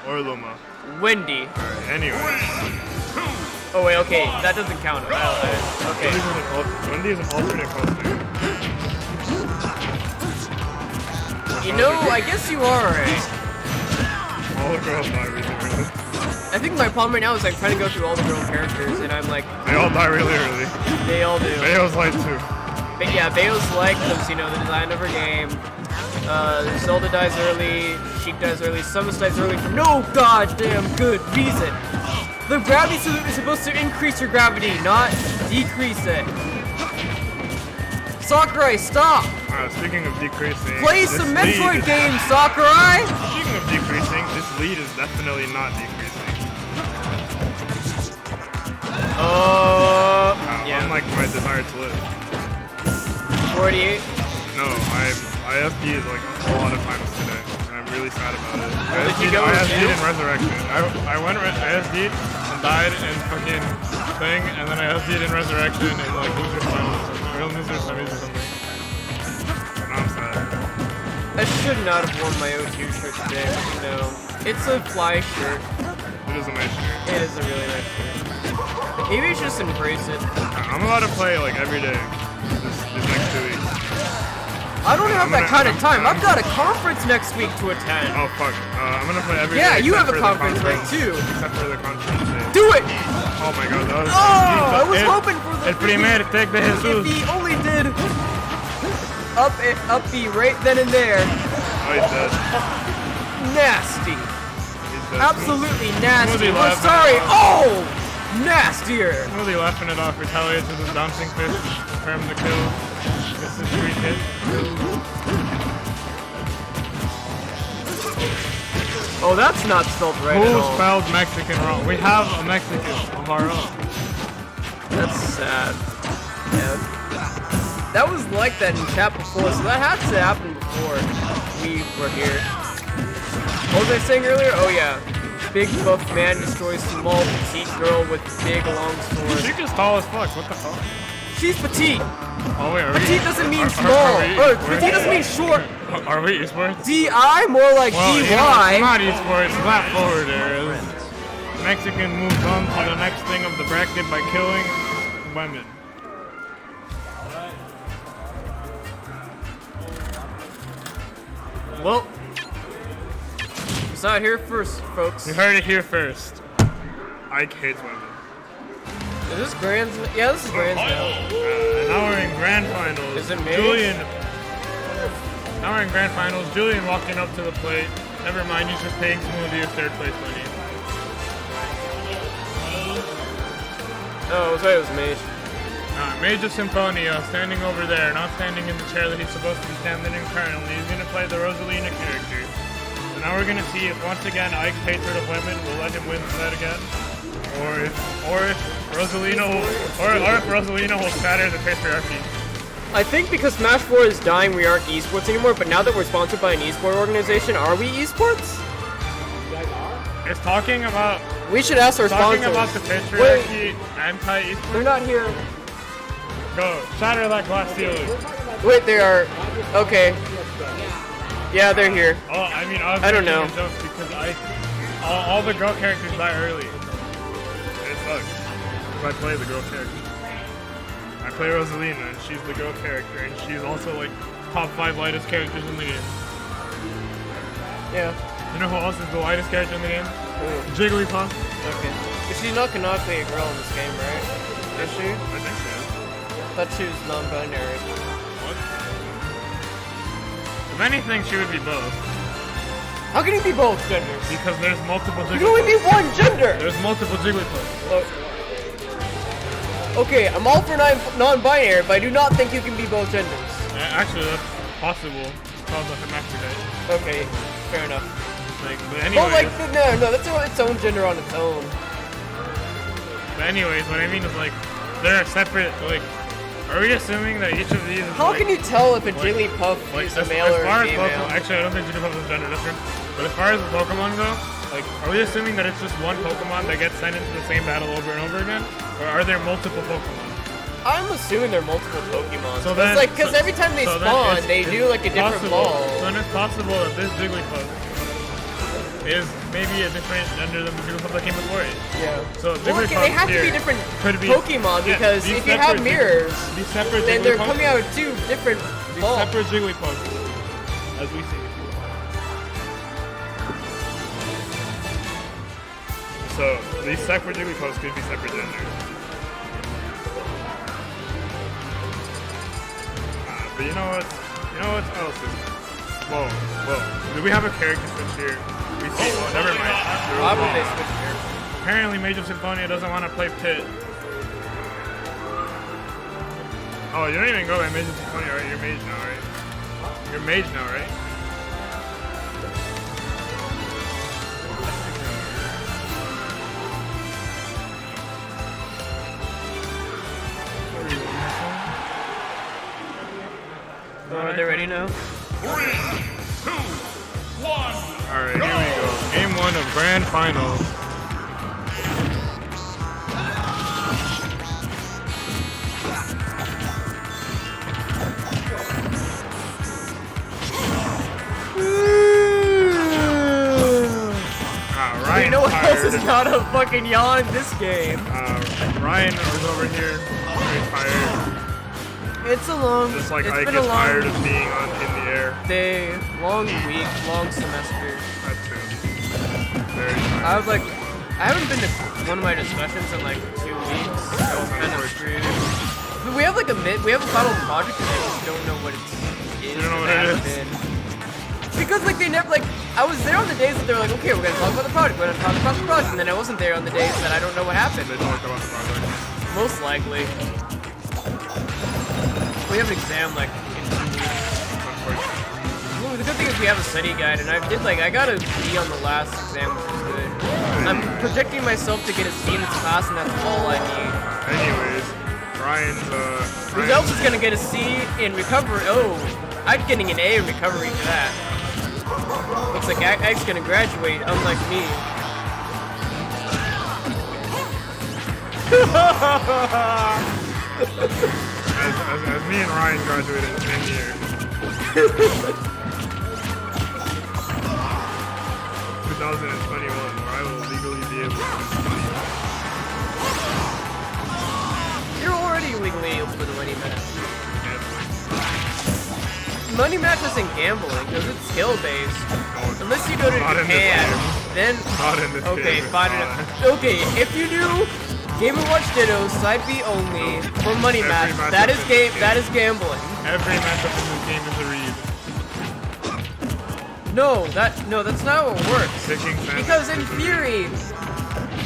Or Luma. Wendy. Alright, anyway. Oh wait, okay, that doesn't count. Okay. Wendy is an alternate costume. You know, I guess you are right. All the girls die really early. I think my problem right now is I'm trying to go through all the girl characters, and I'm like... They all die really early. They all do. Bayo's like too. But yeah, Bayo's like because, you know, the design of her game. Zelda dies early, Sheik dies early, Samus dies early for no goddamn good reason. The gravity suit is supposed to increase your gravity, not decrease it. Sakurai, stop! Speaking of decreasing... Play some Metroid games, Sakurai! Speaking of decreasing, this lead is definitely not decreasing. Yeah. Unlike my desire to live. 48? No, I FD'd like a lot of times today, and I'm really sad about it. Did you go I with FD'd you? in Resurrection. I FD'd and died in fucking thing, and then I FD'd in Resurrection and like loser finals, real loser semis or something. And I'm sad. I should not have worn my O2 shirt today, but you know, it's a fly shirt. It is a nice shirt. It is a really nice shirt. Maybe you should just embrace it. I'm allowed to play like every day this next 2 weeks. I don't have that kind of time. I've got a conference next week to attend. Oh fuck. I'm gonna play every day. Yeah, you have a except for the conference break too. Except for the conference day. Do it! Oh my god, that was... Oh, I was hoping for the... El primer take de If Jesus. he only did up B right then and there. Oh, he's dead. Nasty. He's dead. Absolutely nasty. Smoothie We're laughing. sorry. Oh! Nastier. Smoothie laughing it off, retaliates with his bouncing fist, confirm the kill. This is 3 hit. Oh, that's not spelled right at Who all. spelled Mexican wrong? We have a Mexican of our own. That's sad. Yeah. That was like that in chat before, so that had to happen before we were here. What was I saying earlier? Oh yeah. Big buff man destroys small petite girl with big long sword. She's just tall as fuck, what the fuck? She's petite! Oh wait, are Petite we... doesn't mean are small. we- Or petite doesn't mean short. Are we esports? DI, more like Well, DY. you know, it's not esports, flat forward there. Mexican moves on to the next thing of the bracket by killing women. Well, it's not here first, folks. You heard it here first. Ike hates women. Is this Grands? Yeah, this is Grands now. Now we're in grand finals. Is it Mage? Julian. Now we're in grand finals. Julian walking up to the plate. Never mind, he's just paying Smoothie his third place money. Oh, sorry, it was Mage. Mage of Symphonia standing over there, not standing in the chair that he's supposed to be standing in currently. He's gonna play the Rosalina character. So now we're gonna see if once again Ike's hatred of women will let him win the set again, or if Rosalina will shatter the patriarchy. I think because Smash 4 is dying, we aren't esports anymore, but now that we're sponsored by an esport organization, are we esports? It's talking about We should ask our talking sponsors. about the patriarchy, anti-esports. They're not here. Go shatter that glass ceiling. Wait, they are. Okay. Yeah, they're here. Oh, I mean, I don't know. Jokes because all the girl characters die early. It sucks. If I play the girl character. I play Rosalina, and she's the girl character, and she's also like top 5 lightest characters in the game. Yeah. You know who else is the lightest character in the game? Jigglypuff. Okay. But she's not canonically a girl in this game, right? Is she? I think so. I thought she was non-binary. What? If anything, she would be both. How can you be both genders? Because there's multiple Jigglypuffs. You can only be one gender! There's multiple Jigglypuffs. Okay, I'm all for non-binary, but I do not think you can be both genders. Actually, that's possible. It's called a hermaphrodite. Okay, fair enough. But anyways, Oh, like, no, that's its own gender on its own. what I mean is like, they're separate, like, are we assuming that each of these is How like, can you tell if a Jigglypuff is a male or a female? Actually, I don't think Jigglypuff is gender different. But as far as the Pokemon go, like, are we assuming that it's just one Pokemon that gets sent into the same battle over and over again? Or are there multiple Pokemon? I'm assuming they're multiple Pokemon. So then, like, because every time they spawn, they do like a different ball. So then it's possible that this Jigglypuff is maybe a different gender than the Jigglypuff that came before it. Yeah. So Well, okay, they have to be different Pokemon because if you have mirrors, then they're coming out with two different balls. Separate Jigglypuffs, as we see. So these separate Jigglypuffs could be separate genders. But you know what? Else is? Whoa. Do we have a character switch here? We see. Oh, never mind. Why would they switch here? Apparently, Mage of Symphonia doesn't want to play Pit. Oh, you don't even go by Mage of Symphonia, right? You're Mage now, right? You're Mage now, right? Are they ready now? 3, 2, 1. Alright, here we go. Game 1 of Grand Finals. Ryan, you know what else is not a fucking yawn this game? Ryan was over here, very tired. It's a long. Just like it's I been get a long tired of being in the air. day, long week, long semester. That too. Very tired. I haven't been to one of my discussions in like 2 weeks. So it's kind of screwed. But we have like we have a final project and I just don't know what it is. You don't know what it is? Because like they never I was there on the days that they were like, okay, we're gonna talk about the project, we're gonna talk about the project, and then I wasn't there on the days that I don't know what happened. They talked about the project. Most likely. We have an exam like in 2 weeks. Well, the good thing is we have a study guide, and I got a B on the last exam, which is good. I'm projecting myself to get a C in this class, and that's all I need. Anyways, Who else is gonna get a C in recovery? Oh, I'm getting an A in recovery for that. Looks like Ag's gonna graduate, unlike me. as me and Ryan graduated in 10 years. 2021, where I will legally be able to study. You're already legally able to the money match. Money match isn't gambling because it's skill based. Unless you go to Japan, then okay, fine enough. Okay, if you do Game & Watch Ditto side B only for money match, that is gambling. Every matchup in this game is a read. No, that's not how it works. Because in theory,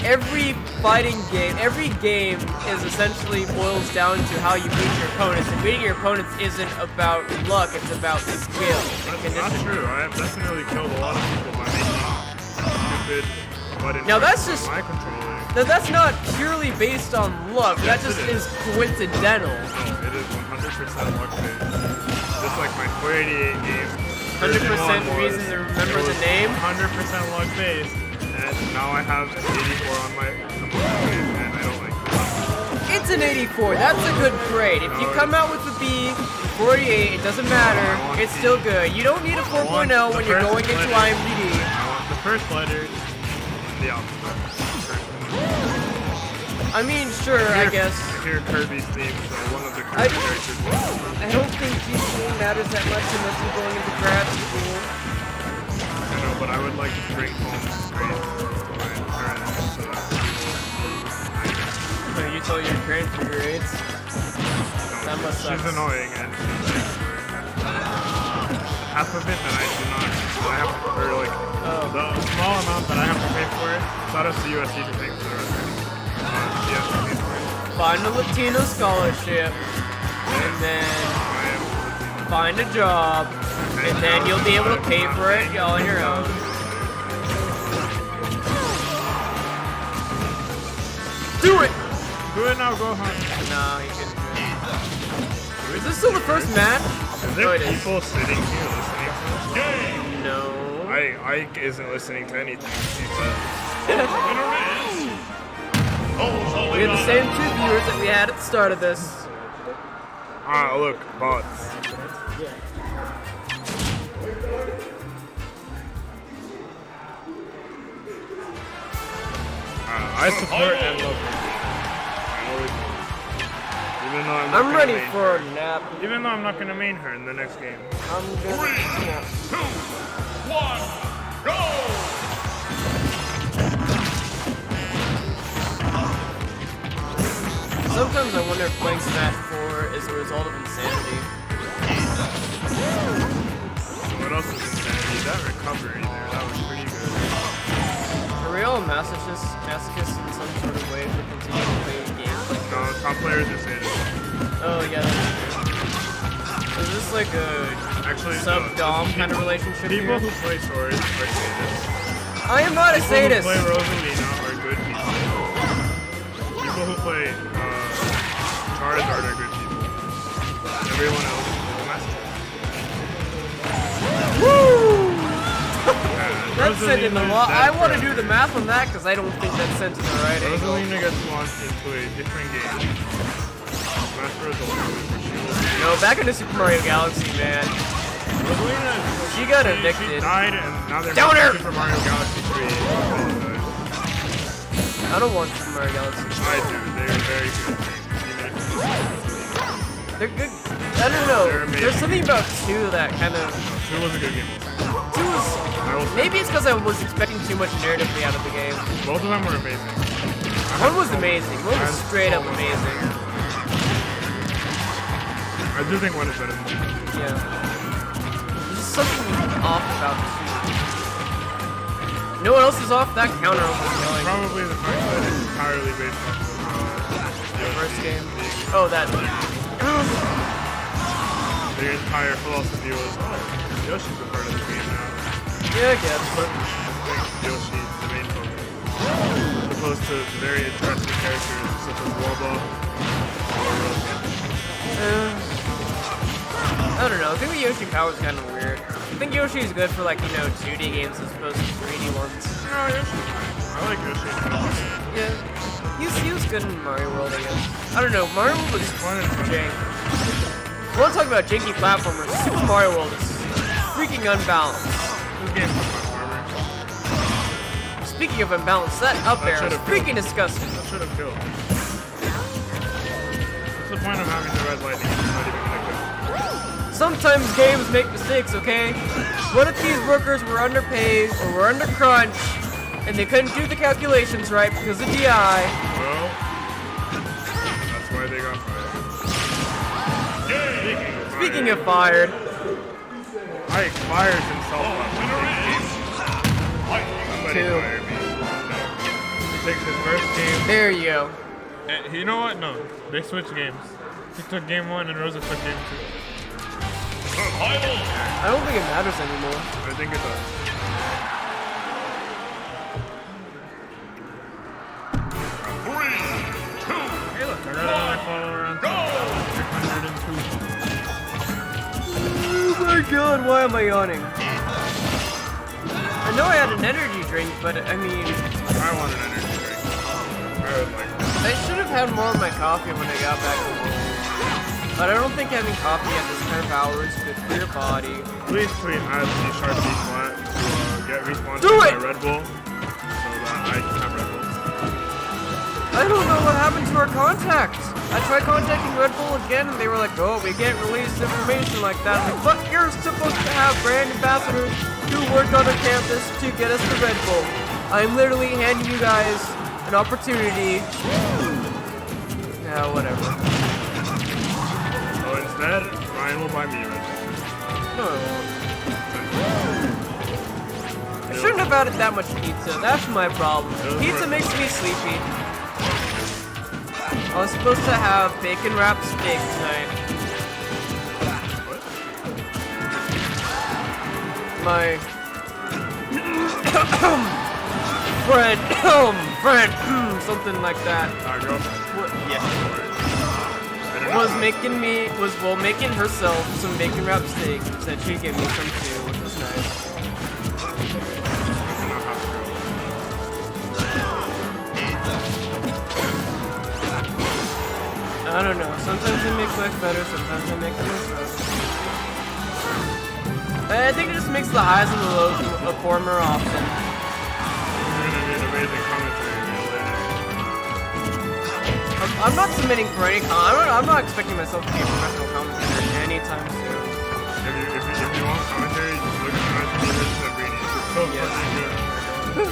every fighting game, every game is essentially boils down to how you beat your opponents. And beating your opponents isn't about luck, it's about skill and conditioning. That's not true. I have definitely killed a lot of people by making stupid buttons. Now that's just my controller. Now that's not purely based on luck. That just is coincidental. No, it is 100% luck based. Just like my 488 game. 100% reason to remember the name. 100% luck based. And now I have an 84 on my and I don't like it. It's an 84. That's a good grade. If you come out with a B, 48, it doesn't matter. It's still good. You don't need a 4.0 when you're going into IMDb. I want the first letter in the alphabet. I mean, sure, I guess. I hear Kirby's theme, so one of the Kirby characters. I don't think GC matters that much unless you're going into grad school. I know, but I would like to bring home grades to my parents. So you tell your parents your grades? That must suck. She's annoying, and she's half of it that I do not. I have to, or like the small amount that I have to pay for it. It's not up to USC to pay for the rest of it. Yes, Find a Latino scholarship, and then find a job, and then you'll be able to pay for it all on your own. Do it! Do it now, go home. No, he couldn't do it. Is this still the first match? Is there Oh, it is. people sitting here listening to this? No. Ike isn't listening to anything. We had the same 2 viewers that we had at the start of this. Ah, look, bots. I support and love her. I always will. Even though I'm ready for a nap. Even though I'm not gonna main her in the next game. I'm gonna 3, 2, 1, go! Sometimes I wonder if playing Smash 4 is a result of insanity. What else is insanity? That recovery there, that was pretty good. A real masochist in some sort of way for continuing to play games like No, top players are saying it. Oh yeah. Is this like a Actually, sub-dom kind of relationship People here? who play swords are sadists. I am not a sadist! People who play Rosalina are good people. People who play Charizard are good people. Everyone else is a masochist. Woo! Yeah, That's sent in the Rosalina's law. dead I want to forever. do the math on that because I don't think that's sent in the right angle. Rosalina gets launched into a different game. Smash Bros. No, back into Super Mario Galaxy, man. Rosalina, She got she evicted. died and now they're Downer! making Super Mario Galaxy 3. I don't want Super Mario Galaxy. I do, they're very good games. Even if They're good. I don't know. They're amazing. There's something about 2 that kind of... 2 was a good game. 2 was... I will say Maybe it's because I was expecting too much narratively out of the game. both of them were amazing. 1 was amazing. 1 was straight up amazing. I do think 1 is better than 2. Yeah. There's just something off about the 2. No one else is off that counter almost going. Probably the fact that it's entirely based off of The first game. Oh, that. the entire philosophy was, Yoshi's a part of the game now. Yeah, I guess. But I think Yoshi's the main focus. As opposed to very interesting characters such as Wobble or Rosie. I don't know. I think the Yoshi power is kind of weird. I think Yoshi is good for like, 2D games as opposed to 3D ones. No, Yoshi's fine. I like Yoshi. Yeah. He was good in Mario World, I guess. I don't know. Mario World was Fun and fun. jank. I want to talk about janky platformers. Super Mario World is freaking unbalanced. This game's a platformer. Speaking of unbalanced, that up That there is should've freaking disgusting. That should have killed. What's the point of having the red lightning if it's not even gonna kill? Sometimes games make mistakes, okay? What if these workers were underpaid or were under crunch and they couldn't do the calculations right because of DI? Well, that's why they got fired. Speaking of fired, Ike fires himself up. Somebody 2. fire me. No. He takes his first game. There you go. You know what? No. They switched games. He took game 1 and Rosa took game 2. I don't think it matters anymore. I think it does. Hey look, I got another follower on top. 302. Oh my god, why am I yawning? I know I had an energy drink, but I mean, I want an energy drink. I would like that. I should have had more of my coffee when I got back home. But I don't think having coffee at this kind of hour is good for your body. Please tweet at C#B flat to get responses Do by it! Red Bull so that I can have Red Bulls. I don't know what happened to our contacts. I tried contacting Red Bull again and they were like, oh, we can't release information like that. I'm like, but you're supposed to have brand ambassadors who work on our campus to get us the Red Bull. I'm literally handing you guys an opportunity. Yeah, whatever. So instead, Ryan will buy me a Red Bull. No, I won't. I shouldn't have added that much pizza. That's my problem. Pizza makes me sleepy. I was supposed to have bacon wrapped steak tonight. my friend, something like that. Our girlfriend. Yeah. Was making herself some bacon wrapped steak. Said she'd give me some too, which was nice. I don't know. Sometimes they make life better. Sometimes they make it worse. I think it just makes the highs and the lows pour more often. You're gonna be an amazing commentator later. I'm not submitting for any I'm not expecting myself to be a professional commentator anytime soon. If you want commentary, just look at my videos and read it. It's so fucking good.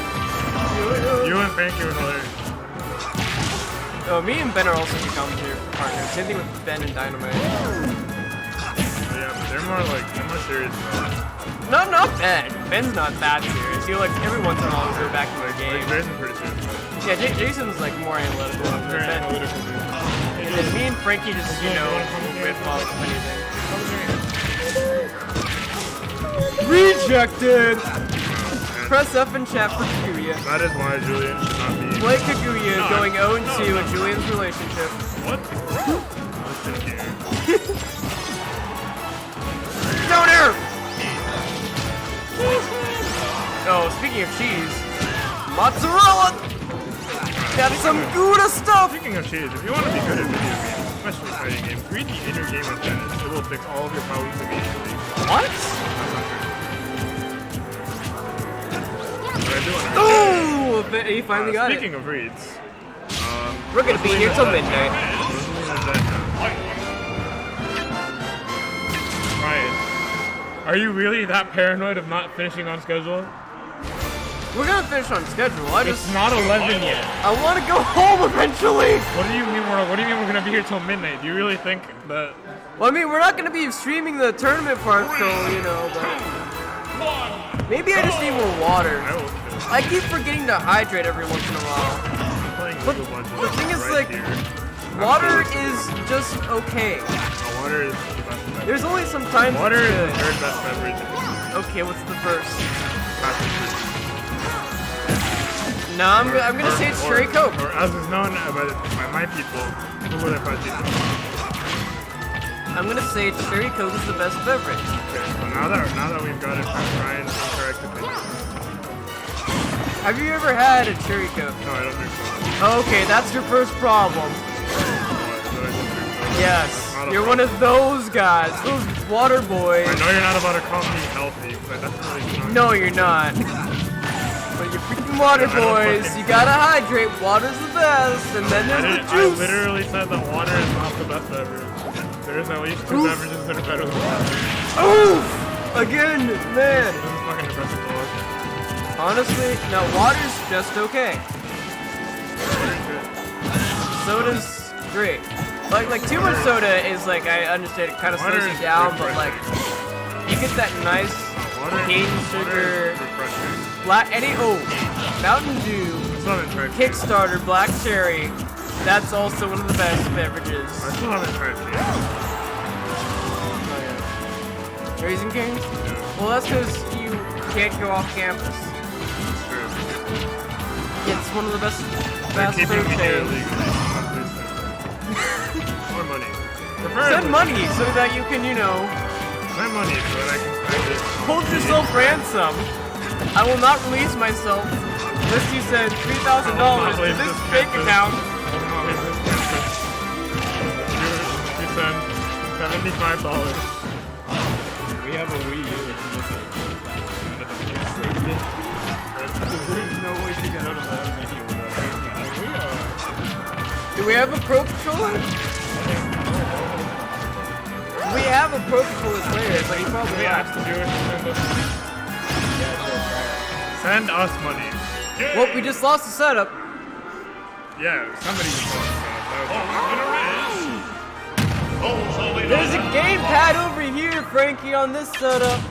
You and Frankie were hilarious. Oh, me and Ben are also good commentator partners. Same thing with Ben and Dynamite. Yeah, but they're more serious about it. No, not Ben. Ben's not that serious. He like every once in a while he'll go back to their game. Jason's pretty serious. Yeah, Jason's like more analytical. Very analytical, dude. And then me and Frankie just, rip off anything. Rejected! Press F and chat for Kaguya. That is why Julian should not be. Blake Kaguya going 0-2 in Julian's relationship. What? Stoner! Oh, speaking of cheese, mozzarella! Got some Gouda stuff! Speaking of cheese, if you want to be good at video games, especially fighting games, read the inner game of tennis. It will fix all of your problems immediately. What? Oh! He finally got Speaking of reads, we're gonna be here till midnight. Ryan, are you really that paranoid of not finishing on schedule? We're gonna finish on schedule. It's not 11 yet. I want to go home eventually. What do you mean we're gonna be here till midnight? Do you really think that? Well, I mean, we're not gonna be streaming the tournament part, so but maybe I just need more water. I keep forgetting to hydrate every once in a while. But the thing is, water is just okay. Water is the best beverage. There's only some times Water it's is good. the third best beverage. Okay, what's the first? No, I'm gonna say it's cherry coke. Or as is known by my people, who would I find people? I'm gonna say cherry coke is the best beverage. Okay, so now that we've got it past Ryan's incorrect opinion. Have you ever had a cherry coke? No, I don't think so. Okay, that's your first problem. Yes, you're one of those guys, those water boys. I know you're not about to call me healthy, but that's really No, you're not. But you're freaking water boys. You gotta hydrate. Water's the best, and then there's the juice. I literally said that water is not the best beverage. There's at least two beverages that are better than water. Oof! Again, man. This is fucking depressing. Honestly, no, water's just okay. Soda's great. Like too much soda is I understand it kind of slows you down, but you get that nice cane sugar, Mountain Dew, Kickstarter, Black Cherry. That's also one of the best beverages. I still haven't tried it. Raising King? Well, that's because you can't go off campus. It's one of the best fast food chains. More money. Send money so that you can, Send money so that I can spend it. Hold yourself ransom. I will not release myself unless you send $3,000 to this fake account. You send $75. We have a Wii U. There's no way to get out of that video without Do we have a Pro Controller? We have a Pro Controller player, but he probably We asked the viewers to send us money. Send us money. Well, we just lost the setup. Yeah, somebody just lost the setup. There's a gamepad over here, Frankie, on this setup.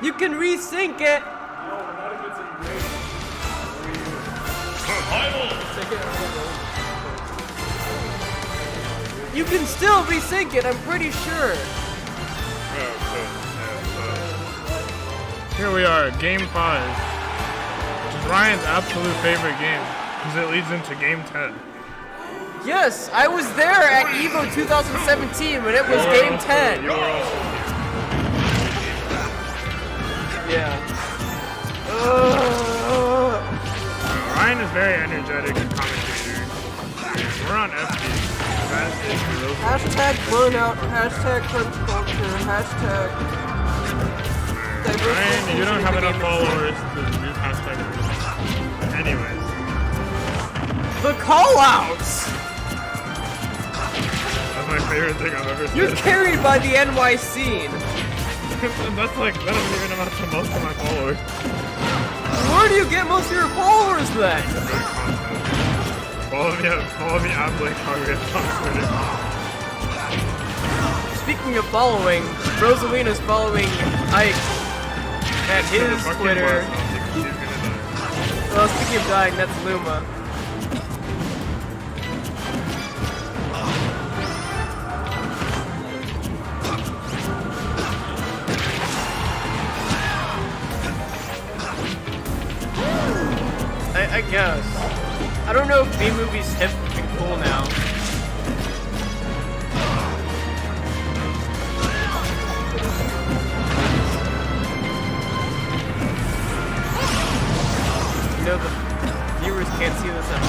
You can resync it. You can still resync it, I'm pretty sure. Here we are, Game 5. Which is Ryan's absolute favorite game, because it leads into Game 10. Yes, I was there at EVO 2017 when it was Game 10. You were also. Yeah. Ryan is very energetic and commentator. We're on FD. That is real. Hashtag burnout, hashtag crunch culture, hashtag... Ryan, you don't have enough followers to use hashtag. Anyways. The call-outs! That's my favorite thing I've ever said. You're carried by the NY scene. That's like, that doesn't even amount to most of my followers. Where do you get most of your followers then? Follow me at Blake Target on Twitter. Speaking of following, Rosalina's following Ike at his Twitter. Well, speaking of dying, that's Luma. I guess. I don't know if B-movies hip and cool now. You know, the viewers can't see this at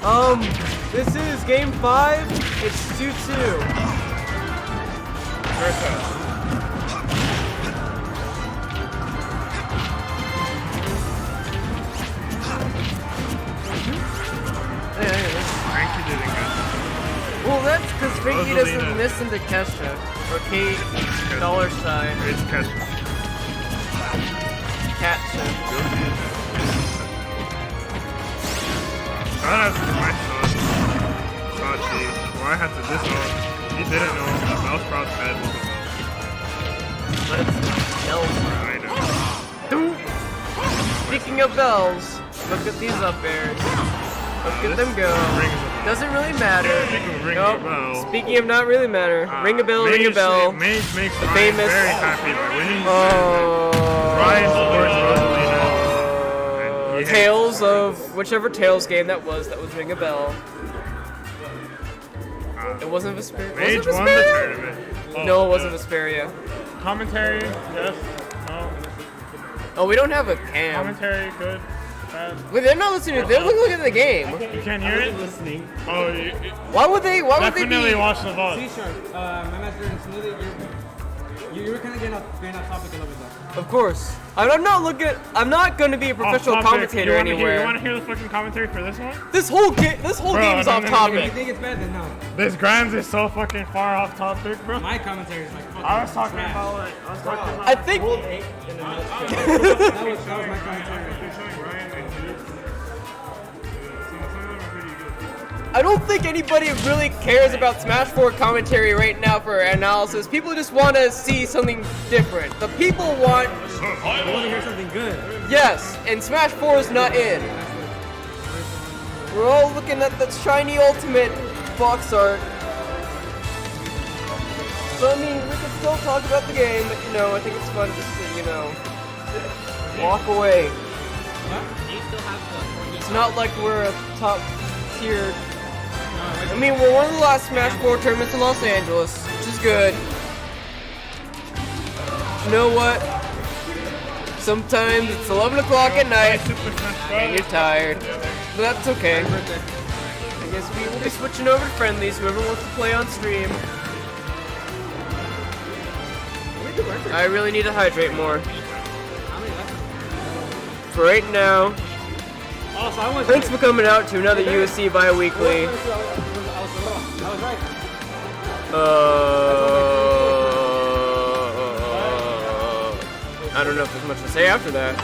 home. This is Game 5. It's 2-2. Frankie didn't get Well, that's because Frankie doesn't miss into Kesha. Or Kate dollar sign. It's Kesha. Catcha. Shout out to my son, Sachi, who I had to diss on. He didn't know that Mouse Proud's head was a mouse. I know. Speaking of bells, look at these up airs. Look at them go. Doesn't really matter. Nope. Speaking of not really matter, ring a bell, ring a bell. Mage makes The Ryan famous. very happy by winning. Oh. Ryan supports Rosalina. And he Tales of whichever Tales game that was Ring a Bell. It wasn't Vesperia. Mage Was it won the Vesperia? tournament. No, it wasn't Vesperia. Commentary, yes, no. Oh, we don't have a cam. Commentary, good, bad. Wait, they're not listening. They're looking at the game. You can't hear it? Listening. Oh, Why would they? Why would they definitely be? watch the VOD. C-sharp, my master and Smoothie, you were kind of getting off topic a little bit though. Of course. I'm not looking. I'm not going to be a professional Off topic. commentator You wanna anywhere. hear the fucking commentary for this one? This whole game is Bro, off no, If you topic. think it's bad, then no. This Grimes is so fucking far off topic, bro. My commentary is like fucking I was talking trash. about like, I think. That was my commentary. I don't think anybody really cares about Smash 4 commentary right now for analysis. People just want to see something different. The people want, I want to hear something good. yes, and Smash 4 is not in. We're all looking at the shiny ultimate box art. So I mean, we can still talk about the game, but you know, I think it's fun just to, you know, walk away. It's not like we're a top tier. I mean, we're one of the last Smash 4 tournaments in Los Angeles, which is good. You know what? Sometimes it's 11 o'clock at night and you're tired, but that's okay. I guess we will be switching over to friendlies, whoever wants to play on stream. I really need to hydrate more. For right now, thanks for coming out to another USC Biweekly. I don't know if there's much to say after that.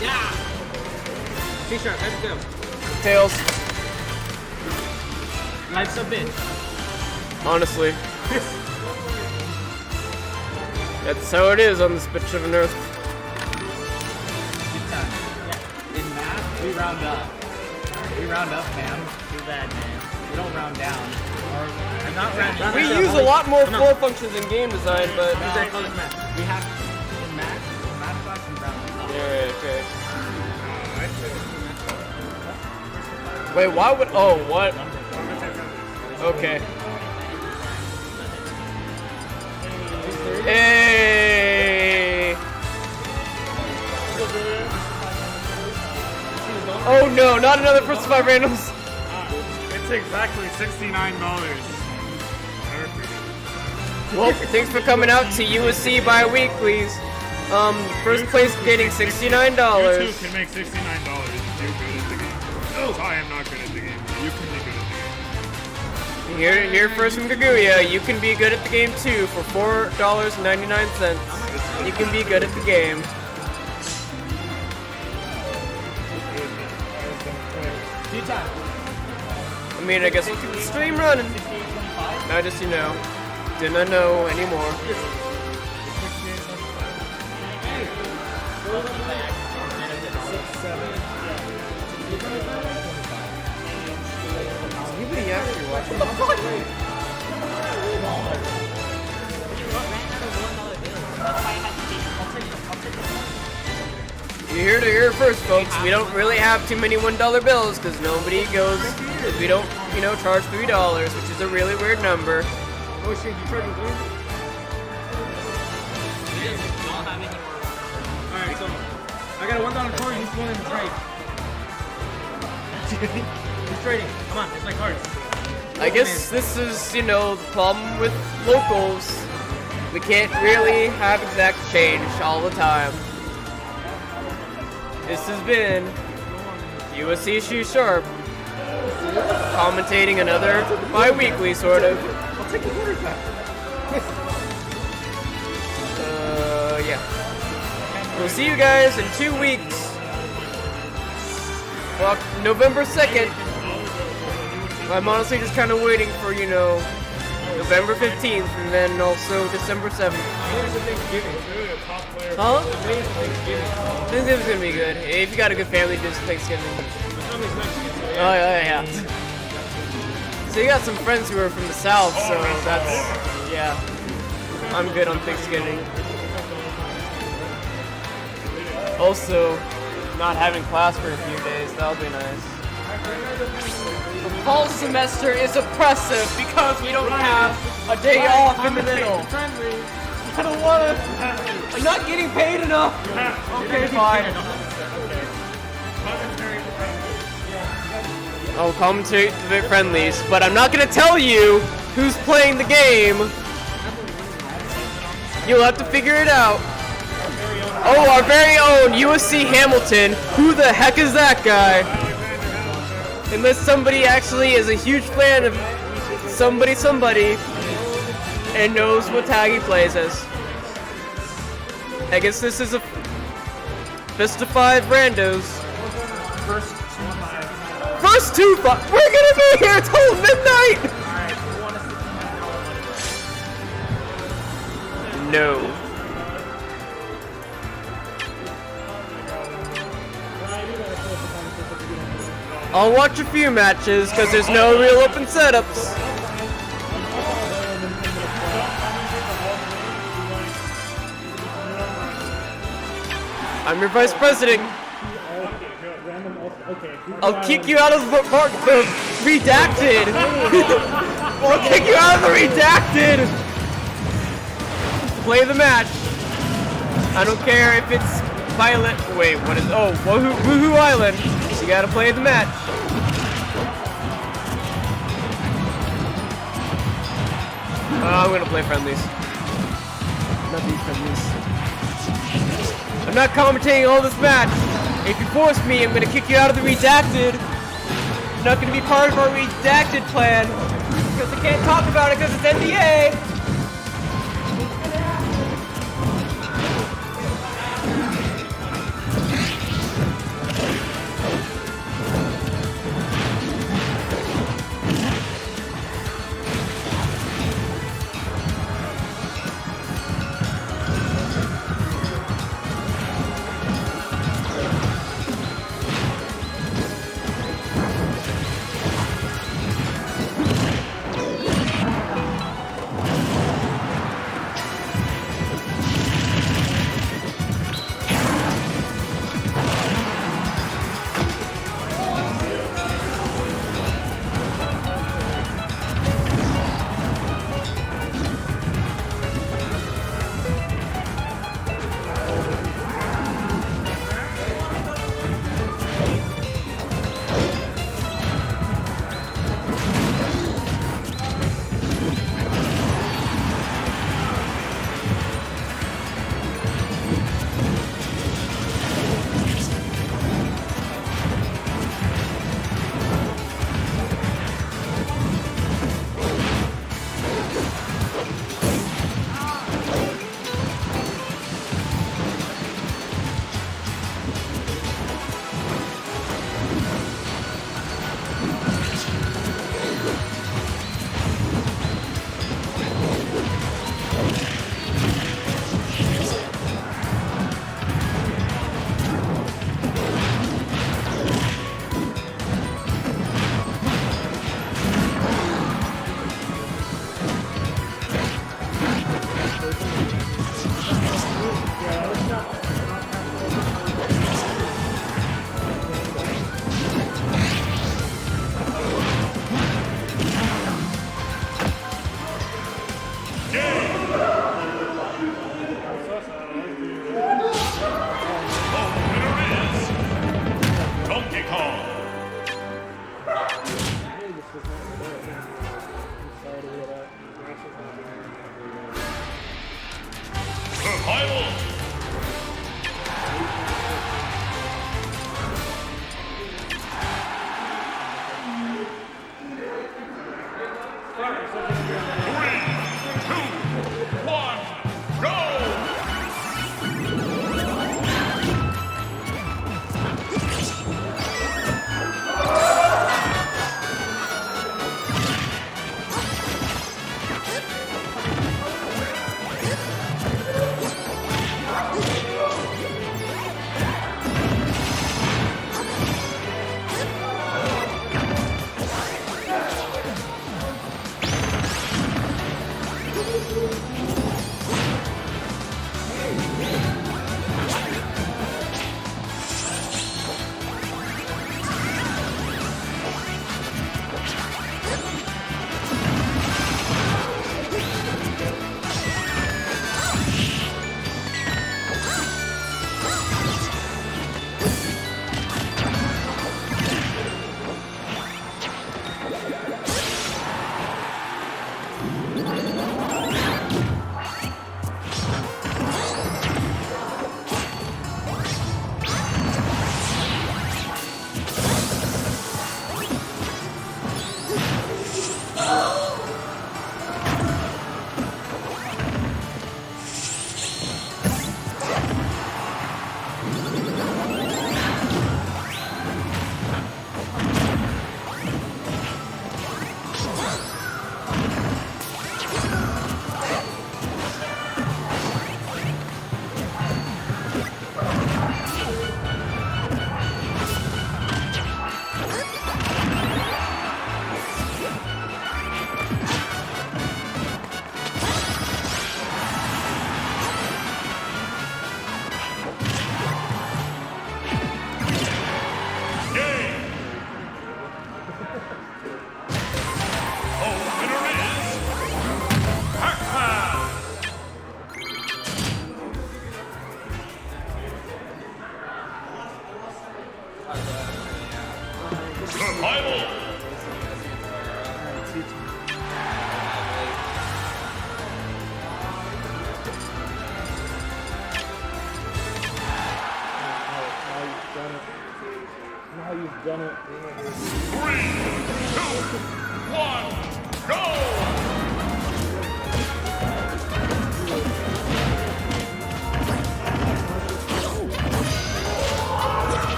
Yeah! T-shirt, let's go. Tails, Life's a bitch. honestly. That's how it is on this bitch of an earth. We round up. We round up, man. Too bad, man. We don't round down. Or not round. We use a lot more floor functions in game design, but... We have in Matchbox we round up. Yeah, okay. Wait, why would... Oh, what? Okay. Hey! Oh no, not another first 5 randoms! It's exactly $69. Well, thanks for coming out to USC Biweekly's. First place getting $69. You too can make $69 if you're good at the game. I am not good at the game, but you can be good at the game. Here first from Kaguya, you can be good at the game too for $4.99. You can be good at the game. I mean, I guess we'll keep the stream running. I just, didn't know anymore. Anybody actually watching? You hear to hear it first, folks. We don't really have too many $1 bills because nobody goes. Because we don't, charge $3, which is a really weird number. Oh shit, you tried to win? Alright, so I got a $1 coin, he's willing to trade. He's trading. Come on, it's my cards. I guess this is, the problem with locals. We can't really have exact change all the time. This has been USC Shoe Sharp, commentating another bi-weekly, sort of. I'll take the quarters back. Yeah. We'll see you guys in 2 weeks. Well, November 2nd. I'm honestly just kind of waiting for, November 15th and then also December 7th. Huh? Thanksgiving's gonna be good. If you got a good family, just Thanksgiving. Oh, yeah. So you got some friends who are from the South, so that's, yeah. I'm good on Thanksgiving. Also, not having class for a few days, that'll be nice. The fall semester is oppressive because we don't have a day off in the middle. I don't wanna. I'm not getting paid enough. Okay, fine. I'll commentate the friendlies, but I'm not gonna tell you who's playing the game. You'll have to figure it out. Oh, our very own USC Hamilton. Who the heck is that guy? Unless somebody actually is a huge fan of somebody and knows what tag he plays as. I guess this is a Fist of 5 randos. First 2 5. We're gonna be here till midnight! No. I'll watch a few matches because there's no real open setups. I'm your vice president. I'll kick you out of the redacted. I'll kick you out of the redacted. Play the match. I don't care if it's Violet. Wait, what is? Oh, Woohoo Island. You gotta play the match. I'm gonna play friendlies. Not these friendlies. I'm not commentating all this match. If you force me, I'm gonna kick you out of the redacted. You're not gonna be part of our redacted plan because I can't talk about it because it's NDA.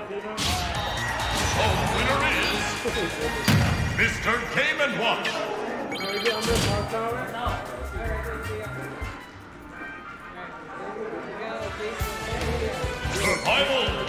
winner is Mr. Game & Watch. Survival.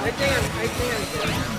I think I'm good.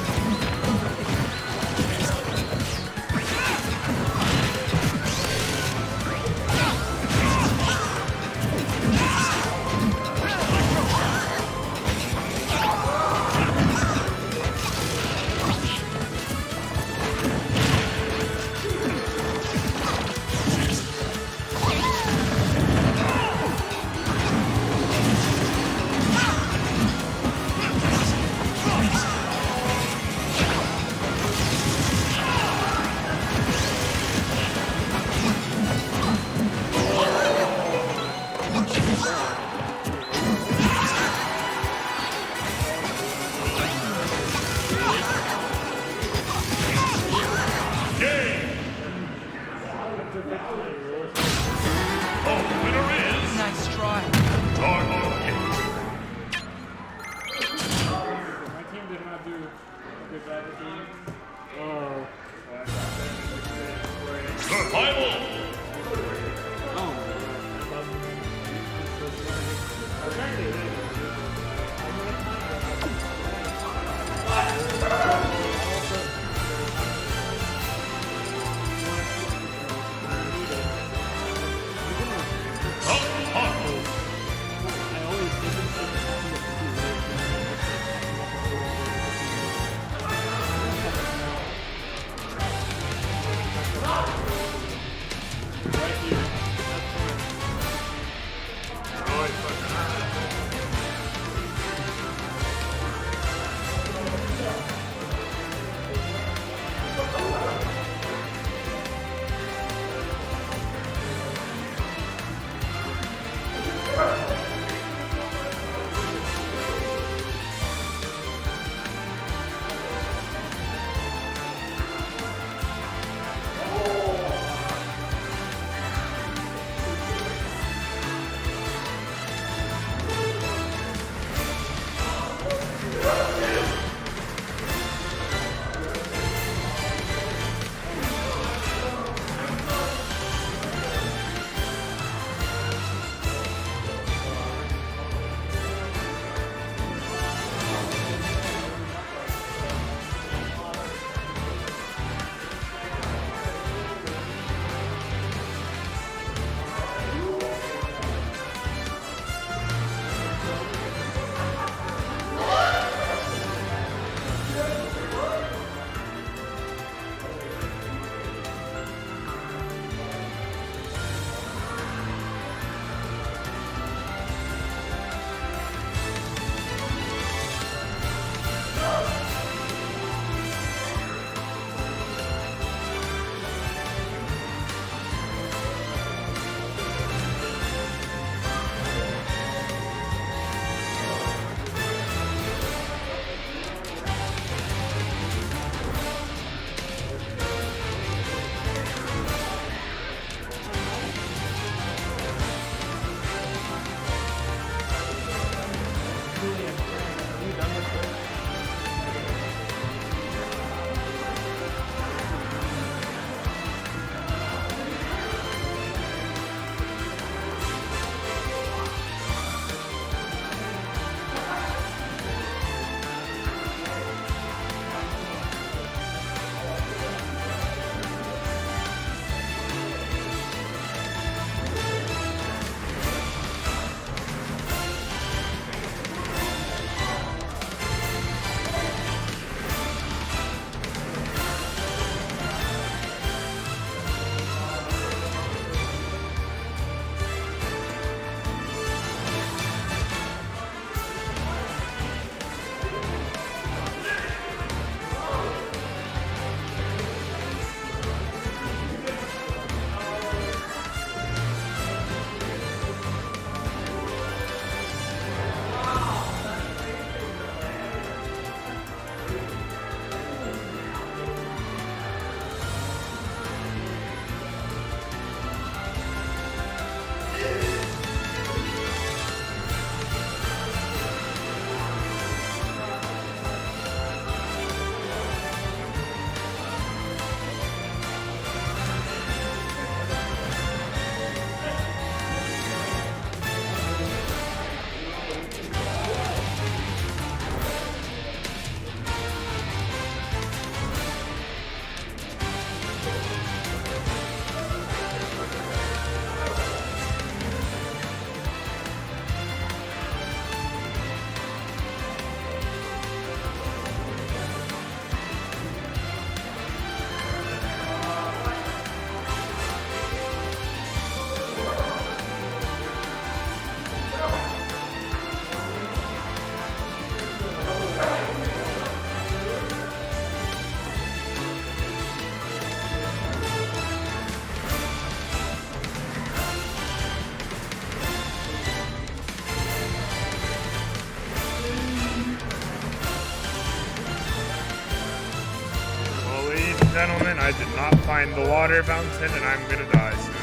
gentlemen, I did not find the water fountain, and I'm gonna die soon.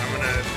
I'm gonna